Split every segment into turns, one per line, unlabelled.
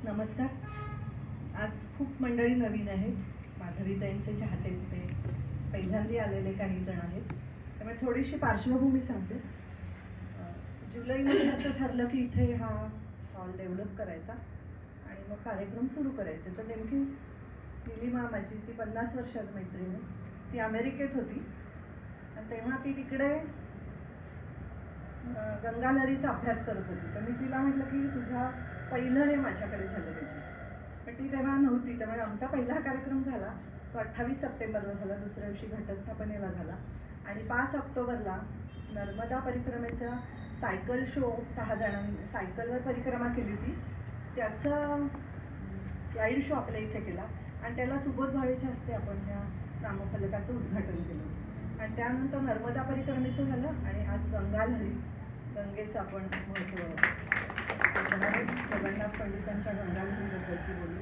नमस्कार. आज खूप मंडळी नवीन आहेत. माधवीताईंचे चाहते ते पहिल्यांदा आलेले काही जण आहेत, त्यामुळे थोडीशी पार्श्वभूमी सांगते. जुलैमध्ये असं ठरलं की इथे हा हॉल डेव्हलप करायचा आणि मग कार्यक्रम सुरू करायचे. तर नेमकी निलिमा माझी ती 50 वर्षाची मैत्रीण आहे. ती अमेरिकेत होती आणि तेव्हा ती तिकडे गंगा लहरीचा अभ्यास करत होती. तर मी तिला म्हटलं की तुझा पहिलं हे माझ्याकडे झालं पाहिजे. पण ती तेव्हा नव्हती, त्यामुळे आमचा पहिला कार्यक्रम झाला तो 28 सप्टेंबरला झाला. दुसऱ्या दिवशी घटस्थापनेला झाला आणि 5 ऑक्टोबरला नर्मदा परिक्रमेचा सायकल शो 6 जणांनी सायकलवर परिक्रमा केली होती. त्याचं स्लाईड शो आपल्या इथे केला आणि त्याला सुबोध भावेच्या हस्ते आपण त्या नामफलकाचं उद्घाटन केलं. आणि त्यानंतर नर्मदा परिक्रमेचं झालं आणि आज गंगा लहरी, गंगेचं आपण महत्त्व जगन्नाथ पंडितांच्या गंगा लहरीबद्दल ती बोलली.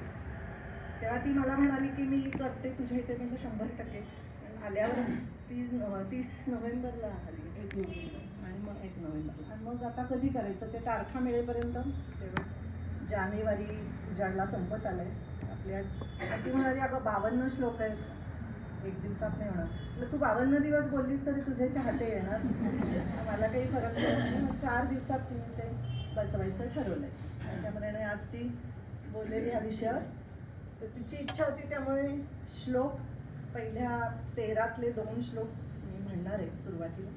तेव्हा ती मला म्हणाली की मी करते तुझ्या इथे. म्हणजे 100%. आल्यावर 30 नोव्हेंबरला आली, 1 नोव्हेंबर आणि मग 1 नोव्हेंबरला. आणि मग आता कधी करायचं ते तारखा मिळेपर्यंत जानेवारी उजाडला संपत आलाय आपल्या. ती म्हणाली अगं 52 श्लोक आहेत, 1 दिवसात नाही होणार. म्हटलं तू 52 दिवस बोललीस तरी तुझे चाहते येणार, मला काही फरक नाही. मग 4 दिवसात तिने ते बसवायचं ठरवलंय. त्याच्यामुळे आज ती बोललेली ह्या विषयावर. तर तिची इच्छा होती, त्यामुळे श्लोक पहिल्या 13तले 2 श्लोक मी म्हणणार आहे सुरुवातीला.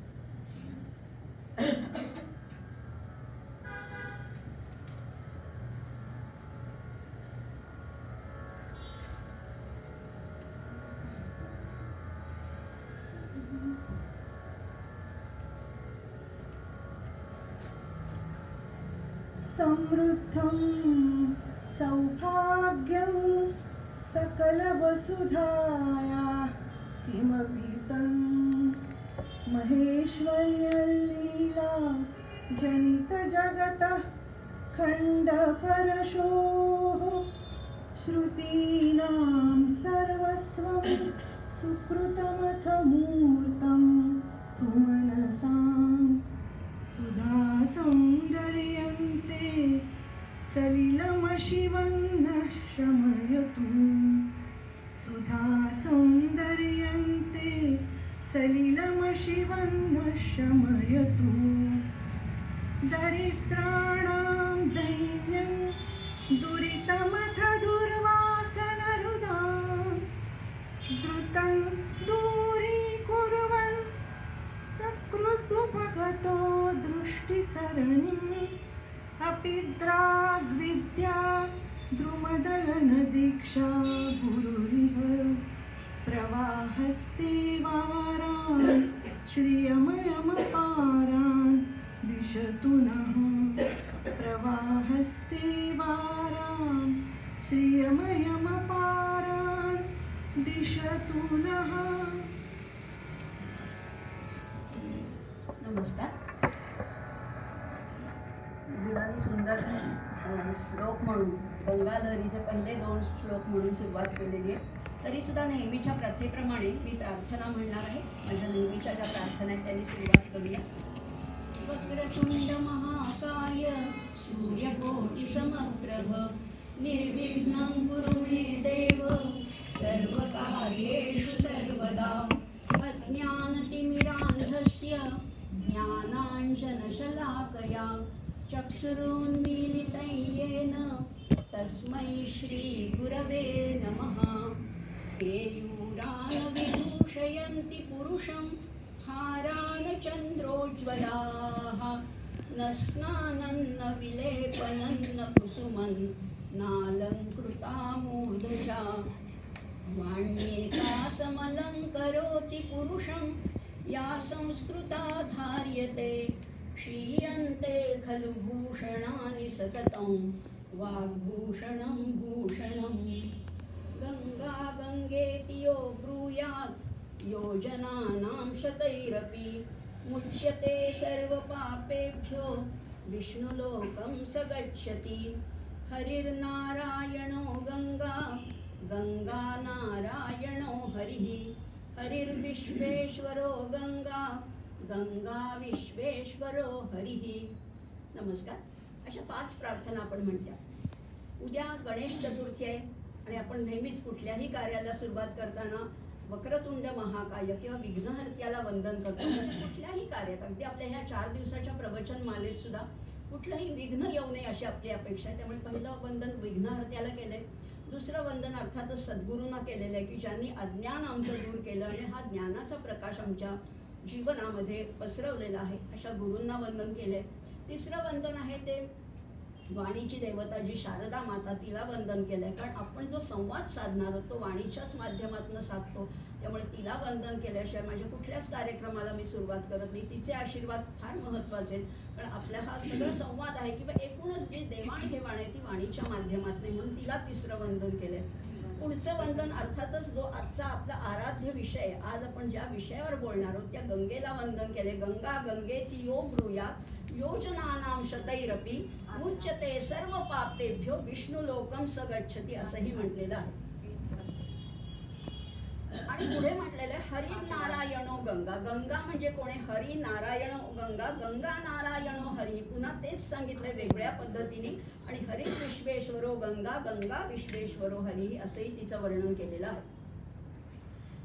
समृद्धं सौभाग्यं सकलवसुधाया किमपीतं महेश्वर्यलीला जनितजगतः खण्डपरशोः श्रुतीनां सर्वस्वं सुकृतमथ मूर्तं सुमनसां सुधा सौन्दर्यन्ते सलिलमशिवन्नः शमयतु. सुधा सौन्दर्यन्ते सलिलमशिवन्नः शमयतु. दरिद्राणां दैन्यं दुरितमथ दुर्वासनहृदां द्रुतं दूरीकुर्वन् सकृदुपगतो दृष्टिसरणिम् अपि द्राग्विद्या द्रुमदलनदीक्षा गुरुरिह प्रवाहस्ते वारान् श्रियमयमपारान् दिशतु नः. प्रवाहस्ते वारान् श्रियमयमपारान् दिशतु नः.
नमस्कार. गुणांनी सुंदर श्लोक म्हणून गंगा लहरीचे पहिले 2 श्लोक म्हणून सुरुवात केलेली आहे. तरीसुद्धा नेहमीच्या प्रथेप्रमाणे मी प्रार्थना म्हणणार आहे. माझ्या नेहमीच्या ज्या प्रार्थना आहेत त्यांनी सुरुवात करूया. वक्रतुंड महाकाय सूर्यकोटि समप्रभ निर्विघ्नं कुरु मे देव सर्वकार्येषु सर्वदा. अज्ञानतिमिरान्धस्य ज्ञानाञ्जनशलाकया चक्षुरुन्मीलितं येन तस्मै श्रीगुरवे नमः. केयूरान् विभूषयन्ति पुरुषं हारान् चन्द्रोज्ज्वलाः न स्नानं न विलेपनं न कुसुमं नालङ्कृता मूर्धजा. वाण्येका समलङ्करोति पुरुषं या संस्कृता धार्यते. क्षीयन्ते खलु भूषणानि सततं वाग्भूषणं भूषणं. गंगा गंगेति यो ब्रूयात् योजनानां शतैरपि मुच्यते सर्वपापेभ्यो विष्णुलोकं स गच्छति. हरिर्नारायणो गंगा गंगा नारायणो हरिः. हरिर्विश्वेश्वरो गंगा गंगा विश्वेश्वरो हरिः. नमस्कार. अशा 5 प्रार्थना आपण म्हणत्या. उद्या गणेश चतुर्थी आहे आणि आपण नेहमीच कुठल्याही कार्याला सुरुवात करताना वक्रतुंड महाकाय किंवा विघ्नहर्त्याला वंदन करतो. म्हणजे कुठल्याही कार्यात, अगदी आपल्या ह्या 4 दिवसाच्या प्रवचन मालेत सुद्धा कुठलंही विघ्न येऊ नये अशी आपली अपेक्षा आहे. त्यामुळे पहिलं वंदन विघ्नहर्त्याला केलंय. दुसरं वंदन अर्थातच सद्गुरूंना केलेलं आहे की ज्यांनी अज्ञान आमचं दूर केलं आणि हा ज्ञानाचा प्रकाश आमच्या जीवनामध्ये पसरवलेला आहे, अशा गुरूंना वंदन केलंय. तिसरं वंदन आहे ते वाणीची देवता जी शारदा माता, तिला वंदन केलंय. कारण आपण जो संवाद साधणार आहोत तो वाणीच्याच माध्यमातून साधतो, त्यामुळे तिला वंदन केल्याशिवाय माझ्या कुठल्याच कार्यक्रमाला मी सुरुवात करत नाही. तिचे आशीर्वाद फार महत्त्वाचे आहेत. कारण आपला हा सगळा संवाद आहे किंवा एकूणच जी देवाणघेवाण आहे ती वाणीच्या माध्यमातून, म्हणून तिला तिसरं वंदन केलंय. पुढचं वंदन अर्थातच जो आजचा आपला आराध्य विषय, आज आपण ज्या विषयावर बोलणार आहोत त्या गंगेला वंदन केले. गंगा गंगेति यो ब्रूयात् योजनानां शतैरपि मुच्यते सर्व पापेभ्यो विष्णू लोकं स गच्छति असंही म्हटलेलं आहे. आणि पुढे म्हटलेलं आहे हरी नारायणो गंगा. गंगा म्हणजे कोणी? हरी नारायणो गंगा, गंगा नारायणो हरी. पुन्हा तेच सांगितलंय वेगळ्या पद्धतीने. आणि हरी विश्वेश्वरो गंगा, गंगा विश्वेश्वरो हरी असंही तिचं वर्णन केलेलं आहे.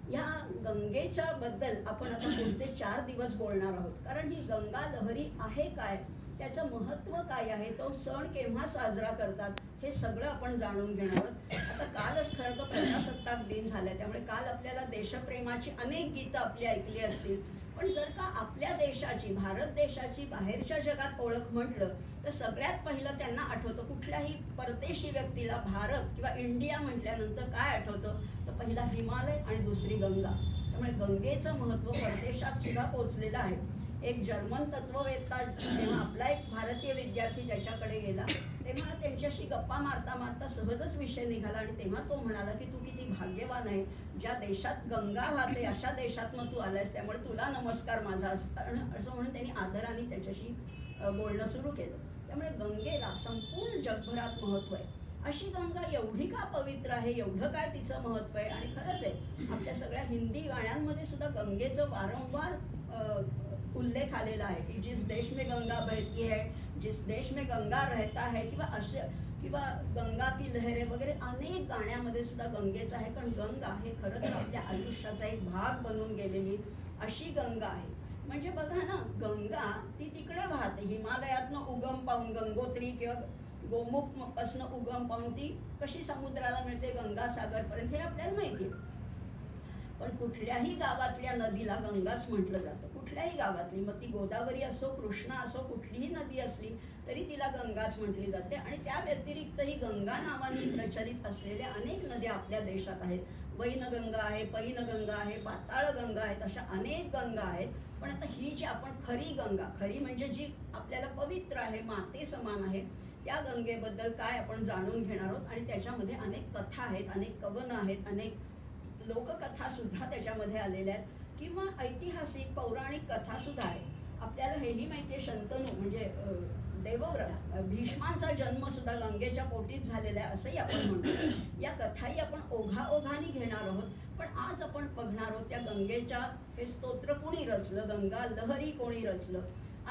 या गंगेच्या बद्दल आपण आता पुढचे 4 दिवस बोलणार आहोत. कारण ही गंगा लहरी आहे काय, त्याचं महत्त्व काय आहे, तो सण केव्हा साजरा करतात, हे सगळं आपण जाणून घेणार आहोत. आता कालच खरं तर प्रजासत्ताक दिन झाला, त्यामुळे काल आपल्याला देशप्रेमाची अनेक गीतं आपली ऐकली असतील. पण जर का आपल्या देशाची, भारत देशाची बाहेरच्या जगात ओळख म्हटलं तर सगळ्यात पहिलं त्यांना आठवतं, कुठल्याही परदेशी व्यक्तीला भारत किंवा इंडिया म्हटल्यानंतर काय आठवतं, तर पहिला हिमालय आणि दुसरी गंगा. त्यामुळे गंगेचं महत्त्व परदेशात सुद्धा पोहोचलेलं आहे. एक जर्मन तत्ववेत्ता, जेव्हा आपला एक भारतीय विद्यार्थी त्याच्याकडे गेला तेव्हा त्यांच्याशी गप्पा मारता मारता सहजच विषय निघाला आणि तेव्हा तो म्हणाला की तू किती भाग्यवान आहे, ज्या देशात गंगा वाहते अशा देशातनं तू आलायस, त्यामुळे तुला नमस्कार माझा असं म्हणून त्यांनी आदराने त्याच्याशी बोलणं सुरू केलं. त्यामुळे गंगेला संपूर्ण जगभरात महत्त्व आहे. अशी गंगा एवढी का पवित्र आहे, एवढं काय तिचं महत्त्व आहे. आणि खरंच आहे, आपल्या सगळ्या हिंदी गाण्यांमध्ये सुद्धा गंगेचं वारंवार उल्लेख आलेला आहे की जिस देश में गंगा बहती है, जिस देश में गंगा रहता है, किंवा गंगा की लहरें वगैरे अनेक गाण्यामध्ये सुद्धा गंगेचं आहे. कारण गंगा हे खरं तर आपल्या आयुष्याचा एक भाग बनून गेलेली अशी गंगा आहे. म्हणजे बघा ना, गंगा ती तिकडे वाहते, हिमालयातनं उगम पाहून गंगोत्री किंवा गोमुख पासून उगम पाहून ती कशी समुद्राला मिळते, गंगासागरपर्यंत, हे आपल्याला माहिती आहे. पण कुठल्याही गावातल्या नदीला गंगाच म्हटलं जातं, कुठल्याही गावातली, मग ती गोदावरी असो, कृष्णा असो, कुठलीही नदी असली तरी तिला गंगाच म्हटली जाते. आणि त्या व्यतिरिक्तही गंगा नावाने प्रचलित असलेल्या अनेक नद्या आपल्या देशात आहेत. वैनगंगा आहे, पैनगंगा आहे, पाताळगंगा आहेत, अशा अनेक गंगा आहेत. पण आता ही जी आपण खरी गंगा, खरी म्हणजे जी आपल्याला पवित्र आहे, माते समान आहे, त्या गंगेबद्दल काय आपण जाणून घेणार आहोत. आणि त्याच्यामध्ये अनेक कथा आहेत, अनेक कवनं आहेत, अनेक लोककथा सुद्धा त्याच्यामध्ये आलेल्या आहेत किंवा ऐतिहासिक पौराणिक कथा सुद्धा आहे. आपल्याला हेही माहिती आहे, शंतनू म्हणजे देवव्रत, भीष्मांचा जन्म सुद्धा गंगेच्या पोटीत झालेला आहे असंही आपण म्हणतो. या कथाही आपण ओघाओघाने घेणार आहोत. पण आज आपण बघणार आहोत त्या गंगेच्या हे स्तोत्र कोणी रचलं, गंगा लहरी कोणी रचलं.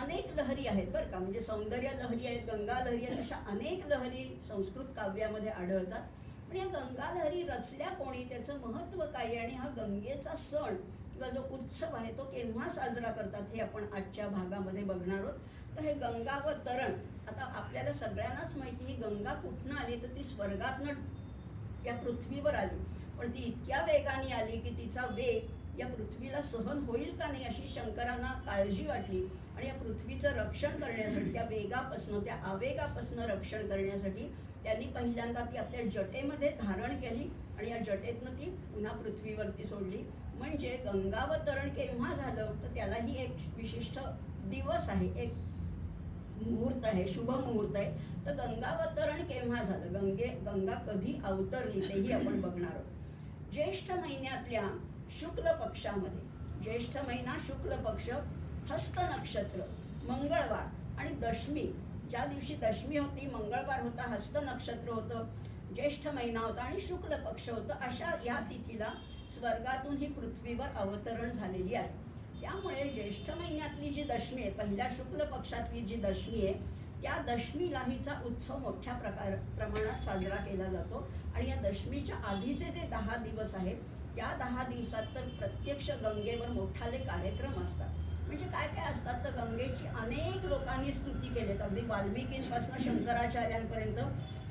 अनेक लहरी आहेत बरं का, म्हणजे सौंदर्य लहरी आहेत, गंगा लहरी आहेत, अशा अनेक लहरी संस्कृत काव्यामध्ये आढळतात. पण या गंगा लहरी रचल्या कोणी, त्याचं महत्त्व काय आहे, आणि हा गंगेचा सण किंवा जो उत्सव आहे तो केव्हा साजरा करतात हे आपण आजच्या भागामध्ये बघणार आहोत. तर हे गंगावतरण, आता आपल्याला सगळ्यांनाच माहिती, ही गंगा कुठनं आली तर ती स्वर्गातनं या पृथ्वीवर आली. पण ती इतक्या वेगाने आली की तिचा वेग या पृथ्वीला सहन होईल का नाही अशी शंकरांना काळजी वाटली. आणि या पृथ्वीचं रक्षण करण्यासाठी, त्या वेगापासनं, त्या आवेगापासनं रक्षण करण्यासाठी त्यांनी पहिल्यांदा ती आपल्या जटेमध्ये धारण केली आणि या जटेतनं ती पुन्हा पृथ्वीवरती सोडली. म्हणजे गंगावतरण केव्हा झालं तर त्यालाही एक विशिष्ट दिवस आहे, एक मुहूर्त आहे, शुभ मुहूर्त आहे. तर गंगावतरण केव्हा झालं, गंगा कधी अवतरली तेही आपण बघणार आहोत. ज्येष्ठ महिन्यातल्या शुक्ल पक्षामध्ये, ज्येष्ठ महिना शुक्ल पक्ष, हस्त नक्षत्र, मंगळवार आणि दशमी, ज्या दिवशी दशमी होती, मंगळवार होता, हस्त नक्षत्र होतं, ज्येष्ठ महिना होता आणि शुक्ल पक्ष होतं, अशा या तिथीला स्वर्गातून ही पृथ्वीवर अवतरण झालेली आहे. त्यामुळे ज्येष्ठ महिन्यातली जी दशमी आहे, पहिल्या शुक्ल पक्षातली जी दशमी आहे त्या दशमीला हिचा उत्सव मोठ्या प्रमाणात साजरा केला जातो. आणि या दशमीच्या आधीचे जे 10 दिवस आहेत त्या 10 दिवसात तर प्रत्यक्ष गंगेवर मोठाले कार्यक्रम असतात. म्हणजे काय काय असतात तर गंगेची अनेक लोकांनी स्तुती केलीत, अगदी वाल्मिकींपासून शंकराचार्यांपर्यंत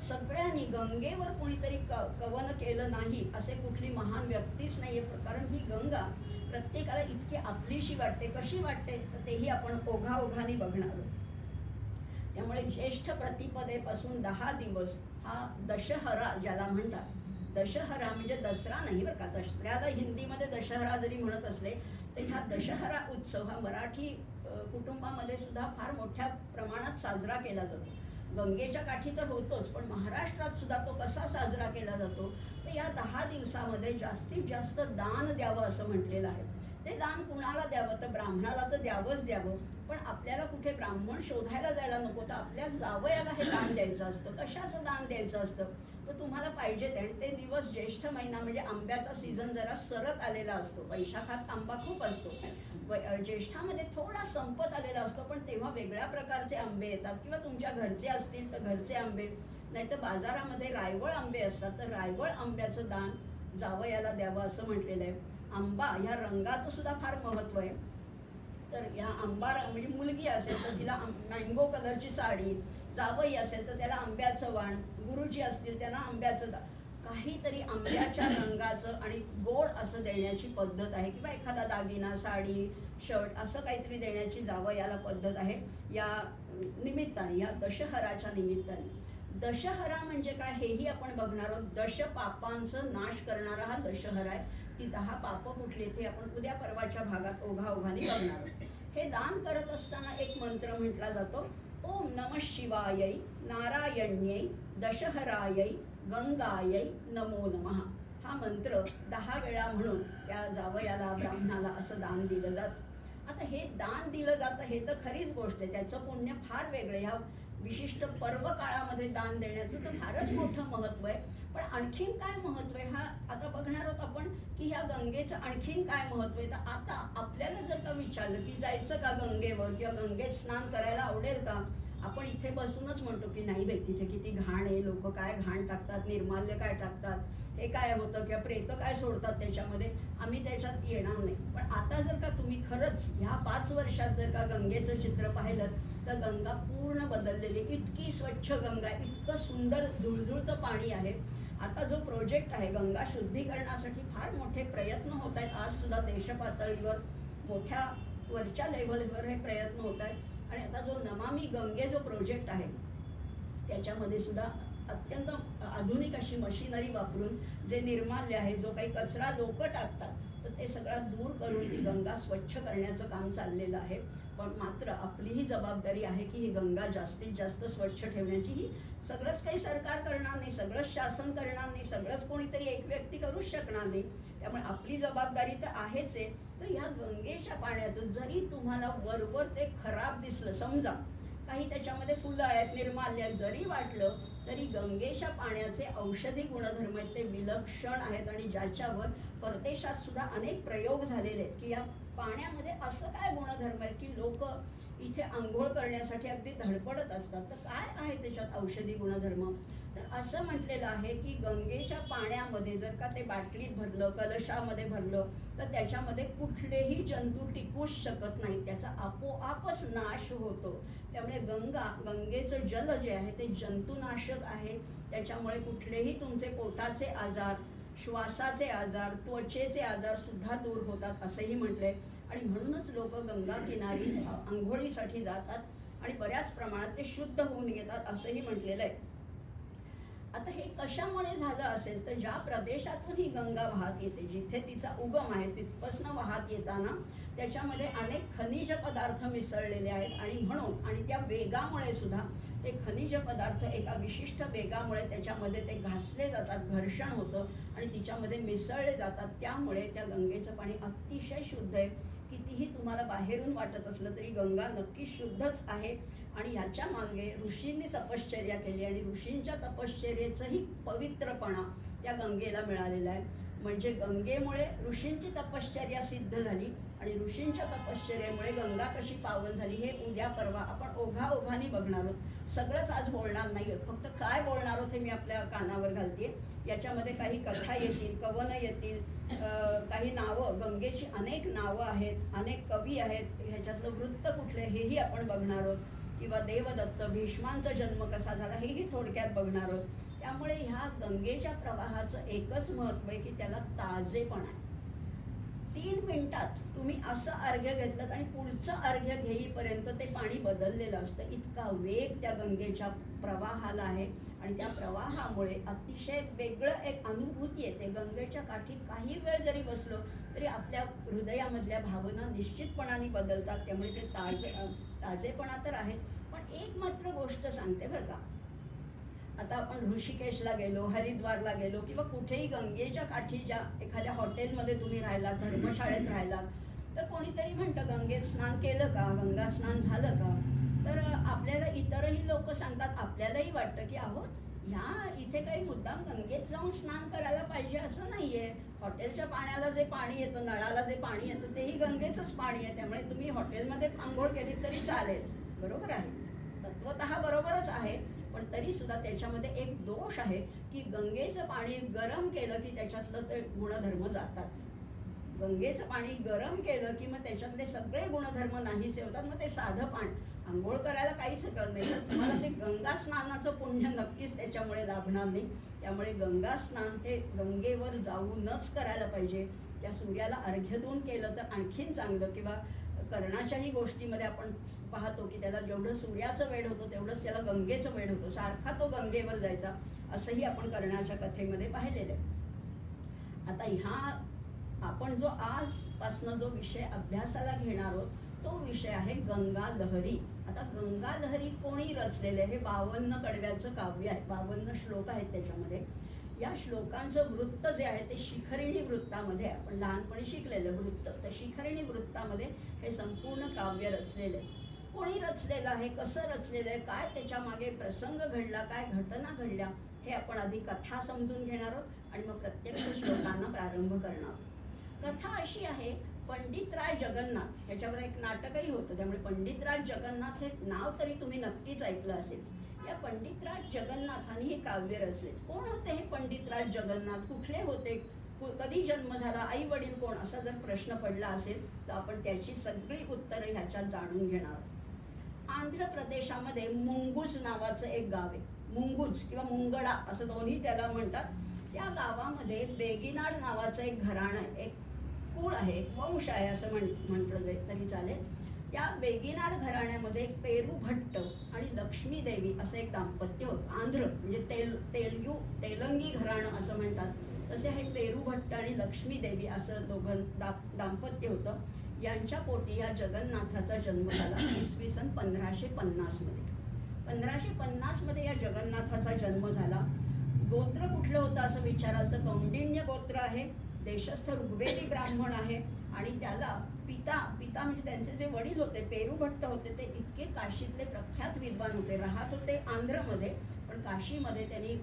सगळ्यांनी. गंगेवर कोणीतरी कवन केलं नाही असे कुठली महान व्यक्तीच नाही आहे, कारण ही गंगा प्रत्येकाला इतकी आपलीशी वाटते. कशी वाटते तर तेही आपण ओघाओघाने बघणार आहोत. त्यामुळे ज्येष्ठ प्रतिपदेपासून 10 दिवस हा दशहरा ज्याला म्हणतात. दशहरा म्हणजे दसरा नाही बरं का, दसऱ्याला हिंदीमध्ये दशहरा जरी म्हणत असले तर ह्या दशहरा उत्सव हा मराठी कुटुंबामध्ये सुद्धा फार मोठ्या प्रमाणात साजरा केला जातो. गंगेच्या काठी तर होतोच, पण महाराष्ट्रात सुद्धा तो कसा साजरा केला जातो तर या 10 दिवसामध्ये जास्तीत जास्त दान द्यावं असं म्हटलेलं आहे. ते दान कुणाला द्यावं तर ब्राह्मणाला तर द्यावंच द्यावं, पण आपल्याला कुठे ब्राह्मण शोधायला जायला नको, तर आपल्या जावयाला हे दान द्यायचं असतं. कशाचं दान द्यायचं असतं तर तुम्हाला पाहिजे ते. आणि ते दिवस ज्येष्ठ महिना म्हणजे आंब्याचा सीझन जरा सरत आलेला असतो. वैशाखात आंबा खूप असतो, ज्येष्ठामध्ये थोडा संपत आलेला असतो, पण तेव्हा वेगळ्या प्रकारचे आंबे येतात. किंवा तुमच्या घरचे असतील तर घरचे आंबे, नाही तर बाजारामध्ये रायवळ आंबे असतात, तर रायवळ आंब्याचं दान जावयाला द्यावं असं म्हटलेलं आहे. आंबा ह्या रंगाचं सुद्धा फार महत्त्व आहे. तर या आंबा म्हणजे मुलगी असेल तर तिला मँगो कलरची साडी, जावई असेल तर त्याला आंब्याचं वाण, गुरुजी असतील त्यांना आंब्याचं काहीतरी आंब्याच्या रंगाचं आणि गोड असं देण्याची पद्धत आहे. किंवा एखादा दागिना, साडी, शर्ट असं काहीतरी देण्याची जावयाला पद्धत आहे या निमित्ताने, या दशहराच्या निमित्ताने. दशहरा म्हणजे काय हेही आपण बघणार आहोत. दश पापांचं नाश करणारा हा दशहरा आहे. ती 10 पापं कुठली ते आपण उद्या परवाच्या भागात ओघाओघाने बघणार आहोत. हे दान करत असताना एक मंत्र म्हटला जातो, ओम नमः शिवायै नारायण्यै दशहरायै गंगायै नमो नमः. हा मंत्र 10 वेळा म्हणून त्या जावयाला ब्राह्मणाला असं दान दिलं जातं. आता हे दान दिलं जातं हे तर खरीच गोष्ट आहे, त्याचं पुण्य फार वेगळं. ह्या विशिष्ट पर्व काळामध्ये दान देण्याचं तर फारच मोठं महत्त्व आहे. पण आणखीन काय महत्त्व आहे हा आता बघणार आहोत आपण, की ह्या गंगेचं आणखीन काय महत्त्व आहे. तर आता आपल्याला जर का विचारलं की जायचं का गंगेवर किंवा गंगेत स्नान करायला आवडेल का, आपण इथे बसूनच म्हणतो की नाही बाई तिथे किती घाण आहे, लोक काय घाण टाकतात, निर्माल्य काय टाकतात, हे काय होतं किंवा प्रेत काय सोडतात त्याच्यामध्ये, आम्ही त्याच्यात येणार नाही. पण आता जर का तुम्ही खरंच ह्या 5 वर्षात जर का गंगेचं चित्र पाहिलं तर गंगा पूर्ण बदललेली, इतकी स्वच्छ गंगा, इतकं सुंदर झुळझुळतं पाणी आहे. आता जो प्रोजेक्ट आहे गंगा शुद्धीकरणासाठी फार मोठे प्रयत्न होत आहेत. आज सुद्धा देशपातळीवर मोठ्या वरच्या लेव्हलवर हे प्रयत्न होत आहेत. आणि आता जो नमामि गंगे जो प्रोजेक्ट आहे त्याच्यामध्ये सुद्धा अत्यंत आधुनिक अशी मशिनरी वापरून जे निर्माल्य आहे, जो काही कचरा लोक टाकतात तर ते सगळं दूर करून ती गंगा स्वच्छ करण्याचं काम चाललेलं आहे. पण मात्र आपलीही जबाबदारी आहे की ही गंगा जास्तीत जास्त स्वच्छ ठेवण्याची. ही सगळंच काही सरकार करणार नाही, सगळंच शासन करणार नाही, सगळंच कोणीतरी एक व्यक्ती करूच शकणार नाही. त्यामुळे आपली जबाबदारी तर आहेच आहे. तर ह्या गंगेच्या पाण्याचं जरी तुम्हाला वरवर ते खराब दिसलं, समजा काही त्याच्यामध्ये फुलं आहेत, निर्माल्य आहेत, जरी वाटलं तरी गंगेच्या पाण्याचे औषधी गुणधर्म आहेत ते विलक्षण आहेत. आणि ज्याच्यावर परदेशात सुद्धा अनेक प्रयोग झालेले आहेत की या पाण्यामध्ये असं काय गुणधर्म आहेत की लोक इथे आंघोळ करण्यासाठी अगदी धडपडत असतात. तर काय आहे त्याच्यात औषधी गुणधर्म, तर असं म्हटलेलं आहे की गंगेच्या पाण्यामध्ये जर का ते बाटलीत भरलं, कलशामध्ये भरलं तर त्याच्यामध्ये कुठलेही जंतू टिकूच शकत नाही, त्याचा आपोआपच नाश होतो. त्यामुळे गंगेचं जल जे आहे ते जंतुनाशक आहे. त्याच्यामुळे कुठलेही तुमचे पोटाचे आजार, श्वासाचे आजार, त्वचेचे आजार सुद्धा दूर होतात असंही म्हटलंय. आणि म्हणूनच लोक गंगा किनारी आंघोळीसाठी जातात आणि बऱ्याच प्रमाणात ते शुद्ध होऊन येतात असंही म्हटलेलं आहे. आता हे कशामुळे झालं असेल तर ज्या प्रदेशातून ही गंगा वाहत येते, जिथे तिचा उगम आहे तिथपासून वाहत येताना त्याच्यामध्ये अनेक खनिज पदार्थ मिसळलेले आहेत. आणि म्हणून आणि त्या वेगामुळे सुद्धा ते खनिज पदार्थ एका विशिष्ट वेगामुळे त्याच्यामध्ये ते घासले जातात, घर्षण होतं आणि तिच्यामध्ये मिसळले जातात. त्यामुळे त्या गंगेचं पाणी अतिशय शुद्ध आहे. कितीही तुम्हाला बाहेरून वाटत असलं तरी गंगा नक्की शुद्धच आहे. आणि ह्याच्या मागे ऋषींनी तपश्चर्या केली आणि ऋषींच्या तपश्चर्येचंही पवित्रपणा त्या गंगेला मिळालेला आहे. म्हणजे गंगेमुळे ऋषींची तपश्चर्या सिद्ध झाली आणि ऋषींच्या तपश्चर्येमुळे गंगा कशी पावन झाली हे उद्या परवा आपण ओघाओघाने बघणार आहोत. सगळंच आज बोलणार नाही आहोत, फक्त काय बोलणार आहोत हे मी आपल्या कानावर घालते. याच्यामध्ये काही कथा येतील, कवनं येतील, काही नावं, गंगेची अनेक नावं आहेत, अनेक कवी आहेत, ह्याच्यातलं वृत्त कुठले हेही आपण बघणार आहोत. किंवा देवदत्त भीष्मांचा जन्म कसा झाला हेही थोडक्यात बघणार आहोत. त्यामुळे ह्या गंगेच्या प्रवाहाचं एकच महत्त्व आहे की त्याला ताजेपण आहे. 3 मिनिटात तुम्ही असं अर्घ्य घेतलं आणि पुढचं अर्घ्य घेईपर्यंत ते पाणी बदललेलं असतं. इतका वेग त्या गंगेच्या प्रवाहाला आहे आणि त्या प्रवाहामुळे अतिशय वेगळं एक अनुभूती येते. गंगेच्या काठी काही वेळ जरी बसलो तरी आपल्या हृदयामधल्या भावना निश्चितपणाने बदलतात. त्यामुळे ते ताजेपणा तर आहेच. पण एक मात्र गोष्ट सांगते बरं का, आता आपण ऋषिकेशला गेलो, हरिद्वारला गेलो किंवा कुठेही गंगेच्या काठी ज्या एखाद्या हॉटेलमध्ये तुम्ही राहिलात, धर्मशाळेत राहिलात, तर कोणीतरी म्हणतं गंगेत स्नान केलं का, गंगा स्नान झालं का. तर आपल्याला इतरही लोक सांगतात, आपल्यालाही वाटतं की अहो ह्या इथे काही मुद्दाम गंगेत जाऊन स्नान करायला पाहिजे असं नाही आहे. हॉटेलच्या पाण्याला जे पाणी येतं, नळाला जे पाणी येतं तेही गंगेचंच पाणी आहे. त्यामुळे तुम्ही हॉटेलमध्ये आंघोळ केली तरी चालेल, बरोबर आहे, तत्वतः बरोबरच आहे. पण तरीसुद्धा त्याच्यामध्ये एक दोष आहे की गंगेचं पाणी गरम केलं की त्याच्यातलं ते गुणधर्म जातात. गंगेचं पाणी गरम केलं की मग त्याच्यातले सगळे गुणधर्म नाहीसे होतात. मग ते साधं पाणी आंघोळ करायला काहीच कळत नाही, तुम्हाला ते गंगा स्नानाचं पुण्य नक्कीच त्याच्यामुळे लाभणार नाही. त्यामुळे गंगा स्नान ते गंगेवर जाऊनच करायला पाहिजे. त्या सूर्याला अर्घ्य देऊन केलं तर आणखीन चांगलं. किंवा कर्णाच्याही गोष्टीमध्ये आपण पाहतो की त्याला जेवढं सूर्याचं वेड होतं तेवढंच त्याला गंगेचं वेड होतं, सारखा तो गंगेवर जायचा, असंही आपण कर्णाच्या कथेमध्ये पाहिलेलं आहे. आता ह्या आपण जो आजपासनं जो विषय अभ्यासाला घेणार आहोत तो विषय आहे गंगा लहरी. आता गंगा लहरी कोणी रचलेले, हे 52 कडव्याचं काव्य आहे, 52 श्लोक आहेत त्याच्यामध्ये. या श्लोकांचं वृत्त जे आहे ते शिखरिणी वृत्तामध्ये, आपण लहानपणी शिकलेलं वृत्त, तर शिखरिणी वृत्तामध्ये हे संपूर्ण काव्य रचलेलं आहे. कोणी रचलेलं आहे, कसं रचलेलं आहे, काय त्याच्या मागे प्रसंग घडला, काय घटना घडल्या, हे आपण आधी कथा समजून घेणार आहोत आणि मग प्रत्यक्ष श्लोकांना प्रारंभ करणार आहोत. कथा अशी आहे, पंडितराय जगन्नाथ, ह्याच्यावर एक नाटकही होतं, त्यामुळे पंडितराज जगन्नाथ हे नाव तरी तुम्ही नक्कीच ऐकलं असेल. या पंडितराज जगन्नाथांनी हे काव्य रचले. कोण होते हे पंडितराज जगन्नाथ, कुठले होते, कधी जन्म झाला, आई वडील कोण, असा जर प्रश्न पडला असेल तर आपण त्याची सगळी उत्तरं ह्याच्यात जाणून घेणार आहोत. आंध्र प्रदेशामध्ये मुंगूज नावाचं एक गाव आहे. मुंगूज किंवा मुंगडा असं दोन्ही त्याला म्हणतात. त्या गावामध्ये बेगिनाड नावाचं एक घराणं आहे, एक कुळ आहे, वंश आहे असं म्हटलं तरी चालेल. त्या बेगिनाड घराण्यामध्ये एक पेरू भट्ट आणि लक्ष्मी देवी असं एक दाम्पत्य होतं. आंध्र म्हणजे तेलंगी घराणं असं म्हणतात, तसे हे पेरू भट्ट आणि लक्ष्मी देवी असं दोघं दाम्पत्य होतं. यांच्या पोटी या जगन्नाथाचा जन्म झाला इसवी सन 1550 मध्ये. 1550 मध्ये या जगन्नाथाचा जन्म झाला. गोत्र कुठलं होतं असं विचाराल तर कौंडिण्य गोत्र आहे, देशस्थ ऋग्वेदी ब्राह्मण आहे आणि त्याला पिता म्हणजे त्यांचे जे वडील होते पेरू भट्ट होते ते इतके काशीतले प्रख्यात विद्वान होते, राहत होते आंध्रमध्ये, पण काशीमध्ये त्यांनी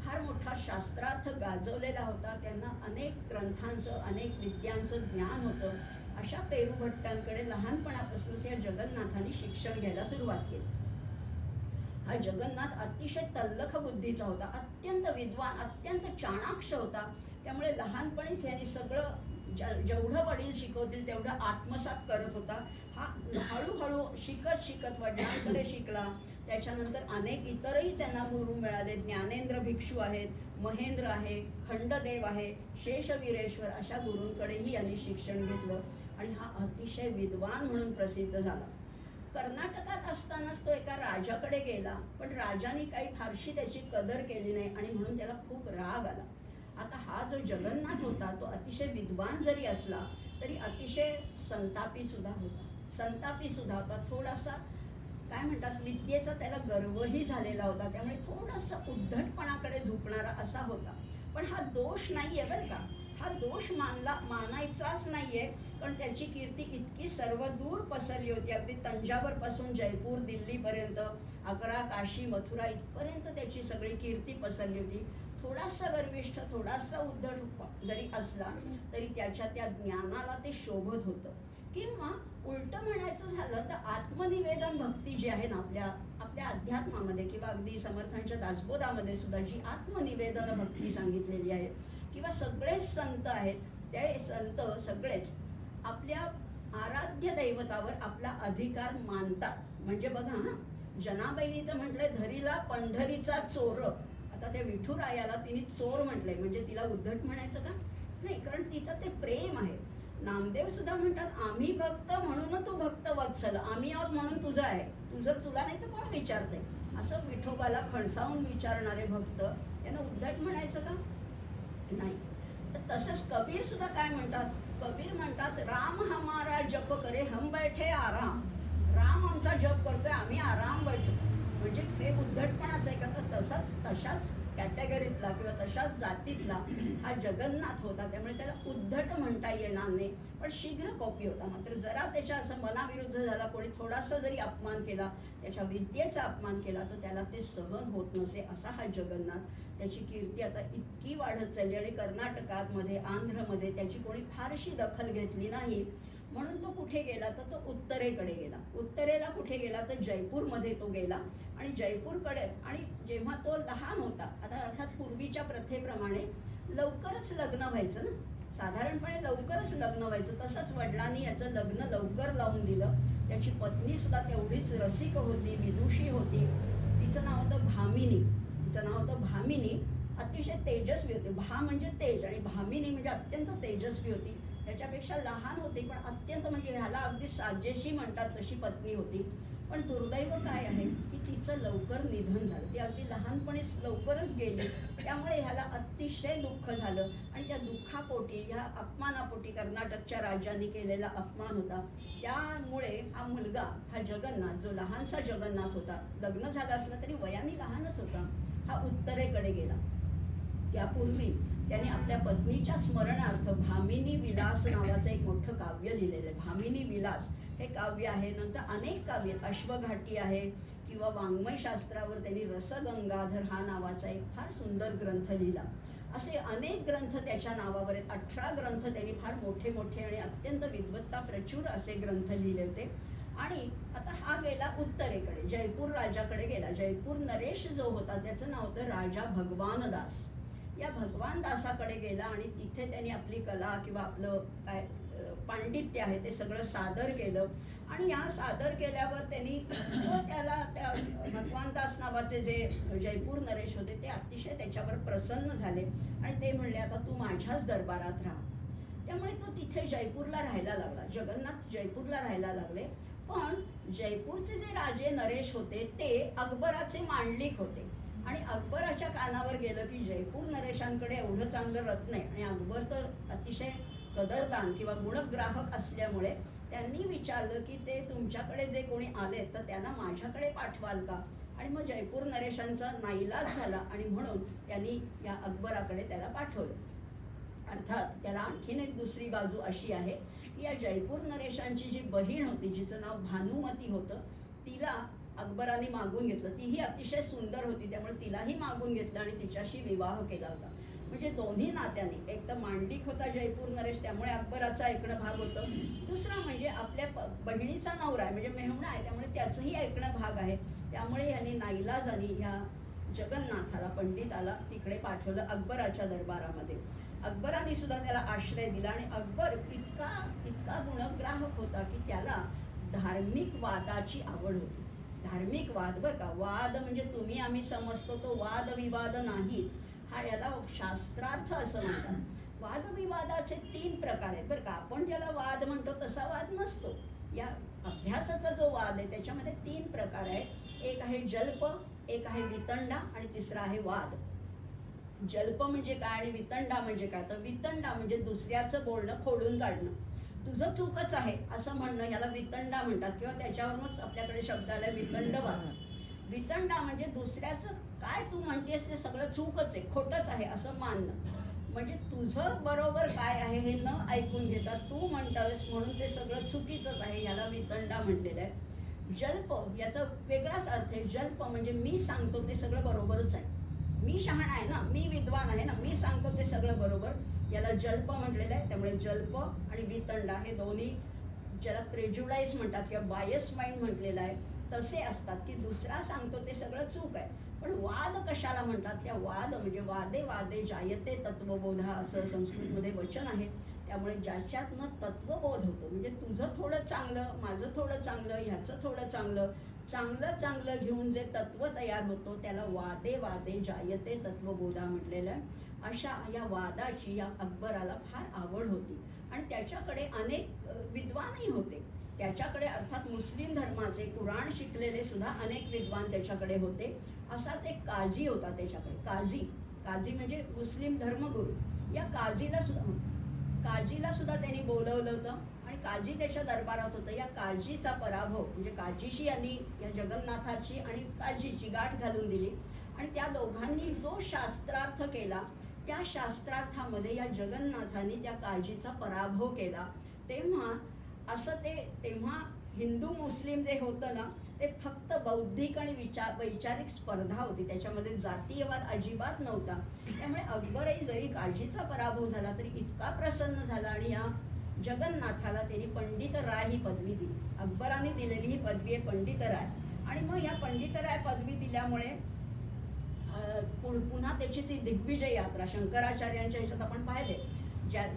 फार मोठा शास्त्रार्थ गाजवलेला होता. त्यांना अनेक ग्रंथांचं, अनेक विद्यांचं ज्ञान होतं. अशा पेरू भट्टांकडे लहानपणापासूनच या जगन्नाथांनी शिक्षण घ्यायला सुरुवात केली. हा जगन्नाथ अतिशय तल्लख बुद्धीचा होता, अत्यंत विद्वान, अत्यंत चाणाक्ष होता. त्यामुळे लहानपणीच यांनी सगळं जेवढं वडील शिकवतील तेवढं आत्मसात करत होता. हा हळूहळू शिकत वडिलांकडे शिकला. त्याच्यानंतर अनेक इतरही त्यांना गुरु मिळाले. ज्ञानेंद्र भिक्षू आहेत, महेंद्र आहे, खंडदेव आहे, शेषवीरेश्वर अशा गुरूंकडेही यांनी शिक्षण घेतलं आणि हा अतिशय विद्वान म्हणून प्रसिद्ध झाला. कर्नाटकात असतानाच तो एका राजाकडे गेला, पण राजाने काही फारशी त्याची कदर केली नाही आणि म्हणून त्याला खूप राग आला. आता हा जो जगन्नाथ होता तो अतिशय विद्वान जरी असला तरी अतिशय संतापी सुद्धा होता. थोडासा काय म्हणतात विद्येचा त्याला गर्वही झालेला होता. त्यामुळे थोडासा उद्धटपणाकडे झुकणारा असा होता. पण हा दोष नाहीये बरं का, हा दोष मानायचाच नाहीये, कारण त्याची कीर्ती इतकी सर्वदूर पसरली होती. अगदी तंजावरपासून जयपूर, दिल्लीपर्यंत, आग्रा, काशी, मथुरा इथपर्यंत त्याची सगळी कीर्ती पसरली होती. थोडासा गर्विष्ठ, थोडासा उद्धट जरी असला तरी त्याच्या त्या ज्ञानाला ते शोभत होतं. किंवा उलटं म्हणायचं झालं तर आत्मनिवेदन भक्ती जी आहे ना आपल्या अध्यात्मामध्ये किंवा अगदी समर्थांच्या दासबोधामध्ये सुद्धा जी आत्मनिवेदन भक्ती सांगितलेली आहे, किंवा सगळेच संत आहेत ते संत सगळेच आपल्या आराध्य दैवतावर आपला अधिकार मानतात. म्हणजे बघा हा, जनाबाईनी तर म्हटलंय धरीला पंढरीचा चोर. आता त्या विठुरायाला तिने चोर म्हटलंय, म्हणजे तिला उद्धट म्हणायचं का? नाही, कारण तिचं ते प्रेम आहे. नामदेव सुद्धा म्हणतात आम्ही भक्त म्हणून तू भक्त वत्सल, आम्ही आहोत म्हणून तुझं आहे, तुझं तुला नाही तर कोण विचारते. असं विठोबाला खणसावून विचारणारे भक्त यांना उद्धट म्हणायचं का? नाही. तर तसंच कबीर सुद्धा काय म्हणतात? कबीर म्हणतात राम हमारा जप करे हम बैठे आराम. राम आमचा जप करतोय, आम्ही आराम बैठो. म्हणजे हे उद्धटपणाच आहे का? तर तशाच कॅटेगरीतला किंवा तशाच जातीतला हा जगन्नाथ होता, त्यामुळे त्याला उद्धट म्हणता येणार नाही, पण शीघ्र कॉपी होता. मात्र जरा त्याच्या असं मनाविरुद्ध झाला, कोणी थोडासा जरी अपमान केला, त्याच्या विद्येचा अपमान केला, तर त्याला ते सहन होत नसे असा हा जगन्नाथ. त्याची कीर्ती आता इतकी वाढत चालली आणि कर्नाटकामध्ये, आंध्रमध्ये त्याची कोणी फारशी दखल घेतली नाही. म्हणून तो कुठे गेला तर तो उत्तरेकडे गेला. उत्तरेला कुठे गेला तर जयपूरमध्ये तो गेला. आणि जयपूरकडे, आणि जेव्हा तो लहान होता, आता अर्थात पूर्वीच्या प्रथेप्रमाणे लवकरच लग्न व्हायचं ना, साधारणपणे लवकरच लग्न व्हायचं. तसंच वडिलांनी याचं लग्न लवकर लावून दिलं. त्याची पत्नी सुद्धा तेवढीच रसिक होती, विदुषी होती. तिचं नाव होतं भामिनी. अतिशय तेजस्वी होती. भा म्हणजे तेज आणि भामिनी म्हणजे अत्यंत तेजस्वी होती. त्याच्यापेक्षा लहान होती, पण अत्यंत म्हणजे ह्याला अगदी साजेशी म्हणतात तशी पत्नी होती. पण दुर्दैव काय आहे की तिचं लवकर निधन झालं. ती अगदी लहानपणीच लवकरच गेली. त्यामुळे ह्याला अतिशय दुःख झालं आणि त्या दुःखापोटी, ह्या अपमानापोटी, कर्नाटकच्या राजांनी केलेला अपमान होता, त्यामुळे हा मुलगा, हा जगन्नाथ, जो लहानसा जगन्नाथ होता, लग्न झालं असलं तरी वयाने लहानच होता, हा उत्तरेकडे गेला. त्यापूर्वी त्याने आपल्या पत्नीच्या स्मरणार्थ भामिनी विलास नावाचं एक मोठं काव्य लिहिलेलं आहे. भामिनी विलास हे काव्य आहे. नंतर अनेक काव्य, अश्वघाटी आहे, किंवा वाङ्मयशास्त्रावर त्यांनी रसगंगाधर हा नावाचा एक फार सुंदर ग्रंथ लिहिला. असे अनेक ग्रंथ त्याच्या नावावर आहेत. 18 ग्रंथ त्यांनी फार मोठे मोठे आणि अत्यंत विद्वत्ता प्रचूर असे ग्रंथ लिहिले होते. आणि आता हा गेला उत्तरेकडे, जयपूर राजाकडे गेला. जयपूर नरेश जो होता त्याचं नाव होतं राजा भगवानदास. या भगवानदासाकडे गेला आणि तिथे त्यांनी आपली कला किंवा आपलं काय पांडित्य आहे ते सगळं सादर केलं. आणि या सादर केल्यावर त्यांनी त्याला त्या भगवानदास नावाचे जे जयपूर नरेश होते ते अतिशय त्याच्यावर प्रसन्न झाले आणि ते म्हणले आता तू माझ्याच दरबारात राहा. त्यामुळे तो तिथे जयपूरला राहायला लागला. जगन्नाथ जयपूरला राहायला लागले. पण जयपूरचे जे राजे नरेश होते ते अकबराचे मांडलिक होते. आणि अकबराच्या कानावर गेलं की जयपूर नरेशांकडे एवढं चांगलं रत्न आहे, आणि अकबर तर अतिशय कदरदान किंवा गुणग्राहक असल्यामुळे त्यांनी विचारलं की ते तुमच्याकडे जे कोणी आले तर त्यांना माझ्याकडे पाठवाल का? आणि मग जयपूर नरेशांचा नाईलाज झाला आणि म्हणून त्यांनी या अकबराकडे त्याला पाठवलं. अर्थात त्याला आणखीन एक दुसरी बाजू अशी आहे की या जयपूर नरेशांची जी बहीण होती, जिचं नाव भानुमती होतं, तिला अकबराने मागून घेतलं. तीही अतिशय सुंदर होती, त्यामुळे तिलाही मागून घेतलं आणि तिच्याशी विवाह केला होता. म्हणजे दोन्ही नात्याने, एक तर मांडलिक होता जयपूर नरेश, त्यामुळे अकबराचं ऐकणं भाग होतं. दुसरा म्हणजे आपल्या बहिणीचा नवरा आहे, म्हणजे मेहुणा आहे, त्यामुळे त्याचंही ऐकणं भाग आहे. त्यामुळे यांनी नाईलाजाने ह्या जगन्नाथाला, पंडिताला तिकडे पाठवलं अकबराच्या दरबारामध्ये. अकबराने सुद्धा त्याला आश्रय दिला. आणि अकबर इतका गुणग्राहक होता की त्याला धार्मिक वादाची आवड होती. धार्मिक वाद बरं का, वाद म्हणजे तुम्ही आम्ही समजतो तो वाद विवाद नाही, हा याला शास्त्रार्थ असं म्हणतात. वादविवादाचे 3 प्रकार आहेत बरं का. आपण ज्याला वाद म्हणतो तसा वाद नसतो. या अभ्यासाचा जो वाद आहे त्याच्यामध्ये 3 प्रकार आहेत. एक आहे जल्प, एक आहे वितंडा आणि तिसरा आहे वाद. जल्प म्हणजे काय आणि वितंडा म्हणजे काय? तर वितंडा म्हणजे दुसऱ्याचं बोलणं खोडून काढणं, तुझं चूकच आहे असं म्हणणं, याला वितंडा म्हणतात. किंवा त्याच्यावरूनच आपल्याकडे शब्द आला वितंडवाद. वितंडा म्हणजे दुसऱ्याचं काय तू म्हणतेस ते सगळं चूकच आहे, खोटंच आहे असं मानणं. म्हणजे तुझं बरोबर काय आहे हे न ऐकून घेता तू म्हणतोस म्हणून ते सगळं चुकीचंच आहे, याला वितंडा म्हटलेलं आहे. जल्प याचा वेगळाच अर्थ आहे. जल्प म्हणजे मी सांगतो ते सगळं बरोबरच आहे, मी शहाणा आहे ना, मी विद्वान आहे ना, मी सांगतो ते सगळं बरोबर. याला जल्प म्हटलेलं आहे. त्यामुळे जल्प आणि वितंडा हे दोन्ही, ज्याला प्रेज्युडाईज म्हणतात किंवा बायस माइंड म्हटलेलं आहे, तसे असतात की दुसरा सांगतो ते सगळं चूक आहे. पण वाद कशाला म्हणतात? त्या वाद म्हणजे वादे वादे जायते तत्वबोधा असं संस्कृतमध्ये वचन आहे. त्यामुळे ज्याच्यातनं तत्वबोध होतो, म्हणजे तुझं थोडं चांगलं, माझं थोडं चांगलं, ह्याचं थोडं चांगलं, चांगलं चांगलं घेऊन जे तत्व तयार होतो त्याला वादे वादे जायते तत्वबोधा म्हटलेलं आहे. अशा या वादाची या अकबराला फार आवड होती आणि त्याच्याकडे अनेक विद्वानही होते. त्याच्याकडे अर्थात मुस्लिम धर्माचे कुराण शिकलेले सुद्धा अनेक विद्वान त्याच्याकडे होते. असाच एक काझी होता त्याच्याकडे. काझी म्हणजे मुस्लिम धर्मगुरू. या काझीला सुद्धा त्यांनी बोलवलं होतं आणि काझी त्याच्या दरबारात होतं. या काझीचा पराभव म्हणजे काझीशी यांनी या जगन्नाथाची आणि काझीची गाठ घालून दिली आणि त्या दोघांनी जो शास्त्रार्थ केला त्या शास्त्रार्थामध्ये या जगन्नाथाने त्या काझीचा पराभव केला. तेव्हा हिंदू मुस्लिम जे होतं ना, ते फक्त बौद्धिक आणि वैचारिक स्पर्धा होती. त्याच्यामध्ये जातीयवाद अजिबात नव्हता. त्यामुळे अकबरही जरी काझीचा पराभव झाला तरी इतका प्रसन्न झाला आणि या जगन्नाथाला त्यांनी पंडितराय ही पदवी दिली. अकबराने दिलेली ही पदवी आहे पंडितराय. आणि मग या पंडितराय पदवी दिल्यामुळे पुन्हा त्याची ती दिग्विजय यात्रा शंकराचार्यांच्या ह्याच्यात आपण पाहिले,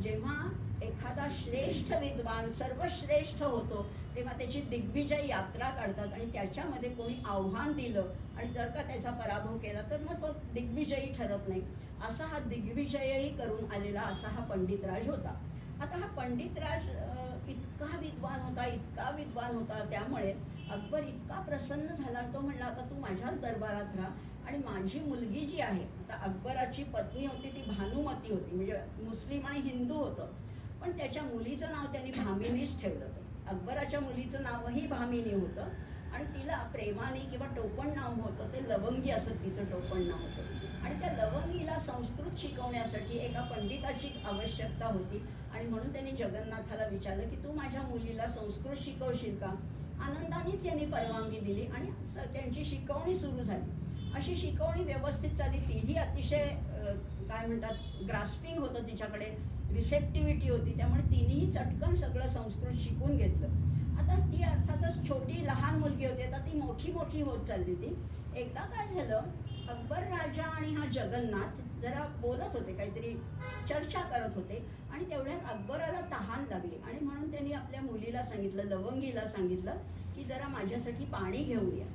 जेव्हा एखादा श्रेष्ठ विद्वान सर्वश्रेष्ठ होतो तेव्हा त्याची दिग्विजय यात्रा काढतात आणि त्याच्यामध्ये कोणी आव्हान दिलं आणि जर का त्याचा पराभव केला तर मग तो दिग्विजयी ठरत नाही. असा हा दिग्विजयही करून आलेला असा हा पंडितराज होता. आता हा पंडितराज इतका विद्वान होता त्यामुळे अकबर इतका प्रसन्न झाला. तो म्हणला आता तू माझ्याच दरबारात राहा आणि माझी मुलगी जी आहे, आता अकबराची पत्नी होती ती भानुमती होती, म्हणजे मुस्लिम आणि हिंदू होतं, पण त्याच्या मुलीचं नाव त्यांनी भामिनीच ठेवलं होतं. अकबराच्या मुलीचं नावही भामिनी होतं आणि तिला प्रेमाने किंवा टोपण नाव होतं ते लवंगी असं तिचं टोपण नाव होतं. आणि त्या लवंगीला संस्कृत शिकवण्यासाठी एका पंडिताची आवश्यकता होती आणि म्हणून त्यांनी जगन्नाथाला विचारलं की तू माझ्या मुलीला संस्कृत शिकवशील का? आनंदानेच यांनी परवानगी दिली आणि त्यांची शिकवणी सुरू झाली. अशी शिकवणी व्यवस्थित चालली. तीही अतिशय काय म्हणतात ग्रास्पिंग होतं तिच्याकडे, रिसेप्टिव्हिटी होती. त्यामुळे तिनेही चटकन सगळं संस्कृत शिकून घेतलं. आता ती अर्थातच छोटी लहान मुलगी होती, आता ती मोठी होत चालली ती. एकदा काय झालं, अकबर राजा आणि हा जगन्नाथ जरा बोलत होते, काहीतरी चर्चा करत होते आणि तेवढ्यात अकबराला तहान लागली आणि म्हणून त्यांनी आपल्या मुलीला सांगितलं, लवंगीला सांगितलं की जरा माझ्यासाठी पाणी घेऊन या.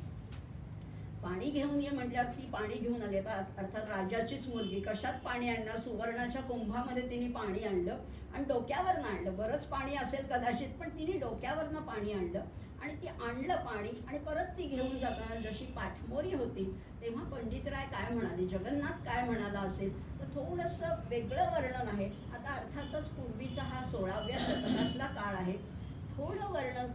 पाणी घेऊन ये म्हटल्यावर ती पाणी घेऊन आली. आता अर्थात राजाचीच मुलगी कशात पाणी आणणार, सुवर्णाच्या कुंभामध्ये तिने पाणी आणलं आणि डोक्यावरनं आणलं. बरंच पाणी असेल कदाचित, पण तिने डोक्यावरनं पाणी आणलं आणि ती आणलं पाणी आणि परत ती घेऊन जाताना जशी पाठमोरी होती तेव्हा पंडितराय काय म्हणाले, जगन्नाथ काय म्हणाला असेल तर थोडंसं वेगळं वर्णन आहे. आता अर्थातच पूर्वीचा हा 16व्या शतकातला काळ आहे. थोडं वर्णन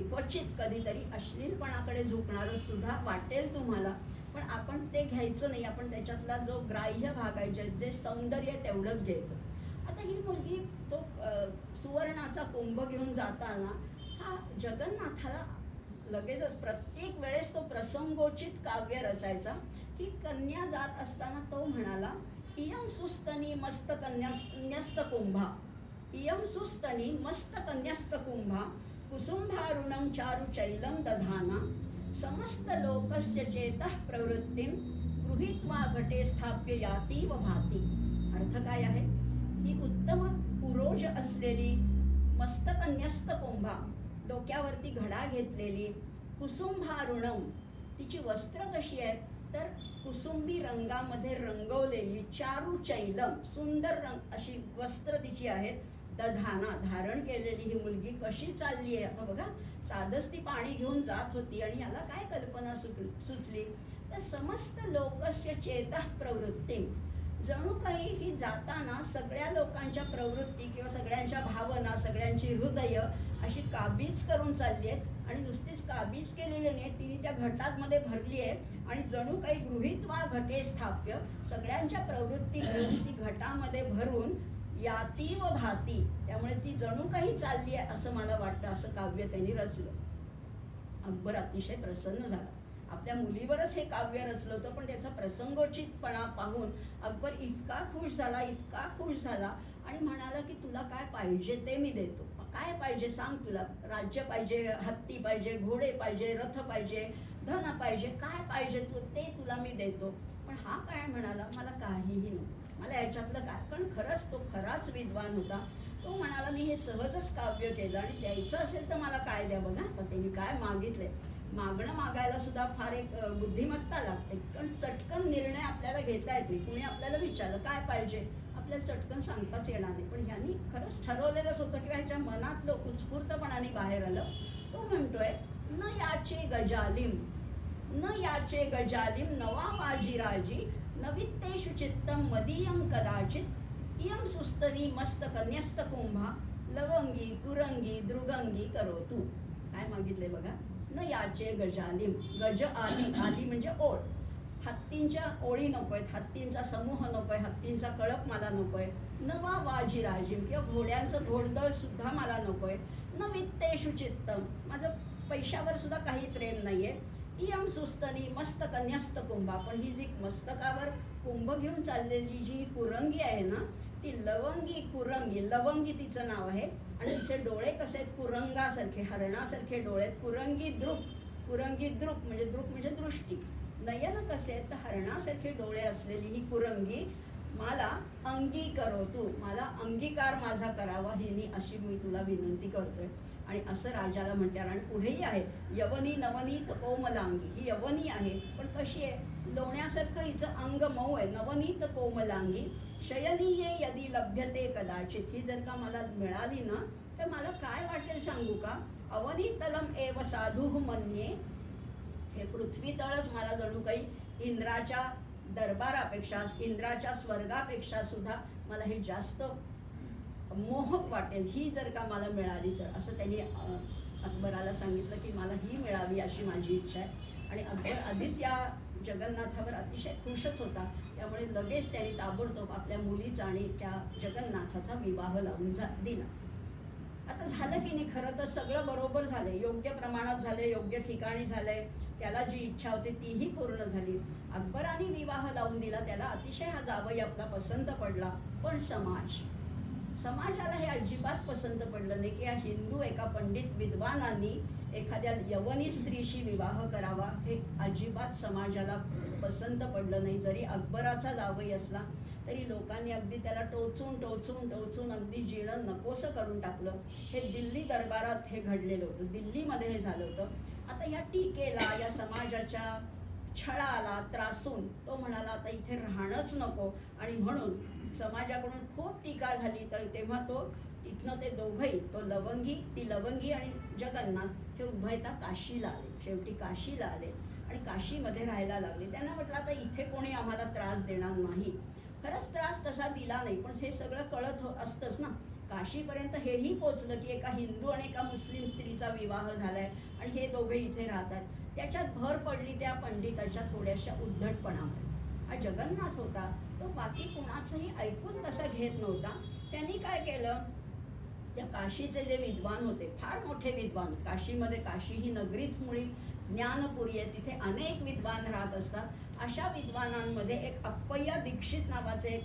क्वचित कधीतरी अश्लीलपणाकडे झुकणारं सुद्धा वाटेल तुम्हाला, पण आपण ते घ्यायचं नाही. आपण त्याच्यातला जो ग्राह्य भाग आहे, जे सौंदर्य आहे तेवढंच घ्यायचं. आता ही मुलगी तो सुवर्णाचा कुंभ घेऊन जाताना हा जगन्नाथाला लगेचच प्रत्येक वेळेस तो प्रसंगोचित काव्य रचायचा. ही कन्या जात असताना तो म्हणाला, इयं सुस्तनी मस्त कन्यस्त कुंभा, इयं सुस्तनी मस्त कन्यस्त कुंभा, कुसुंभारुणं चारु चैलं दधाना, समस्त लोकस्य चेतः प्रवृत्तिं गृहीत्वा घटे स्थाप्य यातीव भाती. अर्थ काय आहे? ही उत्तम पुरोज असलेली मस्त कन्यस्त कुंभा, डोक्यावरती घडा घेतलेली, कुसुंभारुणम, तिची वस्त्र कशी आहेत तर कुसुंबी रंगामध्ये रंगवलेली, चारु चैलम, सुंदर रंग अशी वस्त्र तिची आहेत, दधाना, धारण केलेली ही मुलगी कशी चालली आहे. आता बघा, साधच ती पाणी घेऊन जात होती आणि याला काय कल्पना सुचली तर समस्त लोकस्य चेतः प्रवृत्ती, जणू काही ही जाताना सगळ्या लोकांच्या प्रवृत्ती किंवा सगळ्यांच्या भावना, सगळ्यांची हृदय अशी काबीज करून चालली आहेत आणि नुसतीच काबीज केलेली नाही, तिने त्या घटामध्ये भरली आहे आणि जणू काही गृहीत्वा घटे स्थाप्य, सगळ्यांच्या प्रवृत्ती घेऊन ती घटामध्ये भरून यातीव भाती, त्यामुळे ती जणू काही चालली आहे असं मला वाटतं, असं काव्य त्यांनी रचलं. अकबर अतिशय प्रसन्न झाला. आपल्या मुलीवरच हे काव्य रचलं होतं, पण त्याचा प्रसंगोचितपणा पाहून अकबर इतका खुश झाला आणि म्हणाला की तुला काय पाहिजे ते मी देतो. काय पाहिजे सांग, तुला राज्य पाहिजे, हत्ती पाहिजे, घोडे पाहिजे, रथ पाहिजे, धन पाहिजे, काय पाहिजे ते तुला मी देतो. पण हा काय म्हणाला, मला काहीही नको, मला याच्यातलं काय. कारण खरंच तो खराच विद्वान होता. तो म्हणाला मी हे सहजच काव्य केलं आणि द्यायचं असेल तर मला काय द्या. बघा आता त्यांनी काय मागितलंय. मागायला सुद्धा फार एक बुद्धिमत्ता लागते, कारण चटकन निर्णय आपल्याला घेता येत नाही. कुणी आपल्याला विचारलं काय पाहिजे, आपल्याला चटकन सांगताच येणार नाही. पण ह्यांनी खरंच ठरवलेलंच होतं किंवा ह्याच्या मनातलं उत्स्फूर्तपणाने बाहेर आलं. तो म्हणतोय न याचे गजालिम नवा वाजीराजी नवित्तेषु चित्तम मदीयं कदाचित इयं सुस्तनी मस्त कन्यस्त कुंभा लवंगी कुरंगी दृगंगी करो तू. काय मागितले बघा, न याचे गजालिम. गज आली म्हणजे ओळ. हत्तींच्या ओळी नकोय, हत्तींचा समूह नकोय, हत्तींचा कळप मला नकोय. नवा वाजीराजीम किंवा घोड्यांचं घोडदळ सुद्धा मला नकोय. न वित्तेषु चित्तम, माझं पैशावर सुद्धा काही प्रेम नाहीये. इयम सुस्तनी मस्त कन्यस्त कुंभा, पण ही जी मस्तकावर कुंभ घेऊन चाललेली जी कुरंगी आहे ना, ती लवंगी कुरंगी, लवंगी तिचं नाव आहे. आणि तिचे डोळे कसे आहेत, कुरंगासारखे, हरणासारखे डोळे आहेत. कुरंगी द्रुप म्हणजे दृष्टी. नयन कसे आहेत तर हरणासारखे डोळे असलेली ही कुरंगी मला अंगी करो तू, मला अंगीकार माझा करावा हिनी, अशी मी तुला विनंती करतोय. आणि असं राजाला म्हटल्यावर आणि पुढेही आहे, यवनी नवनीत कोमलांगी. ही यवनी आहे पण कशी आहे, लोण्यासारखं हिचं अंग मऊ आहे. नवनीत कोमलांगी शयनीये यदि लभ्यते कदाचित. ही जर का मला मिळाली ना तर मला काय वाटेल सांगू का, अवनीतलम एव साधू मन्ये. हे पृथ्वी तळच मला जणू काही इंद्राच्या दरबारापेक्षा, इंद्राच्या स्वर्गापेक्षा सुद्धा मला हे जास्त मोहक वाटेल ही जर का मला मिळाली तर. असं त्यांनी अकबराला सांगितलं की मला ही मिळावी अशी माझी इच्छा आहे. आणि अकबर आधीच या जगन्नाथावर अतिशय खुशच होता, त्यामुळे लगेच त्यांनी ताबडतोब आपल्या मुलीचा आणि त्या जगन्नाथाचा विवाह लावून दिला. आता झालं की नाही, खरं तर सगळं बरोबर झालंय, योग्य प्रमाणात झाले, योग्य ठिकाणी झालंय. त्याला जी इच्छा होती तीही पूर्ण झाली. अकबराने विवाह लावून दिला, त्याला अतिशय हा जावई आपला पसंत पडला. पण समाजाला हे अजिबात पसंत पडलं नाही की या हिंदू एका पंडित विद्वानांनी एखाद्या यवनी स्त्रीशी विवाह करावा. हे अजिबात समाजाला पसंत पडलं नाही. जरी अकबराचा जावई असला तरी लोकांनी अगदी त्याला टोचून अगदी जीणं नकोसं करून टाकलं. हे दिल्ली दरबारात हे घडलेलं होतं, दिल्लीमध्ये हे झालं होतं. आता या टीकेला, या समाजाच्या छळाला त्रासून तो म्हणाला आता इथे राहणंच नको. आणि म्हणून समाजाकडून खूप टीका झाली. तर तेव्हा तो तिथनं ते दोघंही, ती लवंगी आणि जगन्नाथ हे उभयता काशीला आले. शेवटी काशीला आले आणि काशीमध्ये राहायला लागले. त्यांना म्हटलं आता इथे कोणी आम्हाला त्रास देणार नाही. खरंच त्रास तसा दिला नाही, पण हे सगळं कळत असतंच ना. काशीपर्यंत हेही पोचलं की एका हिंदू आणि एका मुस्लिम स्त्रीचा विवाह झालाय आणि हे दोघे इथे राहतात. त्याच्यात भर पडली त्या पंडिताच्या थोड्याशा उद्धटपणामुळे. हा जगन्नाथ होता, तो बाकी कुणाचंही ऐकून तसा घेत नव्हता. त्यांनी काय केलं, त्या काशीचे जे विद्वान होते, फार मोठे विद्वान, काशीमध्ये, काशी ही नगरीच मुळी ज्ञानपुरी आहे, तिथे अनेक विद्वान राहत असतात. अशा विद्वानांमध्ये एक अप्पय्या दीक्षित नावाचे एक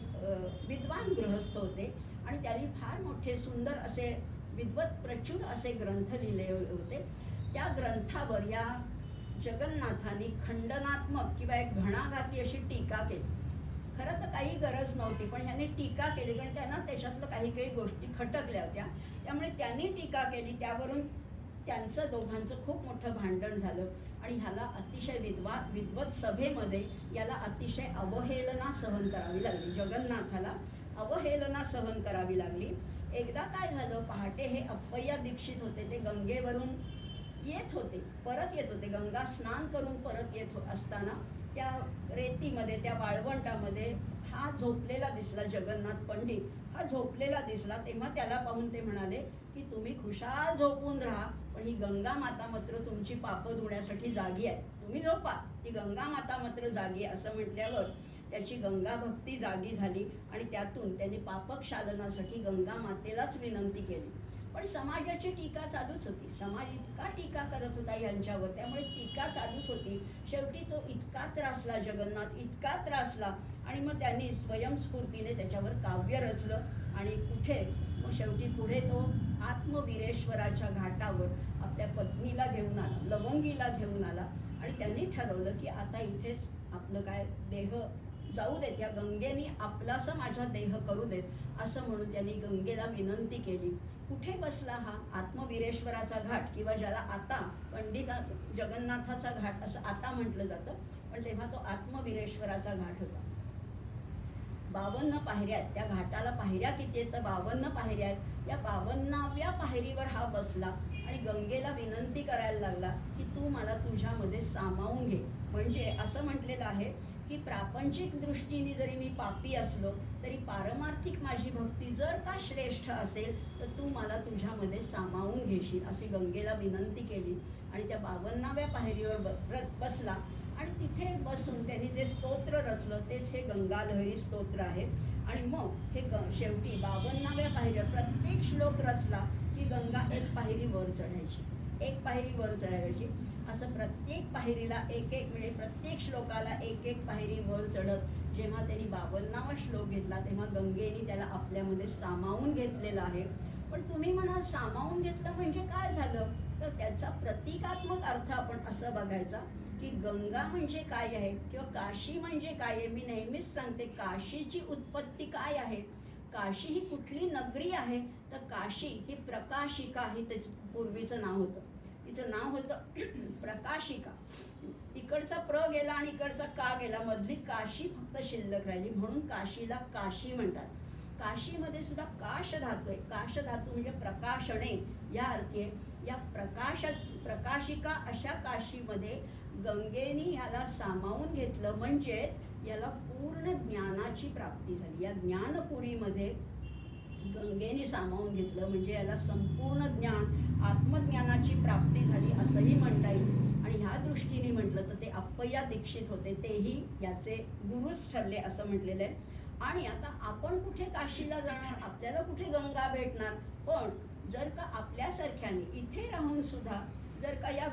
विद्वान गृहस्थ होते आणि त्यांनी फार मोठे सुंदर असे विद्वत प्रचूर असे ग्रंथ लिहिले होते. त्या ग्रंथावर या जगन्नाथांनी खंडनात्मक किंवा एक घणाघाती अशी टीका केली. खरं तर काही गरज नव्हती, पण ह्यांनी टीका केली कारण त्यांना त्याच्यातलं काही गोष्टी खटकल्या होत्या. त्यामुळे त्यांनी टीका केली, त्यावरून त्यांचं दोघांचं खूप मोठं भांडण झालं आणि ह्याला अतिशय विद्वत सभेमध्ये याला अतिशय अवहेलना सहन करावी लागली. जगन्नाथाला अवहेलना सहन करावी लागली. एकदा काय झालं, पहाटे हे अप्पय्या दीक्षित होते, ते गंगेवरून परत येत होते, गंगा स्नान करून परत येत असताना त्या रेतीमध्ये, त्या वाळवंटामध्ये हा झोपलेला दिसला. जगन्नाथ पंडित हा झोपलेला दिसला. तेव्हा त्याला पाहून ते म्हणाले की तुम्ही खुशाल झोपून राहा, पण ही गंगा माता मात्र तुमची पापं धुण्यासाठी जागी आहे, तुम्ही झोपा, ती गंगा माता मात्र जागी आहे. असं म्हटल्यावर त्याची गंगा भक्ती जागी झाली आणि त्यातून त्यांनी पापक्षालनासाठी गंगा मातेलाच विनंती केली. पण समाजाची टीका चालूच होती. समाज इतका टीका करत होता यांच्यावर, त्यामुळे टीका चालूच होती. शेवटी तो इतका त्रासला, जगन्नाथ इतका त्रासला, आणि मग त्यांनी स्वयंस्फूर्तीने त्याच्यावर काव्य रचलं. आणि कुठे मग शेवटी पुढे तो आत्मवीरेश्वराच्या घाटावर आपल्या पत्नीला घेऊन आला, लवंगीला घेऊन आला, आणि त्यांनी ठरवलं की आता इथेच आपलं काय देह जाऊ देत, या गंगेने आपलासा माझा देह करू देत, असं म्हणून त्यांनी गंगेला विनंती केली. कुठे बसला हा आत्मवीरेश्वराचा घाट, किंवा ज्याला आता पंडिता जगन्नाथाचा घाट असं आता म्हटलं जातं, पण तेव्हा तो आत्मवीरेश्वराचा घाट होता. 52 पायऱ्या आहेत त्या घाटाला. पायऱ्या किती आहेत तर 52 पायऱ्या आहेत. या 52व्या पायरीवर हा बसला आणि गंगेला विनंती करायला लागला की तू मला तुझ्यामध्ये सामावून घे. म्हणजे असं म्हटलेलं आहे की प्रापंचिक दृष्टीने जरी मी पापी असलो तरी पारमार्थिक माझी भक्ती जर का श्रेष्ठ असेल तर तू मला तुझ्यामध्ये सामावून घेशील, अशी गंगेला विनंती केली. आणि त्या 52व्या पायरीवर बसला आणि तिथे बसून त्यांनी जे स्तोत्र रचलं तेच हे गंगालहरी स्तोत्र आहे. आणि मग हे शेवटी 52व्या पायरीवर प्रत्येक श्लोक रचला की गंगा एक पायरी वर चढायची, एक पायरी वर चढायची. असं प्रत्येक पायरीला एक एक, म्हणजे प्रत्येक श्लोकाला एक एक पायरी वर चढत जेव्हा त्यांनी 52वा श्लोक घेतला तेव्हा गंगेने त्याला आपल्यामध्ये सामावून घेतलेलं आहे. पण तुम्ही म्हणाल सामावून घेतलं म्हणजे काय झालं, तर त्याचा प्रतिकात्मक अर्थ आपण असं बघायचा की गंगा म्हणजे काय आहे किंवा काशी म्हणजे काय आहे. मी नेहमीच सांगते काशीची उत्पत्ती काय आहे. काशी ही कुठली नगरी आहे तर काशी ही प्रकाशिका, ही त्याचं पूर्वीचं नाव होतं. तिचं नाव होतं प्रकाशिका. इकडचा प्र गेला आणि इकडचा का गेला, मधली काशी फक्त शिल्लक राहिली, म्हणून काशीला काशी म्हणतात. काशीमध्ये सुद्धा काश धातू आहे. काश धातू म्हणजे प्रकाशणे या अर्थी आहे. या प्रकाशिका अशा काशीमध्ये गंगेने याला सामावून घेतलं, म्हणजेच याला पूर्ण ज्ञानाची प्राप्ती झाली. या ज्ञानपुरीमध्ये गंगेने सामावून घेतलं म्हणजे याला संपूर्ण ज्ञान, आत्मज्ञानाची प्राप्ती झाली असंही म्हणता येईल. आणि ह्या दृष्टीने म्हटलं तर ते अप्पय्या दीक्षित होते, तेही याचे गुरुच ठरले असं म्हटलेलं आहे. आणि आता आपण कुठे काशीला जाणार, आपल्याला कुठे गंगा भेटणार, पण जर का आपल्यासारख्याने इथे राहून सुद्धा जर का या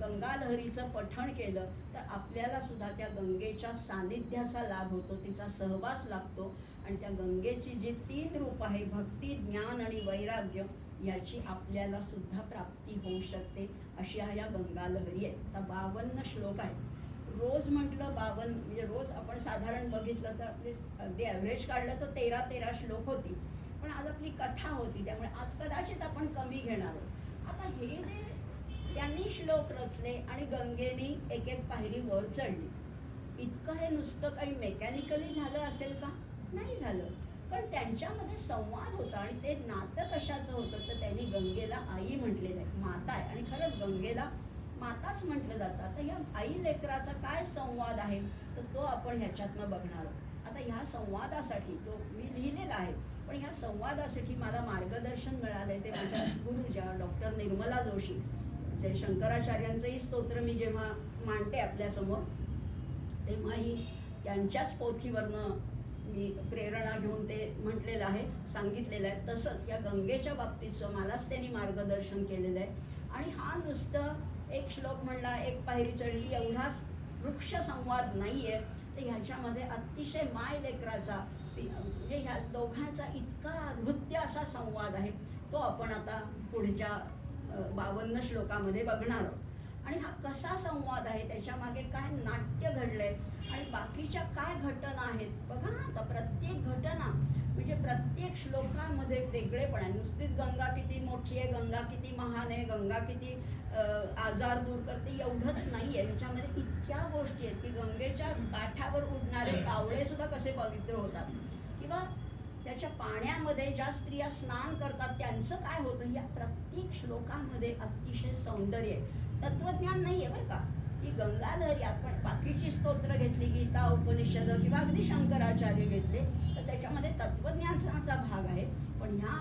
गंगालहरीचं पठण केलं तर आपल्याला सुद्धा त्या गंगेच्या सानिध्याचा लाभ होतो, तिचा सहवास लागतो. आणि त्या गंगेची जी 3 रूप आहे, भक्ती, ज्ञान आणि वैराग्य, याची आपल्याला सुद्धा प्राप्ती होऊ शकते. अशा या गंगालहरी आहेत. आता 52 श्लोक आहेत. रोज म्हटलं 52, म्हणजे रोज आपण साधारण बघितलं तर आपली अगदी ॲव्हरेज काढलं तर 13 श्लोक होती. पण आज आपली कथा होती त्यामुळे आज कदाचित आपण कमी घेणार आहोत. आता हे जे त्यांनी श्लोक रचले आणि गंगेने एक एक पायरी वर चढली, इतकं हे नुसतं काही मेकॅनिकली झालं असेल का? नाही झालं. पण त्यांच्यामध्ये संवाद होता. आणि ते नातं कशाचं होतं तर त्यांनी गंगेला आई म्हटलेलं आहे, माता आहे. आणि खरंच गंगेला माताच म्हटलं जातं. आता ह्या आई लेकराचा काय संवाद आहे तर तो आपण ह्याच्यातनं बघणार आहोत. आता ह्या संवादासाठी जो मी लिहिलेला आहे, पण ह्या संवादासाठी मला मार्गदर्शन मिळालंय ते माझ्या गुरुच्या डॉक्टर निर्मला जोशी. जे शंकराचार्यांचंही स्तोत्र मी जेव्हा मांडते आपल्यासमोर तेव्हाही त्यांच्याच पोथीवरनं मी प्रेरणा घेऊन ते म्हटलेलं आहे, सांगितलेलं आहे. तसंच या गंगेच्या बाबतीतचं मलाच त्यांनी मार्गदर्शन केलेलं आहे. आणि हा नुसतं एक श्लोक म्हणला, एक पायरी चढली एवढाच वृक्ष संवाद नाही आहे, तर ह्याच्यामध्ये अतिशय माय लेकराचा, म्हणजे ह्या दोघांचा इतका हृदय असा संवाद आहे. तो आपण आता पुढच्या 52 श्लोकामध्ये बघणार आहोत. आणि हा कसा संवाद आहे, त्याच्यामागे काय नाट्य घडलंय आणि बाकीच्या काय घटना आहेत बघा. आता प्रत्येक घटना म्हणजे प्रत्येक श्लोकामध्ये वेगळेपण आहे. नुसतीच गंगा किती मोठी आहे, गंगा किती महान आहे, गंगा किती आजार दूर करते एवढंच नाही आहे. याच्यामध्ये इतक्या गोष्टी आहेत की गंगेच्या काठावर उडणारे कावळे सुद्धा कसे पवित्र होतात, किंवा त्याच्या पाण्यामध्ये ज्या स्त्रिया स्नान करतात त्यांचं काय होतं. या प्रत्येक श्लोकामध्ये अतिशय सौंदर्य आहे. तत्वज्ञान नाही आहे बरं का. ही गंगालहरी आपण बाकीची स्तोत्र घेतली, गीता, उपनिषद किंवा अगदी शंकराचार्य घेतले तर त्याच्यामध्ये तत्वज्ञानाचा भाग आहे. पण ह्या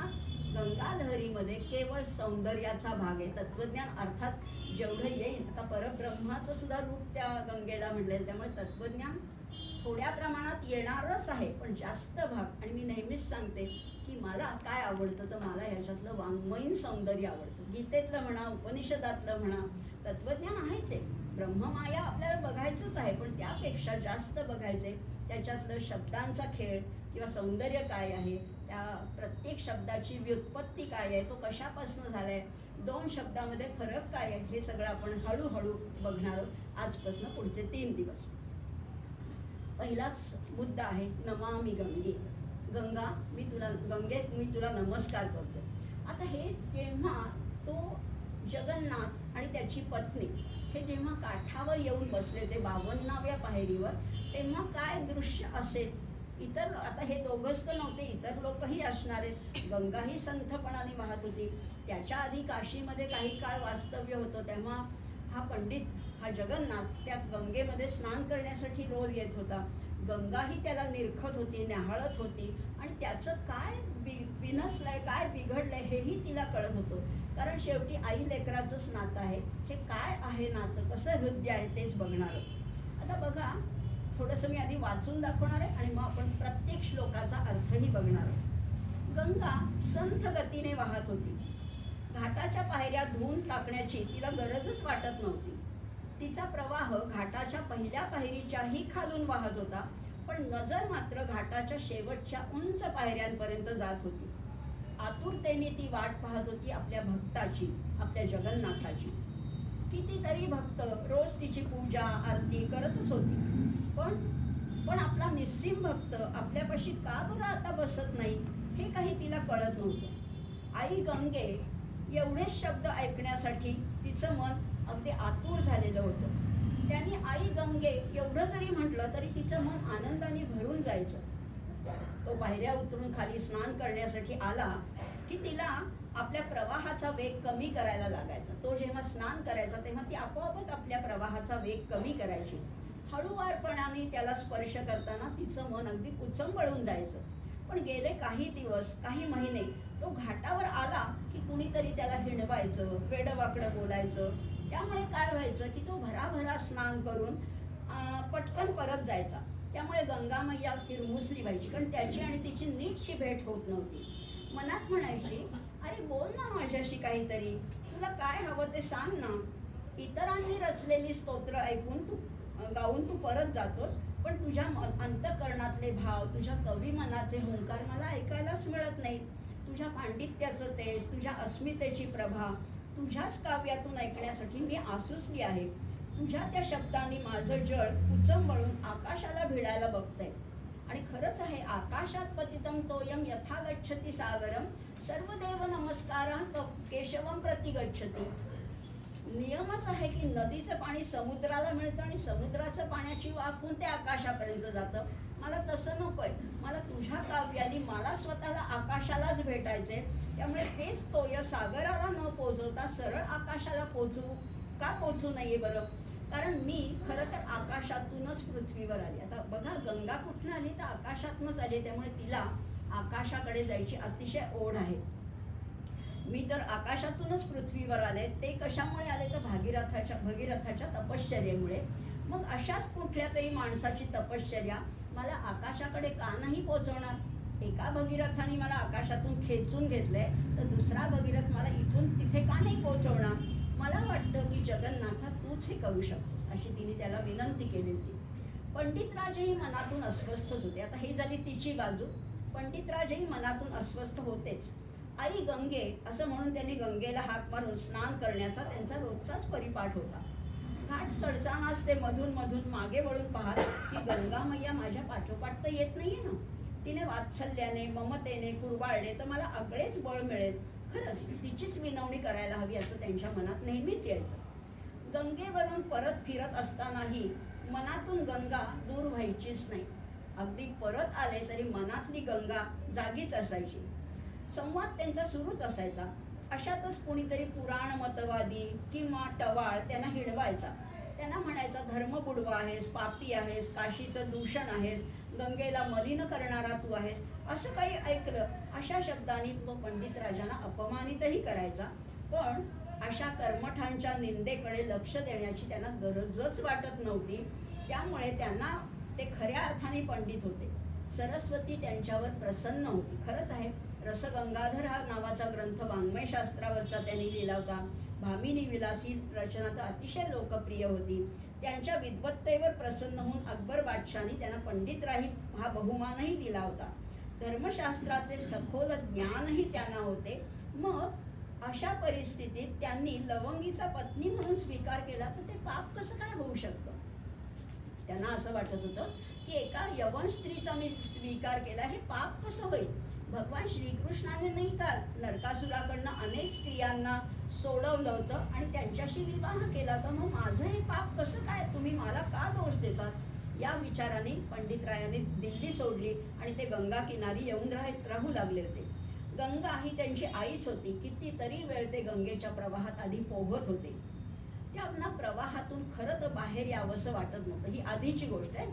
गंगालहरीमध्ये केवळ सौंदर्याचा भाग आहे. तत्वज्ञान अर्थात जेवढं येईल, आता परब्रह्माचं सुद्धा रूप त्या गंगेला म्हटलेलं, त्यामुळे तत्वज्ञान थोड्या प्रमाणात येणारच आहे पण जास्त भाग. आणि मी नेहमीच सांगते की मला काय आवडतं, तर मला ह्याच्यातलं वाङ्मयीन सौंदर्य आवडतं. गीतेतलं म्हणा, उपनिषदातलं म्हणा, तत्त्वज्ञान आहेच आहे. ब्रह्ममाया आपल्याला बघायचंच आहे, पण त्यापेक्षा जास्त बघायचे त्याच्यातलं शब्दांचा खेळ किंवा सौंदर्य काय आहे, त्या प्रत्येक शब्दाची व्युत्पत्ती काय आहे, तो कशापासून झाला आहे, 2 शब्दामध्ये फरक काय आहे, हे सगळं आपण हळूहळू बघणार आहोत आजपासून पुढचे 3 दिवस. पहिलाच मुद्दा आहे नमामि गंगे. गंगा, गंगेत मी तुला नमस्कार करतो. आता हे जेव्हा तो जगन्नाथ आणि त्याची पत्नी हे जेव्हा काठावर येऊन बसले ते 52व्या पायरीवर, तेव्हा काय दृश्य असेल. इतर आता हे दोघंच तर नव्हते, इतर लोकही असणार आहेत. गंगाही संथपणाने वाहत होती. त्याच्या आधी काशीमध्ये काही काळ वास्तव्य होतं, तेव्हा हा पंडित, हा जगन्नाथ त्या गंगेमध्ये स्नान करण्यासाठी रोज येत होता. गंगाही त्याला निरखत होती, न्याहाळत होती आणि त्याचं काय बिनसलंय, काय बिघडलंय हेही तिला कळत होतं. कारण शेवटी आई लेकराचंच नातं आहे. हे काय आहे नातं, कसं हृदय आहे तेच बघणार आहोत. आता बघा, थोडंसं मी आधी वाचून दाखवणार आहे आणि मग आपण प्रत्येक श्लोकाचा अर्थही बघणार आहोत. गंगा संथ गतीने वाहत होती. घाटाच्या पायऱ्या धुवून टाकण्याची तिला गरजच वाटत नव्हती. तिचा प्रवाह घाटाच्या पहिल्या पायरीच्याही खालून वाहत होता, पण नजर मात्र घाटाच्या शेवटच्या उंच पायऱ्यांपर्यंत जात होती. आतुरतेने ती वाट पाहत होती आपल्या भक्ताची, आपल्या जगन्नाथाची. कितीतरी भक्त रोज तिची पूजा आरती करतच होती, पण आपला निस्सीम भक्त आपल्यापाशी का बरं आता बसत नाही हे काही तिला कळत नव्हतं. आई गंगे एवढेच शब्द ऐकण्यासाठी तिचं मन अगदी आतुर झालेलं होतं. त्यांनी आई गंगे एवढं जरी म्हटलं तरी तिचं मन आनंदाने भरून जायचं. तो पायऱ्या उतरून खाली स्नान करण्यासाठी आला की तिला आपल्या प्रवाहाचा वेग कमी करायला लागायचा. तो जेव्हा स्नान करायचा तेव्हा ती आपोआपच आपल्या प्रवाहाचा वेग कमी करायची. हळूवारपणाने त्याला स्पर्श करताना तिचं मन अगदी उचंबळून जायचं. पण गेले काही दिवस, काही महिने तो घाटावर आला की कुणीतरी त्याला हिणवायचं, वेडवाकडं बोलायचं. त्यामुळे काय व्हायचं की तो भराभरा स्नान करून पटकन परत जायचा. त्यामुळे गंगा मैया किरमुसली व्हायची, कारण त्याची आणि तिची नीटची भेट होत नव्हती. मनात म्हणायची, अरे बोल ना माझ्याशी काहीतरी, तुला काय हवं ते सांग ना. इतरांनी रचलेली स्तोत्र ऐकून गाऊन तू परत जातोस, पण तुझ्या अंतःकरणातले भाव, तुझ्या कवी मनाचे हुंकार मला ऐकायलाच मिळत नाहीत. तुझ्या पांडित्याचं तेज, तुझ्या अस्मितेची प्रभा तुझ्याच काव्यातून ऐकण्यासाठी मी आसुसली आहे. तुझ्या त्या शब्दांनी माझं जड उचंबळून आकाशाला भिडायला बघतंय. आणि खरंच आहे, आकाशात पतितं तोयम यथा गच्छति सागरम सर्वदेव नमस्कारः केशवम प्रति गच्छति. नियमच आहे की नदीचं पाणी समुद्राला मिळतं आणि समुद्राचं पाण्याची वाफ होऊन ते आकाशापर्यंत जातं. मला तसं नकोय. मला तुझ्या काव्याने मला स्वतःला आकाशालाच भेटायचंय. त्यामुळे तेच तोय सागराला न पोचवता सरळ आकाशाला पोचू नये बरं. कारण मी खरं तर आकाशातूनच पृथ्वीवर आली. आता बघा, गंगा कुठून आली तर आकाशातूनच आली. त्यामुळे तिला आकाशाकडे जायची अतिशय ओढ आहे. मी तर आकाशातूनच पृथ्वीवर आले. ते कशामुळे आले तर भगीरथाच्या तपश्चर्येमुळे. मग अशाच कुठल्या तरी माणसाची तपश्चर्या मला आकाशाकडे का नाही पोचवणार. एका भगीरथाने मला आकाशातून खेचून घेतलंय, तर दुसरा भगीरथ मला इथून तिथे का नाही पोचवणार. मला वाटतं की जगन्नाथा तूच हे करू शकतोस, अशी तिने त्याला विनंती केली होती. पंडितराजही मनातून अस्वस्थच होते. आता ही झाली तिची बाजू. पंडितराजही मनातून अस्वस्थ होतेच. आई गंगे असं म्हणून त्यांनी गंगेला हाक मारून स्नान करण्याचा त्यांचा रोजचाच परिपाठ होता. घाट चढतानाच ते मधून मधून मागे वळून पाहत की गंगा मैया माझ्या पाठोपाठ तर येत नाहीये ना. तिने वात्सल्याने ममतेने कुरवाळले तर मला आगळेच बळ मिळेल. खरंच तिचीच विनवणी करायला हवी असं त्यांच्या मनात नेहमीच यायचं. गंगेवरून परत फिरत असतानाही मनातून गंगा दूर व्हायचीच नाही. अगदी परत आले तरी मनातली गंगा जागीच असायची. संवाद त्यांचा सुरूच असायचा. अशातच कोणीतरी पुराण मतवादी किंवा टवाळ त्यांना हिणवायचा. त्यांना म्हणायचा, धर्मबुडवा आहेस, पापी आहेस, काशीचं दूषण आहेस, गंगेला मलिन करणारा तू आहेस. असं काही ऐकलं अशा शब्दांनी तो पंडित राजांना अपमानितही करायचा. पण अशा कर्मठांच्या निंदेकडे लक्ष देण्याची त्यांना गरजच वाटत नव्हती. त्यामुळे त्यांना ते खऱ्या अर्थाने पंडित होते. सरस्वती त्यांच्यावर प्रसन्न होती. खरंच आहे, रसगंगाधर हा नावाचा ग्रंथ वाङ्मयशास्त्रावरचा त्यांनी लिहिला होता. भामिनी विलास ही रचना तर अतिशय लोकप्रिय होती. त्यांच्या विद्वत्तेवर प्रसन्न होऊन अकबर बादशाहनी त्यांना पंडितराही हा बहुमानही दिला होता. धर्मशास्त्राचे सखोल ज्ञानही त्यांना होते. मग अशा परिस्थितीत त्यांनी लवंगीचा पत्नी म्हणून स्वीकार केला तर ते पाप कसं काय होऊ शकतं? त्यांना असं वाटत होतं की एका यवन स्त्रीचा मी स्वीकार केला, हे पाप कसं होईल? भगवान श्रीकृष्णाने नाही का नरकासुराकडनं अनेक स्त्रियांना सोडवलं होतं आणि त्यांच्याशी विवाह केला होता, मग माझं हे पाप कसं काय? तुम्ही मला का दोष देतात? या विचाराने पंडितरायांनी दिल्ली सोडली आणि ते गंगा किनारी येऊन राहू लागले होते. गंगा ही त्यांची आईच होती. कितीतरी वेळ ते गंगेच्या प्रवाहात आधी पोहत होते. त्यांना प्रवाहातून खरं तर बाहेर यावंसं वाटत नव्हतं. ही आधीची गोष्ट आहे.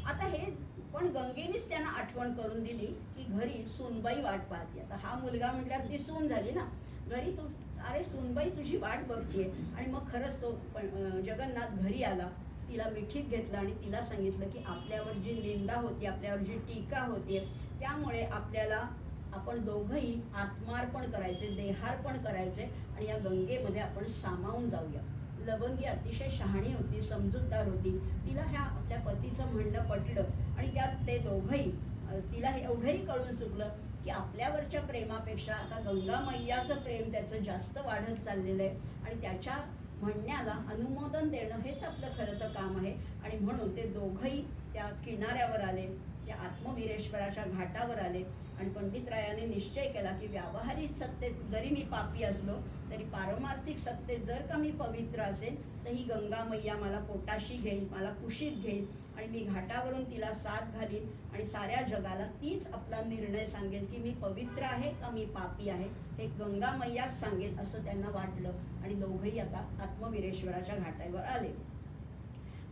आता हे पण गंगेनेच त्यांना आठवण करून दिली की घरी सूनबाई वाट पाहते. आता हा मुलगा म्हटल्यावर ती सून झाली ना घरी. तू अरे सूनबाई तुझी वाट बघतीये. आणि मग खरंच तो जगन्नाथ घरी आला, तिला मिठीत घेतलं आणि तिला सांगितलं की आपल्यावर जी निंदा होती, आपल्यावर जी टीका होती, त्यामुळे आपल्याला आपण दोघंही आत्मार्पण करायचे, देहार्पण करायचे आणि या गंगेमध्ये आपण सामावून जाऊया. लवंगी अतिशय शहाणी होती, समजूतदार होती. तिला ह्या आपल्या पतीचं म्हणणं पटलं आणि त्यात ते दोघंही तिला हे एवढंही कळून चुकलं की आपल्यावरच्या प्रेमापेक्षा आता गंगा मैयाचं प्रेम त्याचं जास्त वाढत चाललेलं आहे आणि त्याच्या म्हणण्याला अनुमोदन देणं हेच आपलं खरं तर काम आहे. आणि म्हणून ते दोघंही त्या किनाऱ्यावर आले, त्या आत्मवीरेश्वराच्या घाटावर आले आणि पंडितरायाने निश्चय केला की व्यावहारिक सत्तेत जरी मी पापी असलो तरी पारमार्थिक सत्तेत जर का मी पवित्र असेल तर ही गंगा मैया मला पोटाशी घेईल, मला कुशीत घेईल आणि मी घाटावरून तिला साथ घालीन आणि साऱ्या जगाला तीच आपला निर्णय सांगेल की मी पवित्र आहे का मी पापी आहे, हे गंगा मैयाच सांगेल असं त्यांना वाटलं. आणि दोघंही आता आत्मवीरेश्वराच्या घाटावर आले.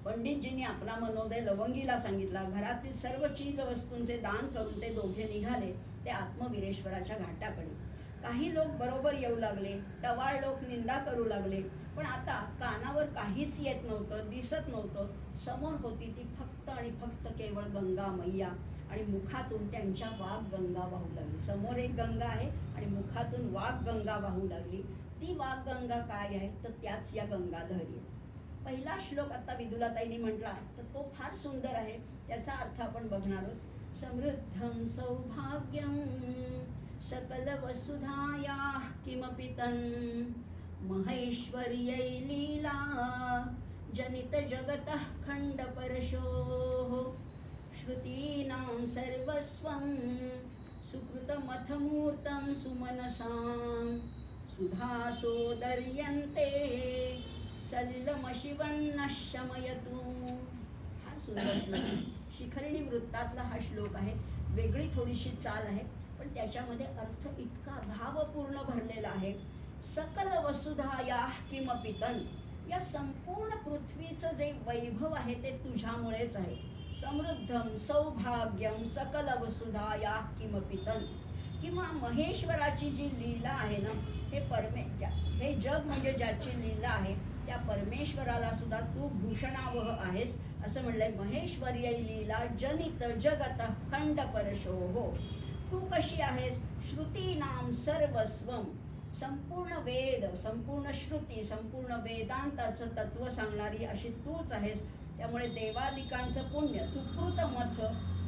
पंडितजींनी आपला मनोदय लवंगीला सांगितला. घरातील सर्व चीज वस्तूंचे दान करून ते दोघे निघाले ते आत्मवीरेश्वराच्या घाटाकडे. काही लोक बरोबर येऊ लागले, टवाळ लोक निंदा करू लागले, पण आता कानावर काहीच येत नव्हतं, दिसत नव्हतं. समोर होती ती फक्त आणि फक्त केवळ गंगा मैया आणि मुखातून त्यांच्या वाघ गंगा वाहू लागली. समोर एक गंगा आहे आणि मुखातून वाघ गंगा वाहू लागली. ती वाघ गंगा काय आहे तर त्याच या गंगाधरी आहे. पहिला श्लोक आता विदुलाताईंनी म्हटला तर तो फार सुंदर आहे. त्याचा अर्थ आपण बघणार आहोत. समृद्धं सौभाग्यं सकल वसुधाया किमपि तन् महेश्वर्यै लीला जनित जगतः खंडपरशोः श्रुतीनां सर्वस्वं सुकृतमथमूर्तं सुमनसां सुधासोदर्यन्ते सलिलमशिवन्न शमयतु. हा सुंदर श्लोक. शिखरिणी वृत्तातला हा श्लोक आहे. वेगळी थोडीशी चाल आहे पण त्याच्यामध्ये अर्थ इतका भावपूर्ण भरलेला आहे. सकल वसुधाया किमपि तन्, या संपूर्ण पृथ्वीचं जे वैभव आहे ते तुझ्यामुळेच आहे. समृद्धं सौभाग्यं सकल वसुधाया किमपि तन्, किंवा महेश्वराची जी लीला आहे ना, हे जग म्हणजे ज्याची लीला आहे त्या परमेश्वराला सुद्धा तू भूषणावह आहेस असं म्हणलंय. महेश्वर्यै लीला जनित जगत खंडपरशोः. तू कशी आहेस? श्रुतीनाम सर्वस्वम, संपूर्ण वेद, संपूर्ण श्रुती, संपूर्ण वेदांताचं तत्व सांगणारी अशी तूच आहेस. त्यामुळे देवादिकांचं पुण्य सुकृत मथ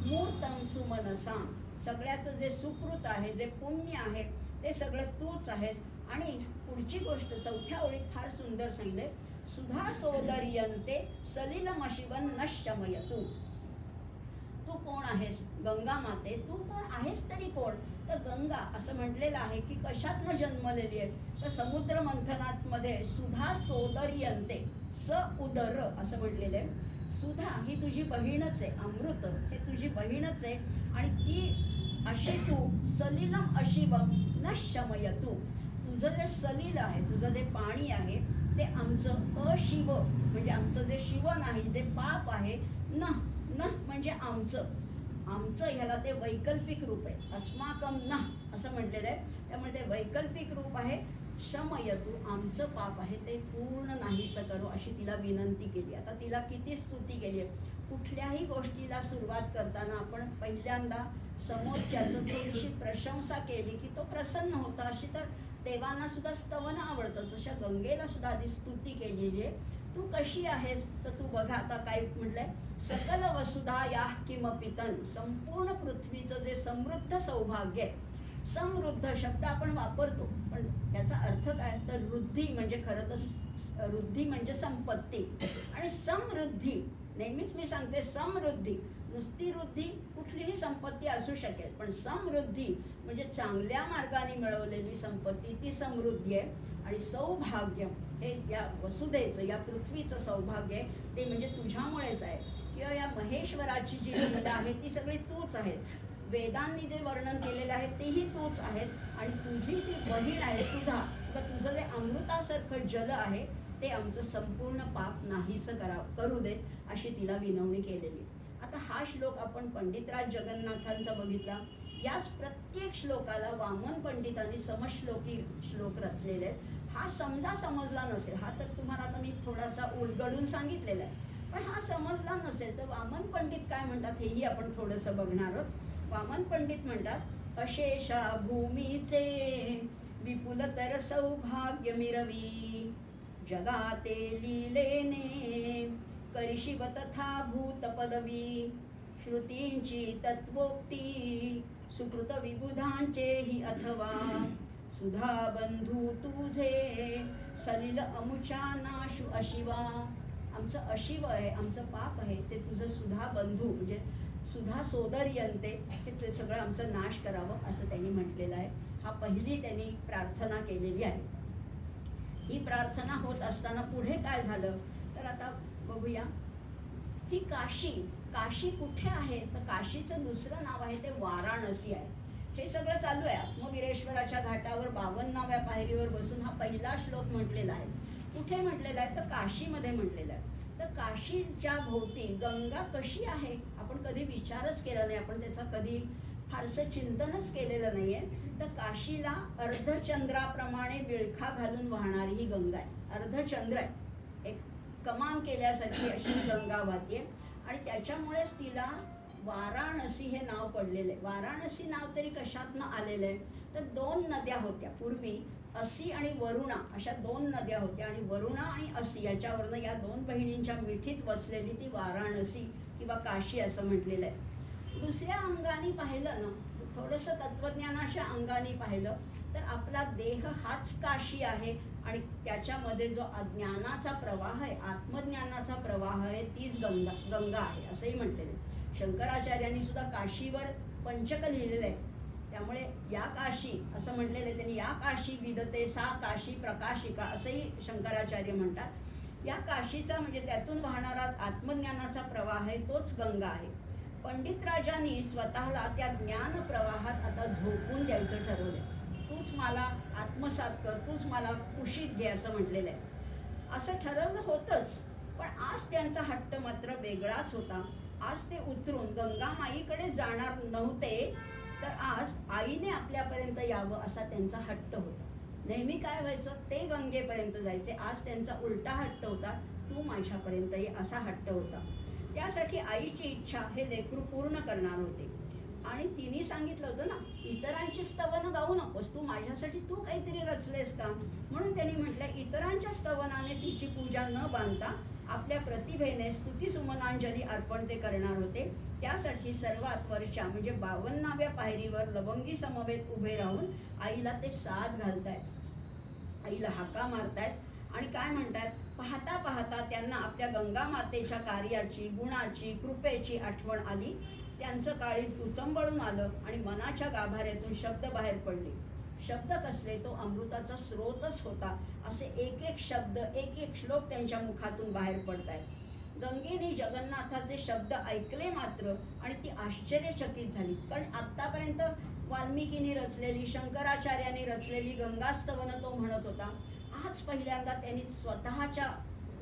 मूर्तम सुमनसां, सगळ्याचं जे सुकृत आहे, जे पुण्य आहे ते सगळं तूच आहेस. आणि पुढची गोष्ट चौथ्या ओळीत फार सुंदर सांगितले. सुधा सोदर्यन्ते सलिलमशिवन नश्यमयतु. तू कोण आहेस? गंगा माते, तू कोण आहेस तरी कोण? तर गंगा असं म्हटलेलं आहे की कशातनं जन्मलेली आहे तर समुद्र मंथनामध्ये सुधा सोदर्यन्ते, स उदर असं म्हटलेलं आहे. सुधा ही तुझी बहीणच आहे, अमृत हे तुझी बहीणच आहे आणि ती अशी तू सलिलम अशिवम न शमयतु. तुझं जे सलील आहे, तुझं जे पाणी आहे ते आमचं अशिव म्हणजे आमचं जे शिवन आहे, जे पाप आहे, न म्हणजे आमचं ह्याला ते वैकल्पिक रूप आहे. अस्माकम न असं म्हटलेलं आहे. त्यामुळे ते वैकल्पिक रूप आहे. शमयतु, आमचं पाप आहे ते पूर्ण नाहीसं करू अशी तिला विनंती केली. आता तिला किती स्तुती केली आहे. कुठल्याही गोष्टीला सुरुवात करताना आपण पहिल्यांदा समोरच्याचं थोडीशी प्रशंसा केली की तो प्रसन्न होता. अशी तर देवांना सुद्धा स्तवन आवडतं. जशा गंगेला सुद्धा आधी स्तुती केलेली आहे. तू कशी आहेस तर तू बघा आता काय म्हटलंय, सकल वसुधा या किमपितन, संपूर्ण पृथ्वीचं जे समृद्ध सौभाग्य आहे. समृद्ध शब्द आपण वापरतो पण त्याचा अर्थ काय तर वृद्धी म्हणजे खरं तर वृद्धी म्हणजे संपत्ती आणि समृद्धी. नेहमीच मी सांगते समृद्धी, नुसती वृद्धी कुठलीही संपत्ती असू शकेल पण समृद्धी म्हणजे चांगल्या मार्गाने मिळवलेली संपत्ती ती समृद्धी आहे. आणि सौभाग्य हे या वसुधेचं या पृथ्वीचं सौभाग्य आहे ते म्हणजे तुझ्यामुळेच आहे. किंवा या महेश्वराची जी लीला आहे ती सगळी तूच आहे. वेदांनी जे वर्णन केलेलं आहे तेही तूच आहेस. आणि तुझी जी बहीण आहे सुधा किंवा तुझं जे अमृतासारखं जल आहे ते आमचं संपूर्ण पाप नाहीसं करू दे अशी तिला विनवणी केलेली. आता हा श्लोक आपण पंडितराज जगन्नाथांचा बघितला. याच प्रत्येक श्लोकाला वामन पंडितांनी समश्लोकी श्लोक रचलेले आहेत. हा समजा समजला नसेल, हा तर तुम्हाला आता मी थोडासा उलगडून सांगितलेला आहे, पण हा समजला नसेल तर वामन पंडित काय म्हणतात हेही आपण थोडंसं बघणार आहोत. वामन पंडित म्हणतात, अशेषा भूमीचे विपुलतर सौभाग्य मिरवी, जगाते लीलेने करशिव तथा भूत पदवी, श्रुतींची तत्वोक्ती सुकृत विबुधांचेही अथवा, सुधा बंधू तुझे सलिल अमुचा नाशु अशिवा. आमचं अशिव आहे, आमचं पाप आहे ते तुझं सुधा बंधू म्हणजे सुधा सोदर्यंते हे ते सगळं आमचं नाश करावं असं त्यांनी म्हटलेलं आहे. हा पहिली त्यांनी प्रार्थना केलेली आहे. ही प्रार्थना होत असताना पुढे काय झालं तर आता बघूया. ही काशी, काशी कुठे आहे तर काशीचं दुसरं नाव आहे ते वाराणसी आहे. हे सगळं चालू आहे. आत्मगिरेश्वराच्या घाटावर 52व्या पायरीवर बसून हा पहिला श्लोक म्हटलेला आहे. कुठे म्हटलेला आहे तर काशीमध्ये म्हटलेलं आहे. तर काशीच्या भोवती गंगा कशी आहे आपण कधी विचारच केला नाही, आपण त्याचा कधी फारसं चिंतनच केलेलं नाही आहे. तर काशीला अर्धचंद्राप्रमाणे विळखा घालून वाहणारी ही गंगा आहे. अर्धचंद्र आहे, एक कमान केल्यासारखी अशी गंगा वाहते आणि त्याच्यामुळेच तिला वाराणसी हे नाव पडलेलं आहे. वाराणसी नाव तरी कशातनं आलेलं आहे तर 2 नद्या होत्या पूर्वी, असी आणि वरुणा अशा 2 नद्या होत्या आणि वरुणा आणि असी याच्यावरनं या 2 बहिणींच्या मिठीत वसलेली ती वाराणसी किंवा काशी असं म्हटलेलं आहे. दुसऱ्या अंगाने पाहिलं ना, थोडंसं तत्त्वज्ञानाच्या अंगाने पाहिलं तर आपला देह हाच काशी आहे आणि त्याच्यामध्ये जो ज्ञानाचा प्रवाह आहे, आत्मज्ञानाचा प्रवाह आहे तीच गंगा आहे असंही म्हटलेलं आहे. शंकराचार्यांनी सुद्धा काशीवर पंचक लिहिलेलं आहे. त्यामुळे या काशी असं म्हटलेलं आहे त्यांनी. या काशी विदते सा काशी प्रकाशिका असंही शंकराचार्य म्हणतात. या काशीचा म्हणजे त्यातून वाहणारा आत्मज्ञानाचा प्रवाह आहे तोच गंगा आहे. पंडितराजांनी स्वतःला त्या ज्ञान प्रवाहात आता झोकून द्यायचं ठरवलं. तूच मला आत्मसात कर, तूच मला कुशीत घे असं म्हटलेलं आहे. असं ठरवलं होतंच पण आज त्यांचा हट्ट मात्र वेगळाच होता. आज ते उतरून गंगामाईकडे जाणार नव्हते तर आज आईने आपल्यापर्यंत यावं असा त्यांचा हट्ट होता. नेहमी काय व्हायचं ते गंगेपर्यंत जायचे, आज त्यांचा उलटा हट्ट होता, तू माझ्यापर्यंत ये असा हट्ट होता. त्यासाठी आईची इच्छा हे लेकरू पूर्ण करणार होते आणि तिने सांगितलं होतं ना, इतरांची स्तवनं गाऊ नकोस, तू माझ्यासाठी तू काहीतरी रचलेस का. म्हणून त्यांनी म्हटलं इतरांच्या स्तवनाने तिची पूजा न बांधता आपल्या प्रतिभेने स्तुती सुमनांजली अर्पण ते करणार होते. त्यासाठी सर्वात वरच्या म्हणजे 52व्या पायरीवर लवंगी समवेत उभे राहून आईला ते साथ घालतायत, आईला हाका मारतायत आणि काय म्हणतात, पाहता पाहता त्यांना आपल्या गंगा मातेच्या कार्याची, गुणाची, कृपेची आठवण आली. त्यांचं काळीज उचंबळून आलं आणि मनाच्या गाभाऱ्यातून शब्द बाहेर पडले. शब्द कसले, तो अमृताचा स्रोतच होता. असे एक एक शब्द, एक एक श्लोक त्यांच्या मुखातून बाहेर पडतायत. गंगेने जगन्नाथाचे शब्द ऐकले मात्र आणि ती आश्चर्यचकित झाली. कारण आत्तापर्यंत वाल्मिकीने रचलेली, शंकराचार्यांनी रचलेली गंगास्तवन तो म्हणत होता. आज पहिल्यांदा त्यांनी स्वतःच्या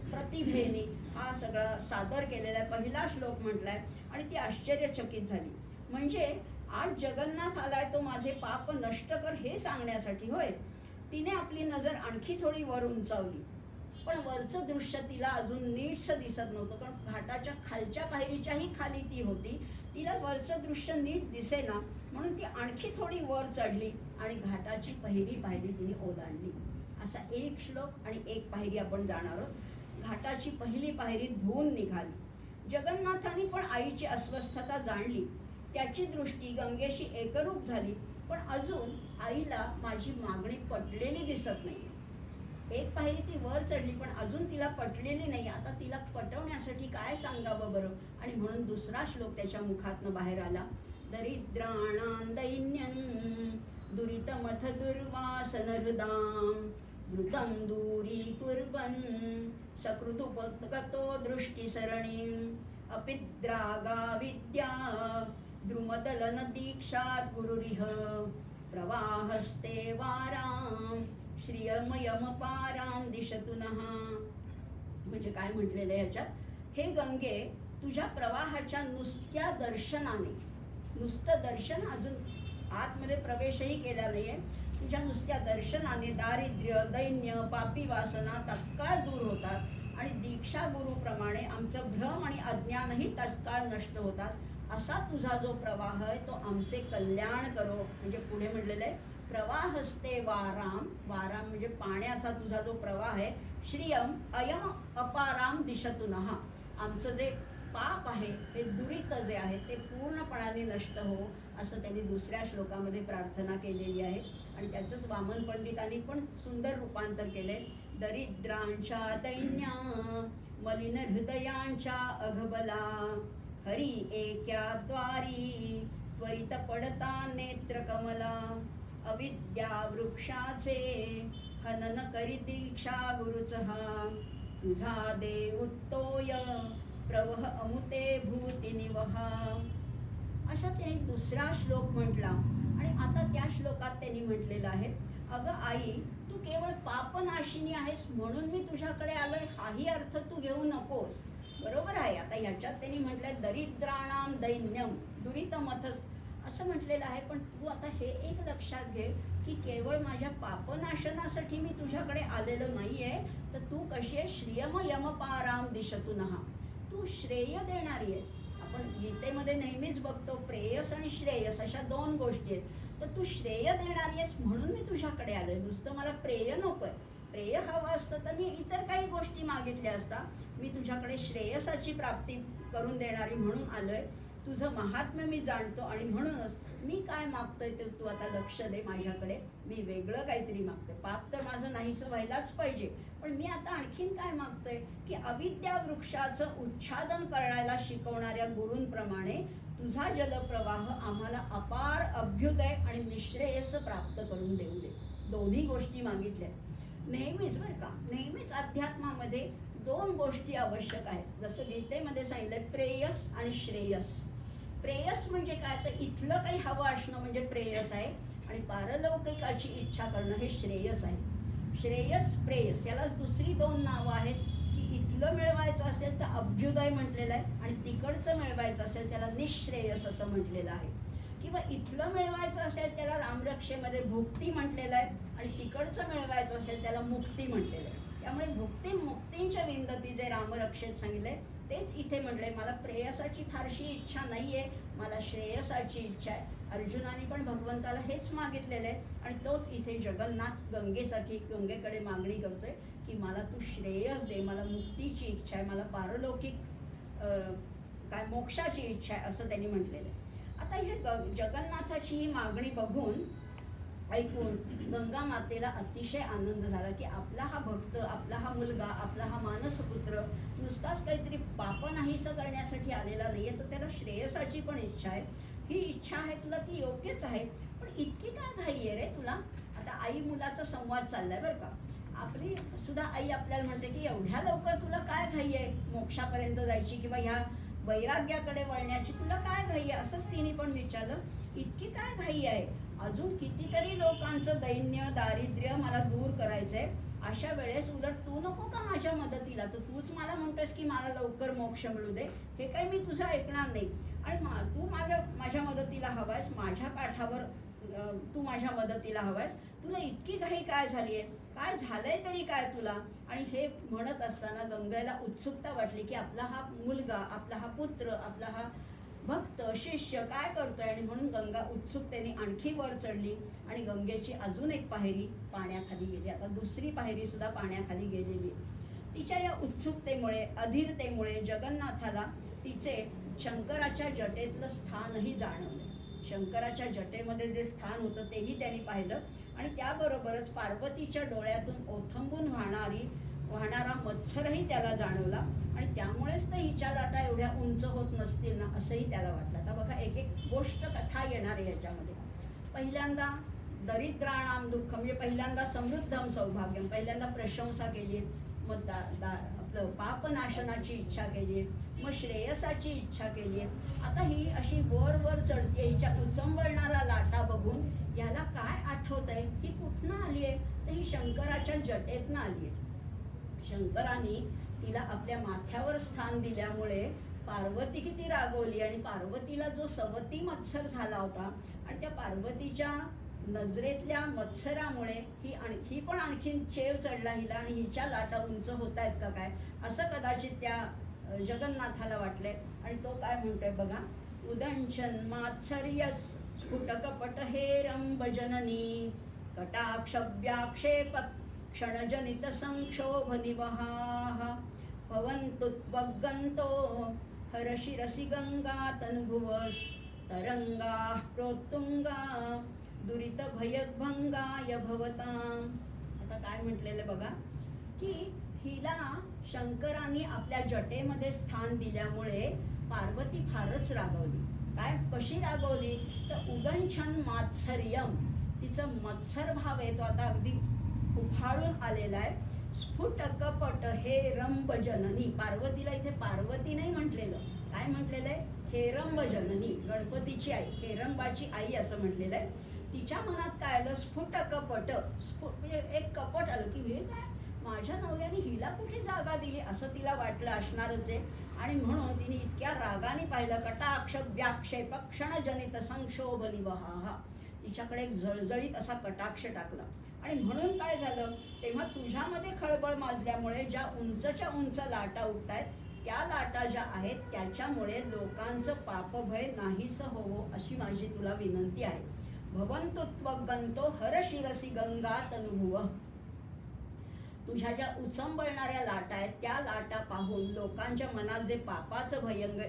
प्रतिभेने हा सगळा सादर केलेला आहे, पहिला श्लोक म्हटलाय आणि ती आश्चर्यचकित झाली. म्हणजे आज जगन्नाथ आलाय तो माझे पाप नष्ट कर हे सांगण्यासाठी होय. तिने आपली नजर आणखी थोडी वर उंचावली, पण वरचं दृश्य तिला अजून नीटसं दिसत नव्हतं, कारण घाटाच्या खालच्या पायरीच्याही खाली ती होती. तिला वरचं दृश्य नीट दिसेना, म्हणून ती आणखी थोडी वर चढली आणि घाटाची पहिली पायरी तिने ओलांडली. असा एक श्लोक आणि एक पायरी आपण जाणार आहोत. घाटाची पहिली पायरी धुवून निघाली. जगन्नाथाने पण आईची अस्वस्थता जाणली. त्याची दृष्टी गंगेशी एकरूप झाली, पण अजून आईला माझी मागणी पटलेली दिसत नाही. एक पायरी ती वर चढली, पण अजून तिला पटलेली नाही. आता तिला पटवण्यासाठी काय सांगावं बरं? आणि म्हणून दुसरा श्लोक त्याच्या मुखातनं बाहेर आला. दरिद्राणां दैन्यं दुरितमथ दुर्वासन हृदां द्रुतं दूरीकुर्वन् सकृदुपगतो दृष्टिसरणीं अपिद्रागा विद्या द्रुमदलन दीक्षात् गुरुरिह प्रवाहस्ते वारां श्रियमयमपारां दिशतु नः. म्हणजे काय म्हटलेलं आहे ह्याच्यात? हे गंगे, तुझ्या प्रवाहाच्या नुसत्या दर्शनाने, नुसतं दर्शन, अजून आतमध्ये प्रवेशही केला नाहीये, तुझ्या नुसत्या दर्शनाने दारिद्र्य, दैन्य, पापी वासना तत्काळ दूर होतात आणि दीक्षा गुरुप्रमाणे आमचं भ्रम आणि अज्ञानही तत्काळ नष्ट होतात. असा तुझा जो प्रवाह आहे तो आमचे कल्याण करो. म्हणजे पुढे म्हटलेलं आहे, प्रवाहस्ते वाराम, वाराम म्हणजे पाण्याचा तुझा जो प्रवाह आहे, श्रियम अयम अपाराम दिशतु नः, आमचं जे पाप आहे, हे दुरित जे आहे ते पूर्णपणाने नष्ट हो, असं त्यांनी दुसऱ्या श्लोकामध्ये प्रार्थना केलेली आहे. आणि त्याचंच वामन पंडितांनी पण सुंदर रूपांतर केले. दरिद्रांच्या दैन्या मलिन हृदयांच्या अघबला हरी एक्या द्वारी त्वरित पडता नेत्र कमला अविद्या वृक्षाचे हनन करी दीक्षा गुरुचहा तुझा देवुत्तोय प्रवह अमुते भूती निवहा. अशा त्यांनी दुसरा श्लोक म्हटला. आणि आता त्या श्लोकात त्यांनी म्हटलेलं आहे, अगं आई, तू केवळ पापनाशिनी आहेस म्हणून मी तुझ्याकडे आलोय, हाही अर्थ तू घेऊ नकोस. बरोबर आहे. आता ह्याच्यात त्यांनी म्हटलंय दरिद्राणाम दैन्यम दुरितमथस असं म्हटलेलं आहे, पण तू आता हे एक लक्षात घे की केवळ माझ्या पापनाशनासाठी मी तुझ्याकडे आलेलो नाहीये, तर तू कशी आहे, श्रियम यमपाराम दिशतु नः, तू श्रेय देणारी आहेस. आपण गीतेमध्ये नेहमीच बघतो प्रेयस आणि श्रेयस अशा दोन गोष्टी आहेत. तर तू श्रेय देणारी आहेस म्हणून मी तुझ्याकडे आलोय. नुसतं मला प्रेय नकोय. प्रेय हवं असतं तर मी इतर काही गोष्टी मागितल्या असता. मी तुझ्याकडे श्रेयसाची प्राप्ती करून देणारी म्हणून आलोय. तुझं महात्म्य मी जाणतो आणि म्हणूनच मी काय मागतोय ते तू आता लक्ष दे माझ्याकडे. मी वेगळं काहीतरी मागतोय. पाप तर माझं नाहीसं व्हायलाच पाहिजे, पण मी आता आणखीन काय मागतोय की अविद्या वृक्षाचं उच्छादन करायला शिकवणाऱ्या गुरूंप्रमाणे तुझा जलप्रवाह आम्हाला अपार अभ्युदय आणि निश्रेयस प्राप्त करून देऊ दे. दोन्ही गोष्टी मागितल्या. नेहमीच बरं का, नेहमीच अध्यात्मामध्ये दोन गोष्टी आवश्यक आहेत. जसं गीतेमध्ये सांगितलंय प्रेयस आणि श्रेयस. प्रेयस म्हणजे काय, तर इथलं काही हवं असणं म्हणजे प्रेयस आहे, आणि पारलौकिकाची इच्छा करणं हे श्रेयस आहे. श्रेयस प्रेयस यालाच दुसरी दोन नावं आहेत की इथलं मिळवायचं असेल तर अभ्युदय म्हटलेलं आहे, आणि तिकडचं मिळवायचं असेल त्याला निश्रेयस असं म्हटलेलं आहे. किंवा इथलं मिळवायचं असेल त्याला रामरक्षेमध्ये भुक्ती म्हटलेलं आहे, आणि तिकडचं मिळवायचं असेल त्याला मुक्ती म्हटलेलं आहे. त्यामुळे भुक्ती मुक्तींच्या विंदती जे रामरक्षेत सांगितले तेच इथे म्हटले. मला प्रेयसाची फारशी इच्छा नाही आहे, मला श्रेयसाची इच्छा आहे. अर्जुनाने पण भगवंताला हेच मागितलेलं आहे, आणि तोच इथे जगन्नाथ गंगेसाठी गंगेकडे मागणी करतोय की मला तू श्रेयस दे, मला मुक्तीची इच्छा आहे, मला पारलौकिक काय मोक्षाची इच्छा आहे असं त्यांनी म्हटलेलं आहे. आता हे जगन्नाथाची ही मागणी बघून ऐकून गंगा मातेला अतिशय आनंद झाला की आपला हा भक्त, आपला हा मुलगा, आपला हा मानसपुत्र नुसताच काहीतरी पाप नाहीसं करण्यासाठी आलेला नाही आहे, तर त्याला श्रेयसाची पण इच्छा आहे. ही इच्छा आहे तुला ती योग्यच आहे, पण इतकी काय घाई आहे रे तुला. आता आई मुलाचा संवाद चाललाय बरं का. आपली सुद्धा आई आपल्याला म्हणते की एवढ्या लवकर तुला काय घाई आहे मोक्षापर्यंत जायची किंवा ह्या वैराग्याकडे वळण्याची, तुला काय घाई आहे असंच तिने पण विचारलं. इतकी काय घाई आहे, अजून कितीतरी लोकांचं दैन्य दारिद्र्य मला दूर करायचंय. अशा वेळेस उलट तू नको का माझ्या मदतीला, तर तूच मला म्हणतोस की मला लवकर मोक्ष मिळू दे. हे काही मी तुझं ऐकणार नाही, आणि तू माझ्या मदतीला हवायस. माझ्या काठावर तू माझ्या मदतीला हवायस, तुला इतकी घाई काय झाली आहे, काय झालंय तरी काय तुला. आणि हे म्हणत असताना गंगेला उत्सुकता वाटली की आपला हा मुलगा, आपला हा पुत्र, आपला हा भक्त शिष्य काय करतोय. आणि म्हणून गंगा उत्सुकतेने आणखी वर चढली आणि गंगेची अजून एक पायरी पाण्याखाली गेली. आता दुसरी पायरी सुद्धा पाण्याखाली गेलेली. तिच्या या उत्सुकतेमुळे, अधीरतेमुळे जगन्नाथाला तिचे शंकराच्या जटेतलं स्थानही जाणवलं. शंकराच्या जटेमध्ये जे स्थान होतं तेही त्यांनी पाहिलं आणि त्याबरोबरच पार्वतीच्या डोळ्यातून ओथंबून वाहणारा मत्सरही त्याला जाणवला. आणि त्यामुळेच तर हिच्या लाटा एवढ्या उंच होत नसतील ना असंही त्याला वाटलं. आता बघा एक एक गोष्ट कथा येणार आहे याच्यामध्ये. पहिल्यांदा दरिद्राणाम दुःख, म्हणजे पहिल्यांदा समृद्धम सौभाग्यम, पहिल्यांदा प्रशंसा केली. मग आपलं पापनाशनाची इच्छा केली, मग श्रेयसाची इच्छा केली. आता ही अशी वर वर चढते, हिच्या उचंबळणारा लाटा बघून याला काय आठवतंय, ही कुठनं आली आहे, तर ही शंकराच्या जटेतनं आली आहे. शंकराने तिला आपल्या माथ्यावर स्थान दिल्यामुळे पार्वती किती रागवली आणि पार्वतीला जो सवती मत्सर झाला होता आणि त्या पार्वतीच्या नजरेतल्या मत्सरामुळे ही पण आणखीन चेव चढला हिला आणि हिच्या लाटा उंच होत आहेत का काय असं कदाचित त्या जगन्नाथाला वाटले. आणि तो काय म्हणतोय बघा, उदंशन मात्सर्य स्फुटकपट हेरंब जननी कटाक्षव्याक्षेप क्षणजनित संक्षोभ निवहाः भवन्तु त्वग्गन्तो हरशिरसि गंगा तनुभुवस् तरंगाः प्रोत्तुंगा दुरितभयद्भंगाय भवताम्. आता काय म्हटलेलं बघा की हिला शंकराने आपल्या जटेमध्ये स्थान दिल्यामुळे पार्वती फारच रागवली. काय, कशी रागवली तर उदंछन मात्सर्यम, तिचं मत्सर भाव आहे तो आता अगदी उफाळून आलेला आहे. स्फुट कपट हे रंब जननी, पार्वतीला इथे पार्वती नाही म्हटलेलं, काय म्हटलेलं आहे, हेरंब जननी, गणपतीची आई, हेरंबाची आई असं म्हटलेलं आहे. तिच्या मनात काय आलं, स्फुट कपट, म्हणजे एक कपट आलं की हे काय, माझ्या नवऱ्याने हिला कुठे जागा दिली असं तिला वाटलं असणारच आहे. आणि म्हणून तिने इतक्या रागाने पाहिलं, कटाक्ष व्याक्षेप क्षणजनित संक्षोभ निवहा, तिच्याकडे एक जळजळीत असा कटाक्ष टाकला. आणि म्हणून काय झालं, तेव्हा तुझ्यामध्ये खळबळ माजल्यामुळे ज्या उंचच्या उंच लाटा उठतायत त्या लाटा ज्या आहेत त्याच्यामुळे लोकांचं पापभय नाहीसं होवो अशी माझी तुला विनंती आहे. भवन्तु त्वग्गन्तो हर शिरसी गंगा तनुभुव, तुझ्या ज्या उचंबळणाऱ्या लाटा आहेत त्या लाटा पाहून लोकांच्या मनात जे पापाचं भयंग,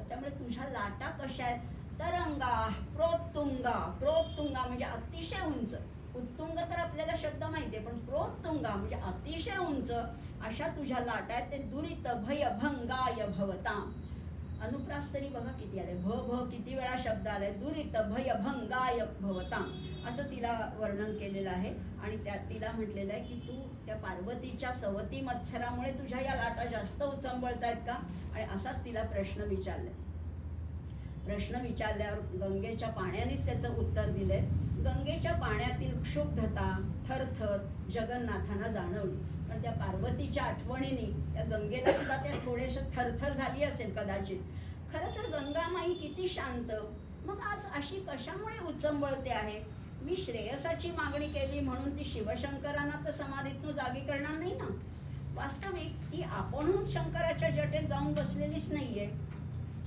त्यामुळे तुझ्या लाटा कशा आहेत, तरंगा प्रोत्तुंगा, प्रोत्तुंगा म्हणजे अतिशय उंच, उत्तुंग तर आपल्याला शब्द माहिती आहे पण प्रोत्तुंगा म्हणजे अतिशय उंच अशा तुझ्या लाटा आहेत. ते दुरित भय भंगाय भवताम, अनुप्रास तरी बघा किती आले, भ किती वेळा शब्द आलाय, दुरित भय भंगाय भवताम असं तिला वर्णन केलेलं आहे. आणि त्यात तिला म्हटलेलं आहे की तू त्या पार्वतीच्या सवती मत्सरामुळे तुझ्या या लाटा जास्त उचंबळतायत का, आणि असाच तिला प्रश्न विचारलाय. प्रश्न विचारल्यावर गंगेच्या पाण्यानेच त्याचं उत्तर दिलंय. गंगेच्या पाण्यातील क्षुब्धता थरथर जगन्नाथांना जाणवली. पण त्या पार्वतीच्या आठवणीने त्या गंगेला सुद्धा त्या थोडेसे थरथर झाली असेल कदाचित. खरं तर गंगामाई किती शांत, मग आज अशी कशामुळे उचंबळते आहे. मी श्रेयसाची मागणी केली म्हणून ती शिवशंकरांना तर समाधीतून जागी करणार नाही ना. वास्तविक ती आपणहून शंकराच्या जटेत जाऊन बसलेलीच नाहीये.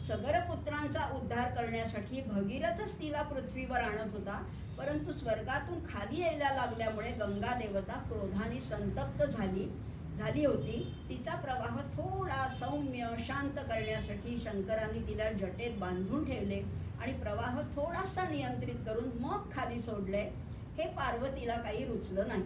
सगर पुत्रांचा उद्धार करण्यासाठी भगीरथच तिला पृथ्वीवर आणत होता, परंतु स्वर्गातून खाली यायला लागल्यामुळे गंगा देवता क्रोधाने संतप्त झाली होती. तिचा प्रवाह थोडा सौम्य शांत करण्यासाठी शंकराने तिला जटेत बांधून ठेवले आणि प्रवाह थोडासा नियंत्रित करून मग खाली सोडले. हे पार्वतीला काही रुचलं नाही.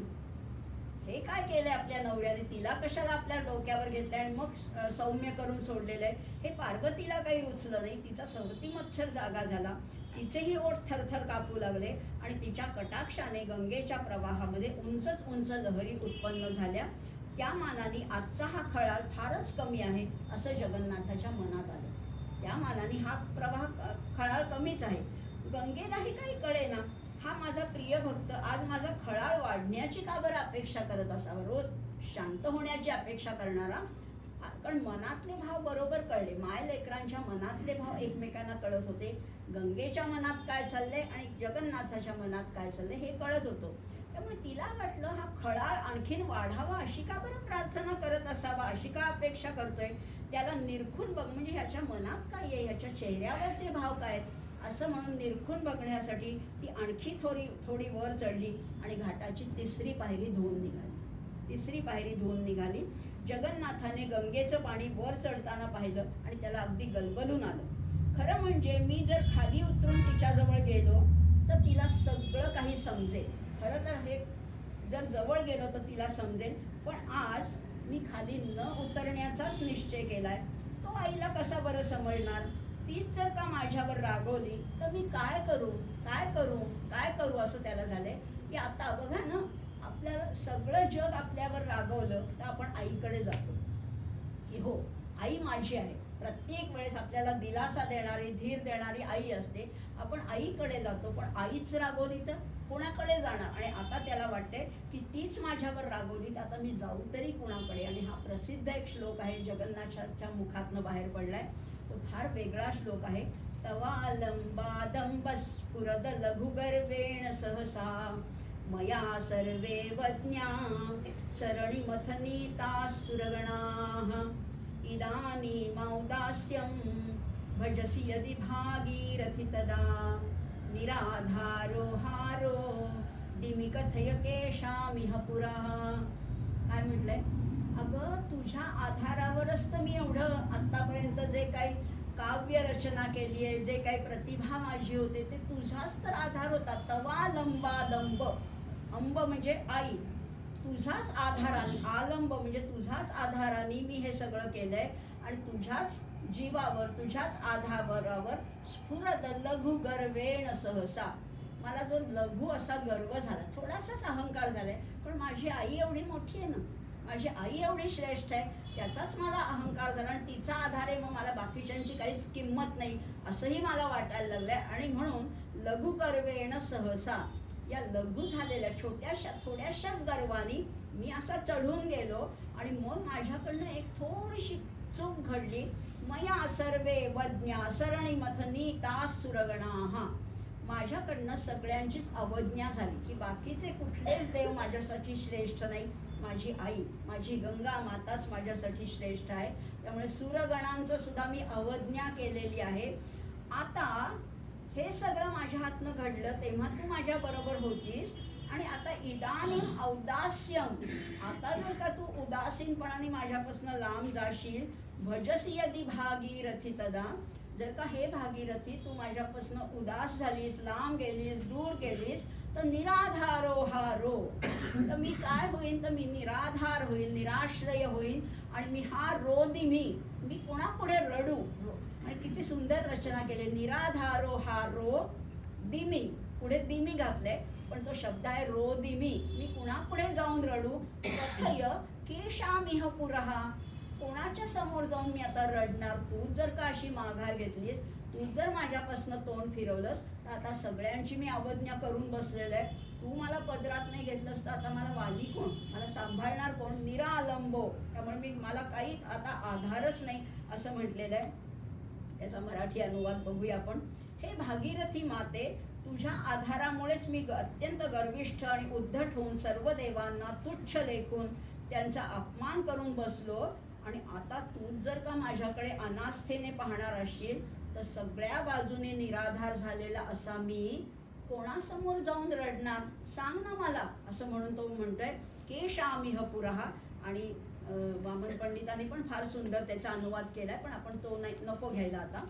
हे काय केलंय आपल्या नवऱ्याने, तिला कशाला आपल्या डोक्यावर घेतलंय आणि मग सौम्य करून सोडलेलं आहे, हे पार्वतीला काही रुचलं नाही. तिचा सवती मत्सर जागा झाला, तिचेही ओठ थरथर कापू लागले आणि तिच्या कटाक्षाने गंगेच्या प्रवाहामध्ये उंचच उंच लहरी उत्पन्न झाल्या. त्या मानाने आजचा हा खळाळ फारच कमी आहे असं जगन्नाथाच्या मनात आलं. त्या मानाने हा प्रवाह खळाळ कमीच आहे. गंगेलाही काही कळेना, हा माझा प्रिय भक्त आज माझा खळाळ वाढण्याची का बरं अपेक्षा करत असावा, रोज शांत होण्याची अपेक्षा करणारा कारण मनातले भाव बरोबर कळले. माय लेकरांच्या मनातले भाव एकमेकांना कळत होते. गंगेच्या मनात काय चाललंय आणि जगन्नाथाच्या मनात काय चाललंय हे कळत होतं. त्यामुळे तिला वाटलं हा खळाळ आणखीन वाढावा, अशी का बरं प्रार्थना करत असावा, अशी का अपेक्षा करतोय, त्याला निरखून बघ, म्हणजे ह्याच्या मनात काय आहे, ह्याच्या चेहऱ्यावरचे भाव काय आहेत असं म्हणून निरखून बघण्यासाठी ती आणखी थोडी वर चढली आणि घाटाची तिसरी पायरी धुवून निघाली. जगन्नाथाने गंगेचं पाणी वर चढताना पाहिलं आणि त्याला अगदी गलबलून आलं. खरं म्हणजे मी जर खाली उतरून तिच्याजवळ गेलो तर तिला सगळं काही समजेल. खरं तर हे जर जवळ गेलो तर तिला समजेल, पण आज मी खाली न उतरण्याचाच निश्चय केलाय. तो आईला कसा बरं समजणार? तीच जर का माझ्यावर रागवली तर मी काय करू असं त्याला झालंय की आता बघा ना, आपल्याला सगळं जग आपल्यावर रागवलं तर आपण आईकडे जातो की हो आई माझी आहे. प्रत्येक वेळेस आपल्याला दिलासा देणारी, धीर देणारी आई असते. आपण आईकडे जातो, पण आईच रागवली तर कोणाकडे जाणार? आणि आता त्याला वाटते की तीच माझ्यावर रागवली तर आता मी जाऊ तरी कोणाकडे? आणि हा प्रसिद्ध एक श्लोक आहे, जगन्नाथाच्या मुखातनं बाहेर पडलाय. तो फार वेगळा श्लोक आहे. तवा लंबादंब स्फुरद लघुगर्वेण सहसा मया सर्वे वज्ञा सरणिमथनीता सुरगणाः इदानीमौदास्यं भजसि यदि भागीरथि तदा निराधारो हारो दिमिकथय केशामिह पुरः. काय म्हटलंय? अगं तुझ्या आधारावरच तर मी एवढं आत्तापर्यंत जे काही काव्य रचना केली आहे, जे काही प्रतिभा माझी होते ते तुझाच तर आधार होता. तवा लंबादंब, अंब म्हणजे आई, तुझाच आधाराने, आलंब म्हणजे तुझाच आधाराने मी हे सगळं केलंय. आणि तुझ्याच जीवावर, तुझ्याच आधारावर स्फुरद लघु गर्वेण सहसा, मला जो लघु असा गर्व झाला, थोडासाच अहंकार झालाय, पण माझी आई एवढी मोठी आहे ना, माझी आई एवढी श्रेष्ठ आहे, त्याचाच मला अहंकार झाला आणि तिचा आधार आहे, मग मला बाकीच्यांची काहीच किंमत नाही असंही मला वाटायला लागलंय. आणि म्हणून लघु गर्वेण सहसा, या लघु झालेल्या थोड्याशाच गर्वानी मी असा चढून गेलो. आणि मग माझ्याकडनं एक थोडीशी चूक घडली. मया सर्वे वज्ञा सरणिमथनी तास सुरगणाः, माझ्याकडनं सगळ्यांचीच अवज्ञा झाली की बाकीचे कुठलेच देव माझ्यासाठी श्रेष्ठ नाही, माझी आई, माझी गंगा माताच माझ्यासाठी श्रेष्ठ आहे. त्यामुळे सुरगणांचं सुद्धा मी अवज्ञा केलेली आहे. आता हे सगळं माझ्या हातनं घडलं तेव्हा तू माझ्या बरोबर होतीस, आणि आता इदानीम औदास्यम, आता जर का तू उदासीनपणाने माझ्यापासून लांब जाशील, भजसी यदि भागीरथी तदा, जर का हे भागीरथी तू माझ्यापासून उदास झालीस, लांब गेलीस, दूर गेलीस, तर निराधारो हारो, तर मी काय होईन? तर मी निराधार होईल, निराश्रय होईल. आणि मी हा रो मी कोणापुढे रडू? आणि किती सुंदर रचना केली, निराधारो हारो दिमी, पुढे दिमी घातलंय, पण तो शब्द आहे रो दिमी, मी कुणापुढे जाऊन रडू? कथय केशामिह पुरः, कोणाच्या समोर जाऊन मी आता रडणार? तू जर का अशी माघार घेतलीस, तू जर माझ्यापासून तोंड फिरवलंस, तर आता सगळ्यांची मी अवज्ञा करून बसलेलं आहे. तू मला पदरात नाही घेतलंस तर आता मला वाली कोण, मला सांभाळणार कोण? निरालंबो, त्यामुळे मला काही आता आधारच नाही असं म्हटलेलं आहे. त्याचा मराठी अनुवाद बघूया आपण. हे भागीरथी माते, तुझ्या आधारामुळेच मी अत्यंत गर्विष्ठ आणि उद्धट होऊन सर्व देवांना तुच्छ लेखून त्यांचा अपमान करून बसलो. आणि आता तू जर का माझ्याकडे अनास्थेने पाहणार असशील तर सगळ्या बाजूने निराधार झालेला असा मी कोणासमोर जाऊन रडणार? सांग ना मला, असं म्हणून तो म्हणतोय केशामिह पुरः. आणि वामन पंडितांनी पण फार सुंदर त्याचा अनुवाद केलाय, पण आपण तो नको घ्यायला आता.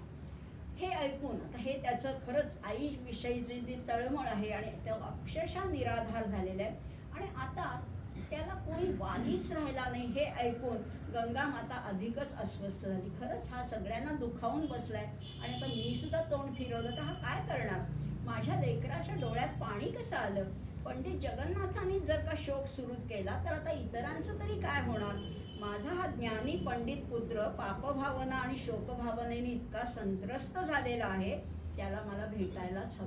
हे ऐकून आता हे त्याचं खरंच आईविषयीची जी तळमळ आहे आणि तो अक्षरशः निराधार झालेला आहे, आणि आता त्याला कोणी वालीच राहिला नाही, हे ऐकून गंगा माता अधिकच अस्वस्थ झाली. खरंच हा सगळ्यांना दुखावून बसलाय, आणि आता मी सुद्धा तोंड फिरवलं तर हा काय करणार? माझ्या लेकराच्या डोळ्यात पाणी कसं आलं? पंडित जगन्नाथांनी जर का शोक सुरू केला तर आता इतरांचं तरी काय होणार? माझा हा ज्ञानी पंडित पुत्र पापभावना आणि शोकभावनेने इतका संत्रस्त झालेला आहे, त्याला मला भेटायलाच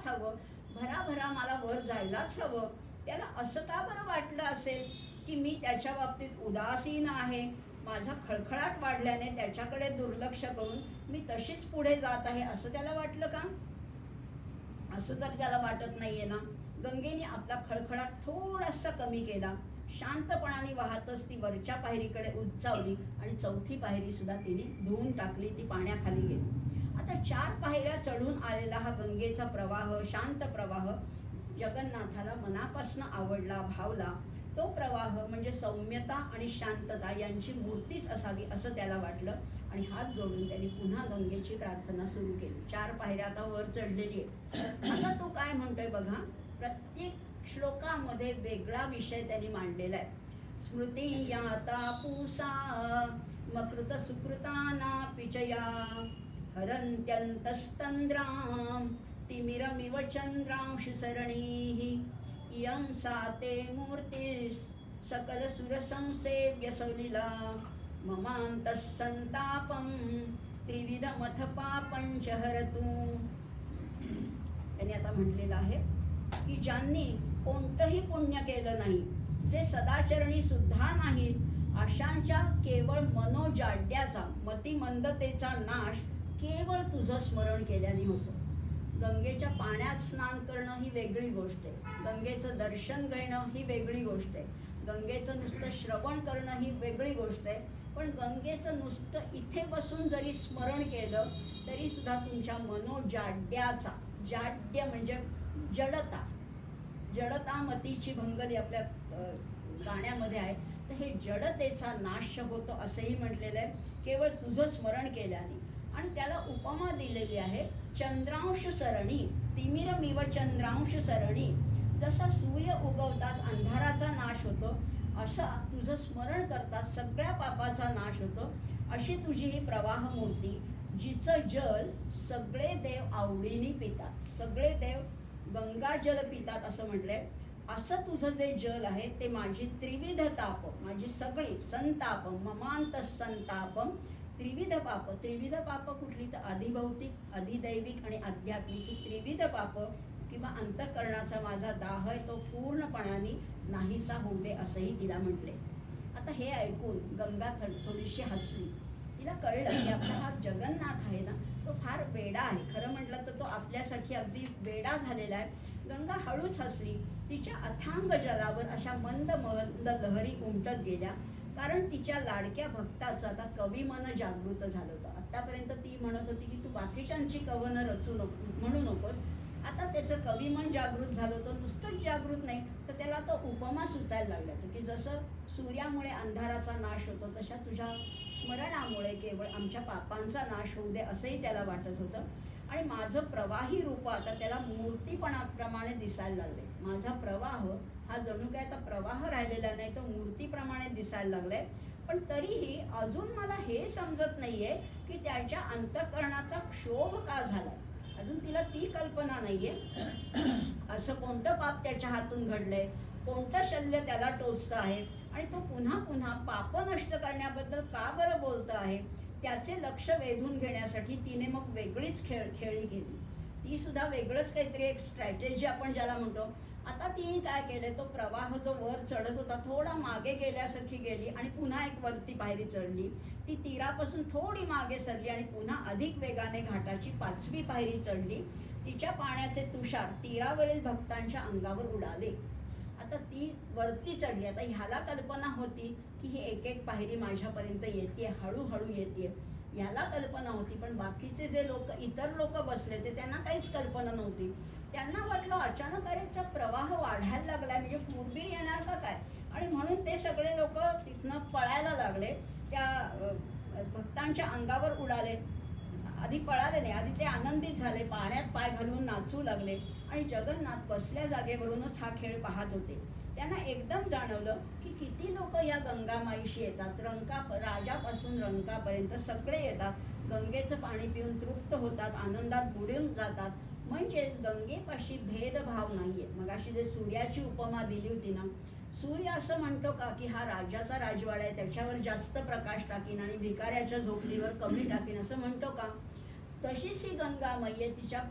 हवं, भराभरा मला वर जायलाच हवं. त्याला असं का बरं वाटलं असेल की मी त्याच्या बाबतीत उदासीन आहे, माझा खळखळाट वाढल्याने त्याच्याकडे दुर्लक्ष करून मी तशीच पुढे जात आहे असं त्याला वाटलं का? असं तर त्याला वाटत नाहीये ना. गंगेने आपला खळखळाट थोडासा कमी केला, शांतपणाने वाहतच ती वरच्या पायरीकडे उंचावली आणि चौथी पायरी सुद्धा तिने धुवून टाकली. ती पाण्याखाली गेली. आता 4 पायऱ्या चढून आलेला हा गंगेचा प्रवाह, शांत प्रवाह जगन्नाथाला मनापासून आवडला, भावला. तो प्रवाह म्हणजे सौम्यता आणि शांतता यांची मूर्तीच असावी असं त्याला वाटलं आणि हात जोडून त्यांनी पुन्हा गंगेची प्रार्थना सुरू केली. 4 पायऱ्या आता वर चढलेली आहे. आता तो काय म्हणतोय बघा. प्रत्येक श्लोकामध्ये वेगळा विषय त्यांनी मांडलेला आहे. स्मृती याता पुसा मकृत सुकृताना पिचया हरन्त्यन्तस्तंद्रां तिमिरमिव चंद्रांश सरणीः इयं सा ते मूर्तिः सकलसुरसंसेव्य सलिला ममान्तः संतापं त्रिविधमथ पापं च हरतु. त्यांनी आता म्हटलेलं आहे की ज्यांनी कोणतंही पुण्य केलं नाही, जे सदाचरणी सुद्धा नाहीत, अशांच्या केवळ मनोजाड्याचा, मतिमंदतेचा नाश केवळ तुझं स्मरण केल्याने होतं. गंगेच्या पाण्यात स्नान करणं ही वेगळी गोष्ट आहे, गंगेचं दर्शन घेणं ही वेगळी गोष्ट आहे, गंगेचं नुसतं श्रवण करणं ही वेगळी गोष्ट आहे. पण गंगेचं नुसतं इथे बसून जरी स्मरण केलं तरी सुद्धा तुमच्या मनोजाड्याचा, जाड्य म्हणजे जडता, जडतामतीची भंगली आपल्या गाण्यामध्ये आहे. तर हे जडतेचा नाश होतो असंही म्हटलेलं आहे केवळ तुझं स्मरण केल्याने. आणि त्याला उपमा दिलेली आहे चंद्रांश सरणी, तिमिरमिव चंद्रांश सरणी. जसा सूर्य उगवताच अंधाराचा नाश होतो, असा तुझं स्मरण करताच सगळ्या पापाचा नाश होतो. अशी तुझी ही प्रवाह मूर्ती, जिचं जल सगळे देव आवडीने पितात, सगळे देव गंगा जल पितात असं म्हटलंय. असं तुझं जे जल आहे ते माझी त्रिविध ताप, माझी सगळी संताप, ममांत संतापम त्रिविध पाप. त्रिविध पाप कुठली तर अधिभौतिक, अधिदैविक आणि आध्यात्मिक ही त्रिविध पाप किंवा अंतःकरणाचा माझा दाह आहे तो पूर्णपणाने नाहीसा होऊ दे असंही तिला म्हटले. आता हे ऐकून गंगा थोडीशी हसली. तिला कळलं की आपला हा जगन्नाथ आहे ना तो फार वेडा आहे. खरं म्हटलं तर तो आपल्यासाठी अगदी वेडा झालेला आहे. गंगा हळूच हसली. तिच्या अथांग जलावर अशा मंद मंद लहरी उमटत गेल्या. कारण तिच्या लाडक्या भक्ताचं आता कविमन जागृत झालं होतं. आत्तापर्यंत ती म्हणत होती की तू बाकीच्यांची कवनं रचू नको, म्हणू नकोस. आता त्याचं कविमन जागृत झालं होतं. नुसतंच जागृत नाही तर त्याला तो उपमा सुचायला लागला होतं की जसं सूर्यामुळे अंधाराचा नाश होतो तशा तुझ्या स्मरणामुळे केवळ आमच्या पापांचा नाश होऊ दे असंही त्याला वाटत होतं. आणि माझं प्रवाही रूप आता त्याला मूर्तीपणाप्रमाणे दिसायला लागले. माझा प्रवाह हा जणू काय आता प्रवाह राहिलेला नाही तर मूर्तीप्रमाणे दिसायला लागलाय. पण तरीही अजून मला हे समजत नाहीये की त्याच्या अंतःकरणाचा क्षोभ का झाला. अजून तिला ती कल्पना नाहीये असं कोणतं पाप त्याच्या हातून घडलंय, कोणतं शल्य त्याला टोचतं आहे आणि तो पुन्हा पुन्हा पाप नष्ट करण्याबद्दल का बरं बोलतं आहे. त्याचे लक्ष वेधून घेण्यासाठी तिने मग वेगळीच खेळी केली. ती सुद्धा वेगळंच काहीतरी एक स्ट्रॅटेजी आपण ज्याला म्हणतो. आता तिने काय केलं, तो प्रवाह जो वर चढत होता थोडा मागे गेल्यासारखी गेली आणि पुन्हा एक वरती पायरी चढली. ती तीरापासून थोडी मागे सरली आणि पुन्हा अधिक वेगाने घाटाची 5वी पायरी चढली. तिच्या पाण्याचे तुषार तीरावरील भक्तांच्या अंगावर उडाले. आता ती वरती चढली. आता ह्याला कल्पना होती की ही एक एक पायरी माझ्यापर्यंत येते, हळूहळू येते, ह्याला कल्पना होती. पण बाकीचे जे लोक, इतर लोक बसले होते त्यांना काहीच कल्पना नव्हती. त्यांना वाटलं अचानक अरेचा प्रवाह वाढायला लागलाय म्हणजे पूर्वी येणार का काय. आणि म्हणून ते सगळे लोक तिथनं पळायला लागले, त्या भक्तांच्या अंगावर उडाले. आधी पळाले नाही, आधी ते आनंदित झाले, पाण्यात पाय घालून नाचू लागले. आणि जगन्नाथ बसल्या जागेवरूनच हा खेळ पाहत होते. त्यांना एकदम जाणवलं की किती लोक या गंगामाईशी येतात. राजापासून रंकापर्यंत सगळे येतात, गंगेचं पाणी पिऊन तृप्त होतात, आनंदात बुडून जातात. म्हणजेच गंगेपाशी भेदभाव नाहीये. मग अशी जे सूर्याची उपमा दिली होती ना, सूर्य असं म्हणतो का की हा राजाचा राजवाडा आहे त्याच्यावर जास्त प्रकाश टाकीन आणि भिकाऱ्याच्या झोपडीवर कमी टाकीन असं म्हणतो का. तशीच ही गंगा मैया तिच्या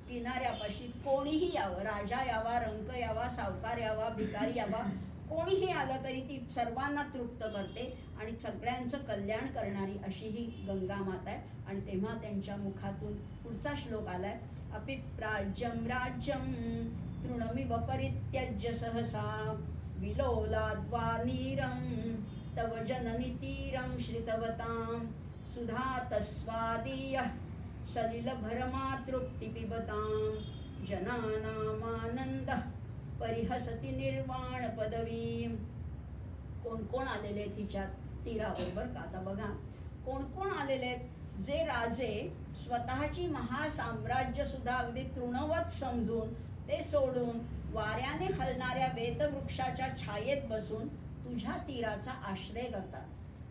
किनाऱ्यापाशी कोणीही यावं, राजा यावा, रंक यावा, सावकार यावा, भिकारी यावा, कोणीही आलं तरी ती सर्वांना तृप्त करते आणि सगळ्यांचं कल्याण करणारी अशी ही गंगा माता आहे. आणि तेव्हा त्यांच्या मुखातून पुढचा श्लोक आलाय, अपिप्राज्यं राज्यं तृणमिव परित्यज्य सहसा विलोलाद्वा नीरं तव जननी तीरं श्रितवतां सुधा तस्वादीयः सलिलभरमातृप्ति पिबतां जनानामानन्दः परिहसति निर्वाण पदवीं. कोण कोण आलेले आहेत हिच्या तीराबरोबर का? आता बघा कोण कोण आलेले आहेत. जे राजे स्वतःची महासाम्राज्य सुद्धा अगदी तृणवत समजून ते सोडून वाऱ्याने हलणाऱ्या वेतवृक्षाच्या छायेत बसून तुझ्या तीराचा आश्रय करतात.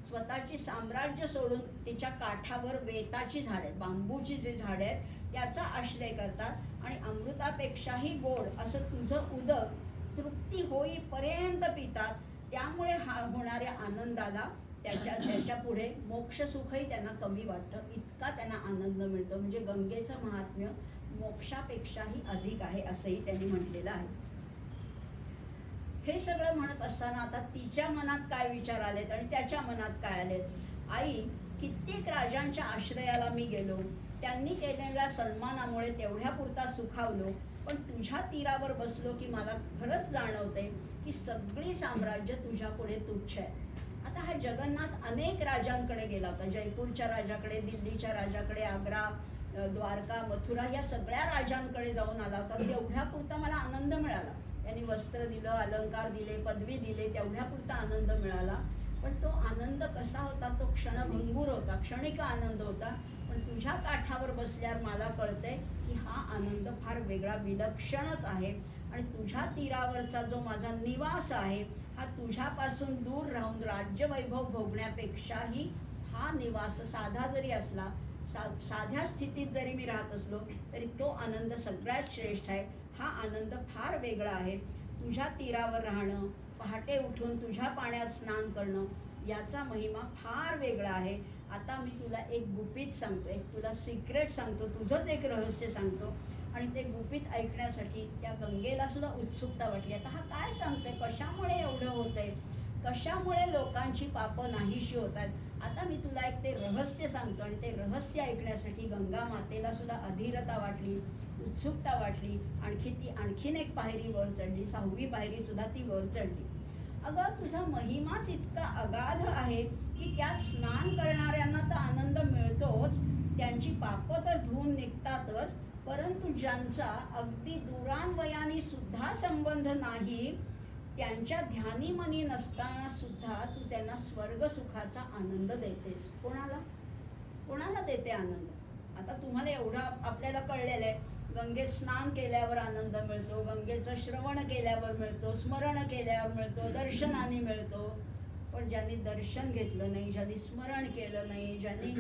स्वतःची साम्राज्य सोडून तिच्या काठावर वेताची झाडे, बांबूची जी झाडे आहेत त्याचा आश्रय करतात आणि अमृतापेक्षाही गोड असं तुझं उदक तृप्ती होईपर्यंत पितात. त्यामुळे हा होणाऱ्या आनंदाला त्याच्या पुढे मोक्षसुखही त्यांना कमी वाटतं, इतका त्यांना आनंद मिळतो. म्हणजे गंगेचं महात्म्य मोक्षापेक्षाही अधिक आहे असंही त्यांनी म्हटलेलं आहे. हे सगळं म्हणत असताना आता तिच्या मनात काय विचार आलेत आणि त्याच्या मनात काय आलेत. आई, कित्येक राजांच्या आश्रयाला मी गेलो, त्यांनी केलेल्या सन्मानामुळे तेवढ्यापुरता सुखावलो, पण तुझ्या तीरावर बसलो की मला खरंच जाणवते की सगळी साम्राज्य तुझ्या पुढे तुच्छ आहे. आता हा जगन्नाथ अनेक राजांकडे गेला होता, जयपूरच्या राजाकडे, दिल्लीच्या राजाकडे, आग्रा, द्वारका, मथुरा या सगळ्या राजांकडे जाऊन आला होता. तेवढ्यापुरता मला आनंद मिळाला. त्यांनी वस्त्र दिलं, अलंकार दिले, पदवी दिले, तेवढ्यापुरता आनंद मिळाला. पण तो आनंद कसा होता? तो क्षणभंगूर होता, क्षणिक आनंद होता. पण तुझ्या काठावर बसल्यावर मला कळतंय की हा आनंद फार वेगळा, विलक्षणच आहे. आणि तुझ्या तीरावरचा जो माझा निवास आहे हा तुझ्यापासून दूर राहून राज्यवैभव भोगण्यापेक्षाही हा निवास साधा जरी असला, साध्या स्थितीत जरी मी राहत असलो तरी तो आनंद सगळ्यात श्रेष्ठ आहे. हा आनंद फार वेगळा आहे. तुझ्या तीरावर राहणं, पहाटे उठून तुझ्या पाण्यात स्नान करणं याचा महिमा फार वेगळा आहे. आता मी तुला एक गुपित सांगतो, एक तुला सिक्रेट सांगतो, तुझंच एक रहस्य सांगतो. आणि ते गुपित ऐकण्यासाठी त्या गंगेला सुद्धा उत्सुकता वाटली. आता हा काय सांगतोय, कशामुळे एवढं होतंय, कशामुळे लोकांची पापं नाहीशी होत आहेत. आता मी तुला एक ते रहस्य सांगतो. आणि ते रहस्य ऐकण्यासाठी गंगा मातेला सुद्धा अधीरता वाटली, उत्सुकता वाटली. आणखीन एक पायरी वर चढली, 6वी पायरी सुद्धा ती वर चढली. अगं, तुझा महिमाच इतका अगाध आहे की त्यात स्नान करणाऱ्यांना तर आनंद मिळतोच, त्यांची पापं तर धुवून निघतातच, परंतु ज्यांचा अगदी दुरान्वयाने सुद्धा संबंध नाही, त्यांच्या ध्यानी मनी नसताना सुद्धा तू त्यांना स्वर्ग सुखाचा आनंद देतेस. कोणाला देते आनंद? आता तुम्हाला एवढं आपल्याला कळलेलं आहे, गंगेत स्नान केल्यावर आनंद मिळतो, गंगेचं श्रवण केल्यावर मिळतो, स्मरण केल्यावर मिळतो, दर्शनाने मिळतो. पण ज्यांनी दर्शन घेतलं नाही, ज्यांनी स्मरण केलं नाही, ज्यांनी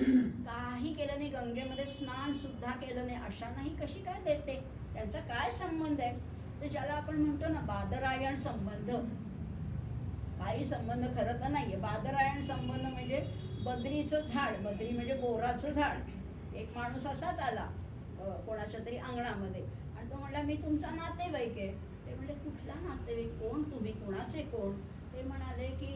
काही केलं नाही, गंगेमध्ये स्नान सुद्धा केलं नाही, अशांनाही कशी काय देते? त्यांचा काय संबंध आहे? तर ज्याला आपण म्हणतो ना बादरायण संबंध, काही संबंध खरं तर नाहीये. बादरायण संबंध म्हणजे बद्रीचं झाड, बद्री म्हणजे बोराचं झाड. एक माणूस असाच आला कोणाच्या तरी अंगणामध्ये आणि तो म्हणला, मी तुमचा नातेवाईक आहे. ते म्हणले, कुठला नातेवाईक, कोण तुम्ही, कुणाचे कोण? ते म्हणाले की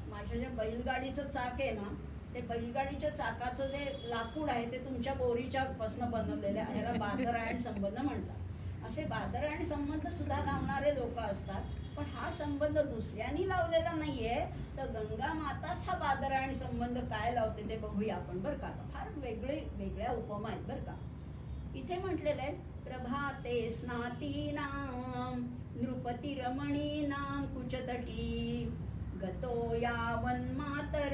माझ्या ज्या बैलगाडीचं चाक आहे ना, ते बैलगाडीच्या चाकाचं जे लाकूड आहे ते तुमच्या बोरीच्या पासून बनवलेलं आहे, याला बादरायण संबंध म्हणतात. असे बादरायण संबंध सुद्धा लावणारे लोक असतात. पण हा संबंध दुसऱ्यांनी लावलेला नाहीये, तर गंगा माताच हा बादरायण संबंध काय लावते ते बघूया आपण, बरं का. फार वेगळ्या उपमा आहेत बरं का. इथे म्हटलेलं आहे, प्रभाते स्नातीनां नृपती रमणीनां कुचतटी गतो यावन्मातर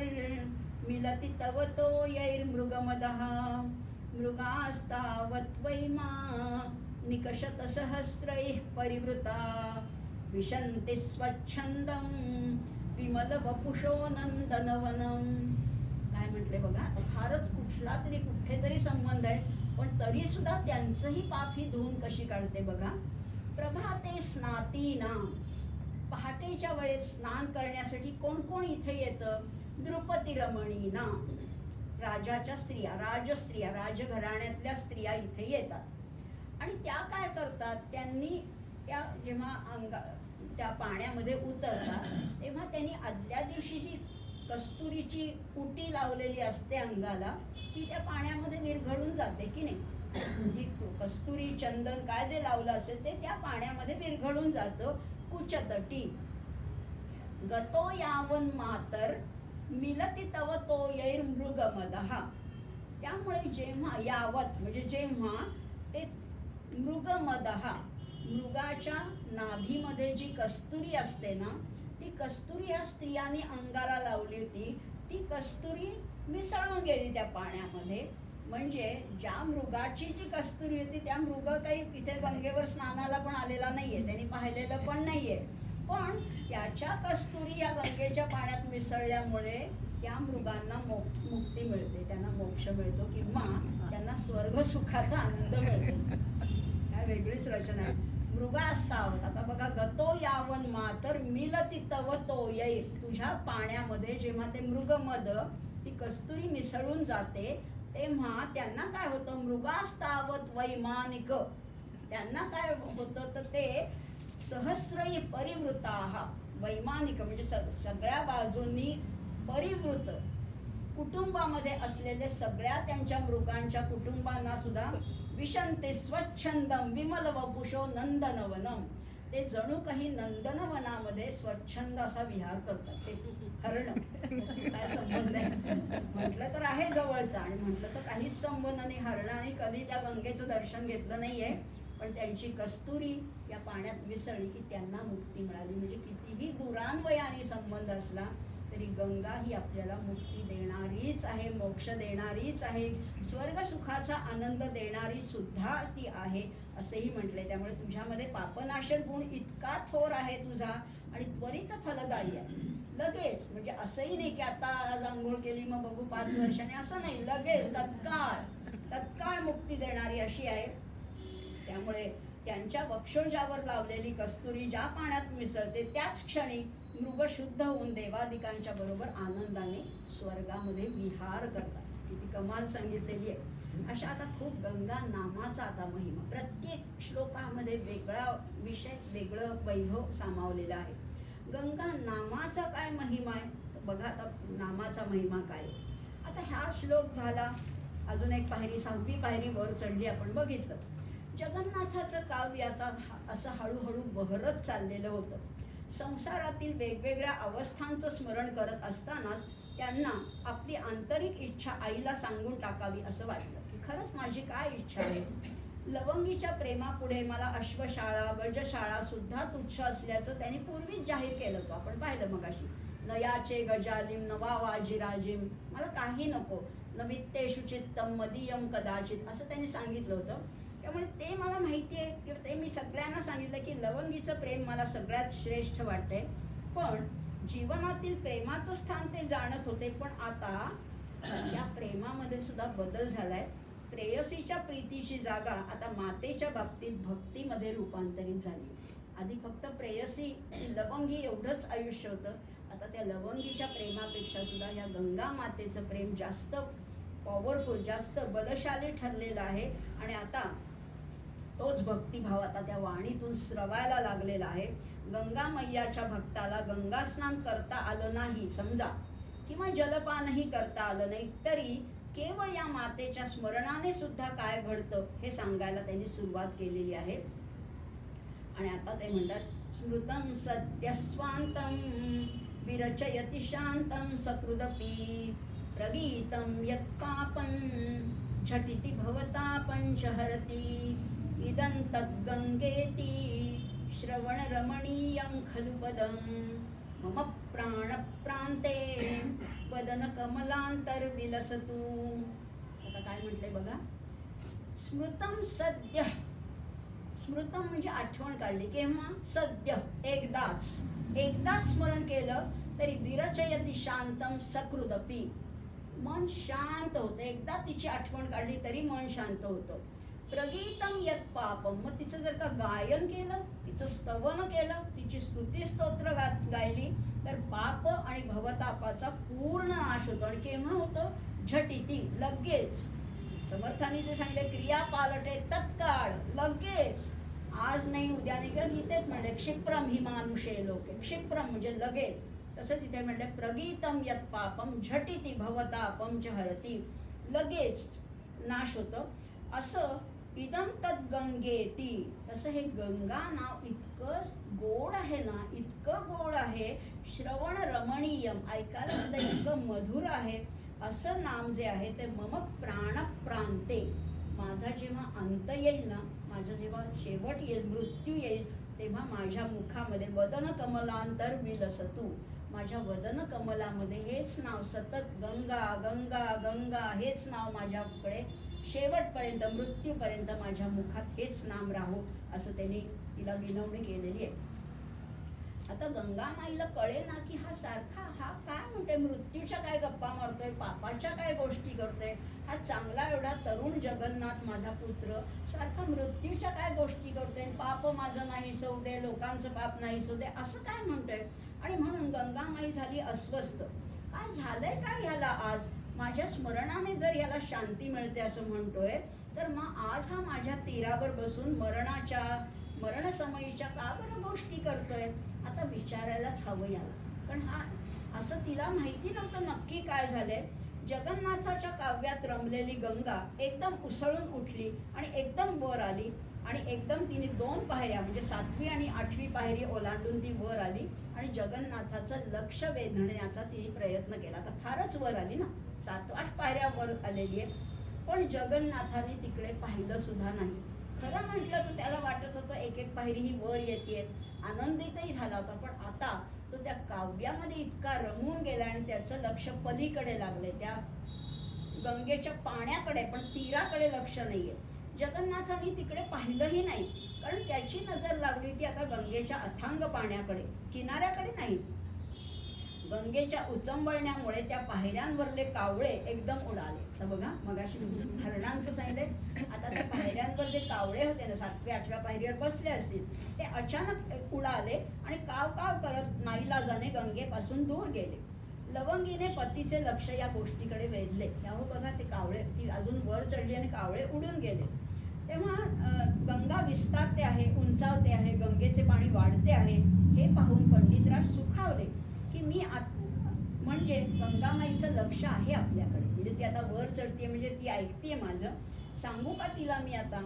मिलति तवतो यैर्मृगमदः मृगास्तावत्वैमा निकषत सहस्रैः परिवृता विशन्ति स्वच्छन्दं विमल वपुषो नंदनवनं. काय म्हटले बघा. आता फारच कुठला तरी कुठेतरी संबंध आहे, पण तरी सुद्धा त्यांचंही पाप ही धुवून कशी काढते बघा. प्रभाते स्नातीनां, पहाटेच्या वेळेत स्नान करण्यासाठी कोण कोण इथे येतं? द्रुपती रमणीनां, राजाच्या स्त्रिया, राजस्त्रिया, राजघराण्यातल्या स्त्रिया इथे येतात. आणि त्या काय करतात? त्यांनी त्या जेव्हा त्या पाण्यामध्ये उतरतात तेव्हा त्यांनी आदल्या दिवशी जी कस्तुरीची पुटी लावलेली असते अंगाला ती त्या पाण्यामध्ये विरघळून जाते की नाही. ही कस्तुरी चंदन काय जे लावलं असेल ते त्या पाण्यामध्ये विरघळून जातं. कुचतटी गतो यावन मातर मिलती तव तो यैर मृगमदहा. त्यामुळे जेव्हा यावत म्हणजे जेव्हा ते मृगमदहा मृगाच्या नाभीमध्ये जी कस्तुरी असते ना ती कस्तुरी ह्या स्त्रियांनी अंगाला लावली होती. ती कस्तुरी मिसळून गेली त्या पाण्यामध्ये. म्हणजे ज्या मृगाची जी कस्तुरी होती त्या मृग काही इथे गंगेवर स्नानाला पण आलेला नाहीये, त्यांनी पाहिलेलं पण नाहीये, पण त्याच्या कस्तुरी या गंगेच्या पाण्यात मिसळल्यामुळे त्या मृगांना मुक्ती मिळते, त्यांना मोक्ष मिळतो किंवा त्यांना स्वर्ग सुखाचा आनंद मिळतो. काय वेगळीच रचना आहे. मृगास्तावत. आता बघा गतो यावन मातर मिलती तव तो येईल. तुझ्या पाण्यामध्ये जेव्हा ते मृगमद ती कस्तुरी मिसळून जाते तेव्हा त्यांना काय होतं. मृगास्तावत वैमानिक. त्यांना काय होतं तर ते सहस्रई परिवृताः. वैमानिक म्हणजे सगळ्या बाजूंनी परिवृत कुटुंबामध्ये असलेले सगळ्या त्यांच्या मृगांच्या कुटुंबांना सुद्धा विशंते स्वच्छंदम विमल वपुषो नंदनवनम. ते जणू काही नंदनवनामध्ये स्वच्छंद असा विहार करतात. ते हरण काय संबंध आहे म्हटलं तर आहे जवळचा आणि म्हटलं तर काहीच संबंध नाही. हरणाने कधी त्या गंगेचं दर्शन घेतलं नाहीये, पण त्यांची कस्तुरी या पाण्यात मिसळली की त्यांना मुक्ती मिळाली. म्हणजे कितीही दुरान्वयाने संबंध असला तरी गंगा ही आपल्याला मुक्ती देणारीच आहे, मोक्ष देणारीच आहे, स्वर्ग सुखाचा आनंद देणारी सुद्धा ती आहे असेही म्हटले. त्यामुळे तुझ्यामध्ये पापनाशक गुण इतका थोर आहे तुझा आणि त्वरित फलदायी आहे. लगेच म्हणजे असंही नाही की आता आज आंघोळ केली मग बघू 5 वर्षांनी, असं नाही. लगेच तत्काळ मुक्ती देणारी अशी आहे. त्यामुळे त्यांच्या वक्षोजावर लावलेली कस्तुरी ज्या पाण्यात मिसळते त्याच क्षणी मृग शुद्ध होऊन देवादिकांच्या बरोबर आनंदाने स्वर्गामध्ये विहार करतात. किती कमाल सांगितलेली आहे. अशा आता खूप गंगा नामाचा आता महिमा प्रत्येक श्लोकामध्ये वेगळा विषय वेगळं वैभव सामावलेलं आहे. गंगा नामाचा काय महिमा आहे तर बघा आता नामाचा महिमा काय. आता हा श्लोक झाला. अजून एक पायरी 6वी पायरी वर चढली आपण बघितलं. जगन्नाथाचं काव्याचा असं हळूहळू बहरत चाललेलं होतं. संसारातील वेगवेगळ्या अवस्थांचं स्मरण करत असतानाच त्यांना आपली आंतरिक इच्छा आईला सांगून टाकावी असं वाटलं की खरंच माझी काय इच्छा आहे. लवंगीच्या प्रेमापुढे मला अश्वशाळा गजशाळा सुद्धा तुच्छ असल्याचं त्यांनी पूर्वीच जाहीर केलं होतं. आपण पाहिलं मगाशी. नयाचे गजालिम नवा वाजिराजिम. मला काही नको. न वित्तेषु चित्तम मदीयम कदाचित असं त्यांनी सांगितलं होतं. त्यामुळे ते मला माहिती आहे की ते मी सगळ्यांना सांगितलं की लवंगीचं प्रेम मला सगळ्यात श्रेष्ठ वाटते. पण जीवनातील प्रेमाचं स्थान ते जाणत होते. पण आता या प्रेमामध्ये सुद्धा बदल झालाय. प्रेयसीच्या प्रीतीची जागा आता मातेच्या बाबतीत भक्तीमध्ये रूपांतरित झाली. आधी फक्त प्रेयसी लवंगी एवढंच आयुष्य होतं. आता त्या लवंगीच्या प्रेमापेक्षा सुद्धा या गंगा मातेचं प्रेम जास्त पॉवरफुल जास्त बलशाली ठरलेलं आहे. आणि आता तोच भक्तिभाव आता त्या वाणीतून स्रवायला लागलेला आहे. गंगा मैयाच्या भक्ताला गंगा स्नान करता आलं नाही समजा किंवा जलपानही करता आलं नाही तरी केवळ या मातेच्या स्मरणाने सुद्धा काय घडतं हे सांगायला त्यांनी सुरुवात केलेली आहे. आणि आता ते म्हणतात स्मृतं सद्यस्वान्तं विरचयति शान्तं सकृदपि प्रगीतं यत्पापं झटिति भवता पंचहरति इदं तद्गंगेति श्रवणरमणीयं खलु पदं मम प्राणप्रान्ते वदनकमलान्तर्विलसतु. आता काय म्हटलंय बघा. स्मृतं सद्य. स्मृतं म्हणजे आठवण काढली. केव्हा. सद्य एकदाच स्मरण केलं तरी विरचयति शांतम सकृदपि मन शांत होतं. एकदा तिची आठवण काढली तरी मन शांत होतं. प्रगीतम यत् पापम. मग तिचं जर का गायन केलं तिचं स्तवन केलं तिची स्तुती स्तोत्र गायली तर पाप आणि भवतापाचा पूर्ण नाश होतो. आणि केव्हा होतं. झटिती लगेच. समर्थांनी जे सांगितले क्रिया पालटे तत्काळ लगेच. आज नाही उद्या नाही, किंवा गीतेत म्हणले क्षिप्रम हि मानुषे लोके, क्षिप्रम म्हणजे लगेच. तसं तिथे म्हणले प्रगीतम यत् पापम झटिती भवतापम च हरती, लगेच नाश होतं. असं इदम तत् गंगेती, तसं हे गंगा नाव इतकं गोड आहे ना, इतकं गोड आहे, श्रवण रमणीयम, ऐकायला सुद्धा इतकं मधुर आहे. असं नाम जे आहे ते मम प्राणप्रांते, माझा जेव्हा अंत येईल ना, माझा जेव्हा शेवट येईल, मृत्यू येईल, तेव्हा माझ्या मुखामध्ये वदन कमलांतर विलसतू, माझ्या वदन कमलामध्ये हेच नाव सतत गंगा गंगा गंगा हेच नाव माझ्याकडे शेवटपर्यंत, मृत्यूपर्यंत माझ्या मुखात हेच नाम राहू, असं त्यांनी तिला विनवणी केलेली आहे. आता गंगामाईला कळे ना की हा सारखा हा काय म्हणतोय, मृत्यूच्या काय गप्पा मारतोय, पापाच्या काय गोष्टी करतोय, हा चांगला एवढा तरुण जगन्नाथ माझा पुत्र सारखा मृत्यूच्या काय गोष्टी करतोय, पाप माझं नाही सौ दे, लोकांचं पाप नाही सौ दे, असं काय म्हणतोय. आणि म्हणून गंगामाई झाली अस्वस्थ. काय झालंय काय ह्याला आज, माझ्या स्मरणाने जर याला शांती मिळते असं म्हणतोय, तर मग आज हा माझ्या तीरावर बसून मरणसमयीच्या का बरं गोष्टी करतोय. आता विचारायलाच हवं याला, पण हा असं तिला माहिती नव्हतं नक्की काय झालंय. जगन्नाथाच्या काव्यात रमलेली गंगा एकदम उसळून उठली आणि एकदम वर आली, आणि एकदम तिने 2 पायऱ्या म्हणजे 7वी आणि 8वी पायरी ओलांडून ती वर आली आणि जगन्नाथाचं लक्ष वेधण्याचा तिने प्रयत्न केला. आता फारच वर आली ना, 7-8 पायऱ्या वर आलेली आहे, पण जगन्नाथाने तिकडे पाहिलं सुद्धा नाही. खरं म्हटलं तर त्याला वाटत होतं एक एक पायरी ही वर येते, आनंदितही झाला होता, पण आता तो त्या काव्यामध्ये इतका रमून गेला आणि त्याचं लक्ष पलीकडे लागले, त्या गंगेच्या पाण्याकडे, पण तीराकडे लक्ष नाहीये. जगन्नाथाने तिकडे पाहिलंही नाही, कारण त्याची नजर लागली होती आता गंगेच्या अथांग पाण्याकडे, किनाऱ्याकडे नाही. गंगेच्या उचंबळण्यामुळे त्या पायऱ्यांवरले कावळे एकदम उडाले. तर बघा, मगाशी हरणांचं सांगितले, आता त्या पायऱ्यांवर जे कावळे होते ना, 7व्या 8व्या पायरीवर बसले असतील, ते अचानक उडाले आणि काव काव करत नाईलाजाने गंगेपासून दूर गेले. लवंगीने पतीचे लक्ष या गोष्टीकडे वेधले, की अहो बघा ते कावळे, ती अजून वर चढली आणि कावळे उडून गेले. तेव्हा गंगा विस्तारते आहे, उंचावते आहे, गंगेचे पाणी वाढते आहे, हे पाहून पंडितराज सुखावले की मी म्हणजे गंगामाईचं लक्ष आहे आपल्याकडे, म्हणजे ती आता वर चढते, म्हणजे ती ऐकते माझं, सांगू का तिला मी आता.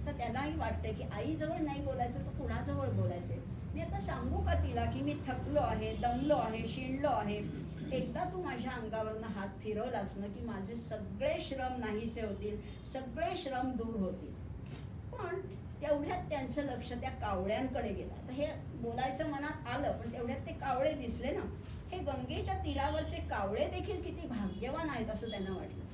तर त्यालाही वाटतं की आईजवळ नाही बोलायचं तर कुणाजवळ बोलायचं, मी आता सांगू का तिला की मी थकलो आहे, दमलो आहे, शिणलो आहे. एकदा तू माझ्या अंगावरनं हात फिरवलास ना की माझे सगळे श्रम नाहीसे होतील, सगळे श्रम दूर होतील. पण तेवढ्यात त्यांचं लक्ष त्या कावळ्यांकडे गेलं. आता हे बोलायचं मनात आलं, पण तेवढ्यात ते कावळे दिसले ना. हे गंगेच्या तीरावरचे कावळे देखील किती भाग्यवान आहेत असं त्यांना वाटलं.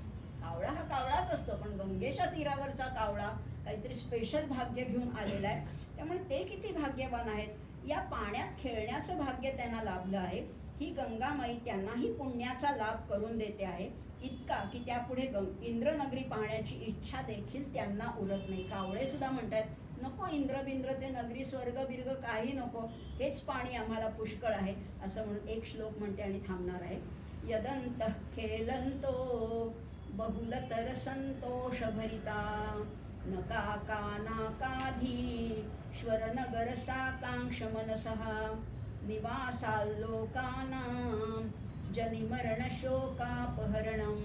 कावळा हा कावळाच असतो, पण गंगेच्या तीरावरचा कावळा काहीतरी स्पेशल भाग्य घेऊन आलेला आहे, त्यामुळे ते किती भाग्यवान आहेत. या पाण्यात खेळण्याचं भाग्य त्यांना लाभलं आहे. ही गंगामाई त्यांनाही पुण्याचा लाभ करून देते आहे, इतका की त्यापुढे इंद्रनगरी पाहण्याची इच्छा देखील त्यांना उरत नाही. कावळे सुद्धा म्हणतात नको इंद्रबिंद्र ते नगरी स्वर्ग बिर्ग काही नको, हेच पाणी आम्हाला पुष्कळ आहे असं म्हणून एक श्लोक म्हणते आणि थांबणार आहे. यदंतः खेलंतो बहुलतर संतोषभरिता नकाका नाकाधी श्वरनगर साकांक्ष मनसः निवासाल्लोकानां जनिमरणशोकापहरणं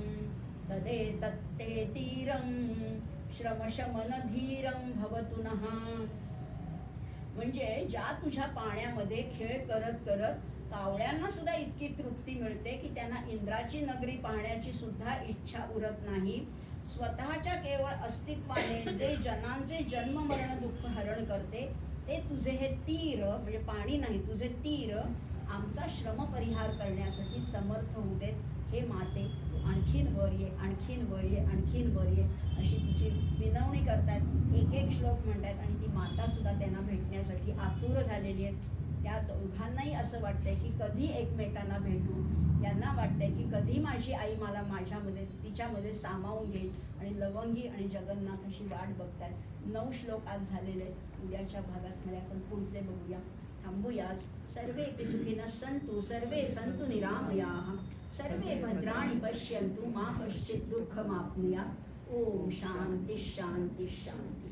तदेतत्ते तीरं श्रमशमनधीरं भवतु नः. म्हणजे ज्या तुझ्या पाण्यामध्ये खेळ करत करत कावळ्यांना सुद्धा इतकी तृप्ती मिळते की त्यांना इंद्राची नगरी पाहण्याची सुद्धा इच्छा उरत नाही. स्वतःच्या केवळ अस्तित्वाने जे जनांचे जन्म मरण दुःख हरण करते ते तुझे हे तीर, म्हणजे पाणी नाही, तुझे तीर आमचा श्रम परिहार करण्यासाठी समर्थ होऊ देत. हे माते तू आणखीन वर ये, आणखीन वर ये, आणखीन वर ये, अशी तिची विनवणी करतात. एक एक श्लोक म्हणतात आणि ती माता सुद्धा त्यांना भेटण्यासाठी आतुर झालेली आहे. त्या दोघांनाही असं वाटतंय की कधी एकमेकांना भेटू. यांना वाटतंय की कधी माझी आई मला माझ्यामध्ये तिच्यामध्ये सामावून घेईल. आणि लवंगी आणि जगन्नाथ अशी वाट बघतात. 9 श्लोक आज झालेले आहेत. उद्याच्या भागात मध्ये आपण पुढचे बघूया. थांबूया. सर्वे सुखिनः सन्तु सर्वे सन्तु निरामयाः सर्वे भद्राणि पश्यन्तु मा कश्चित् दुःखमाप्नुयात्. ओम शांती शांती शांती.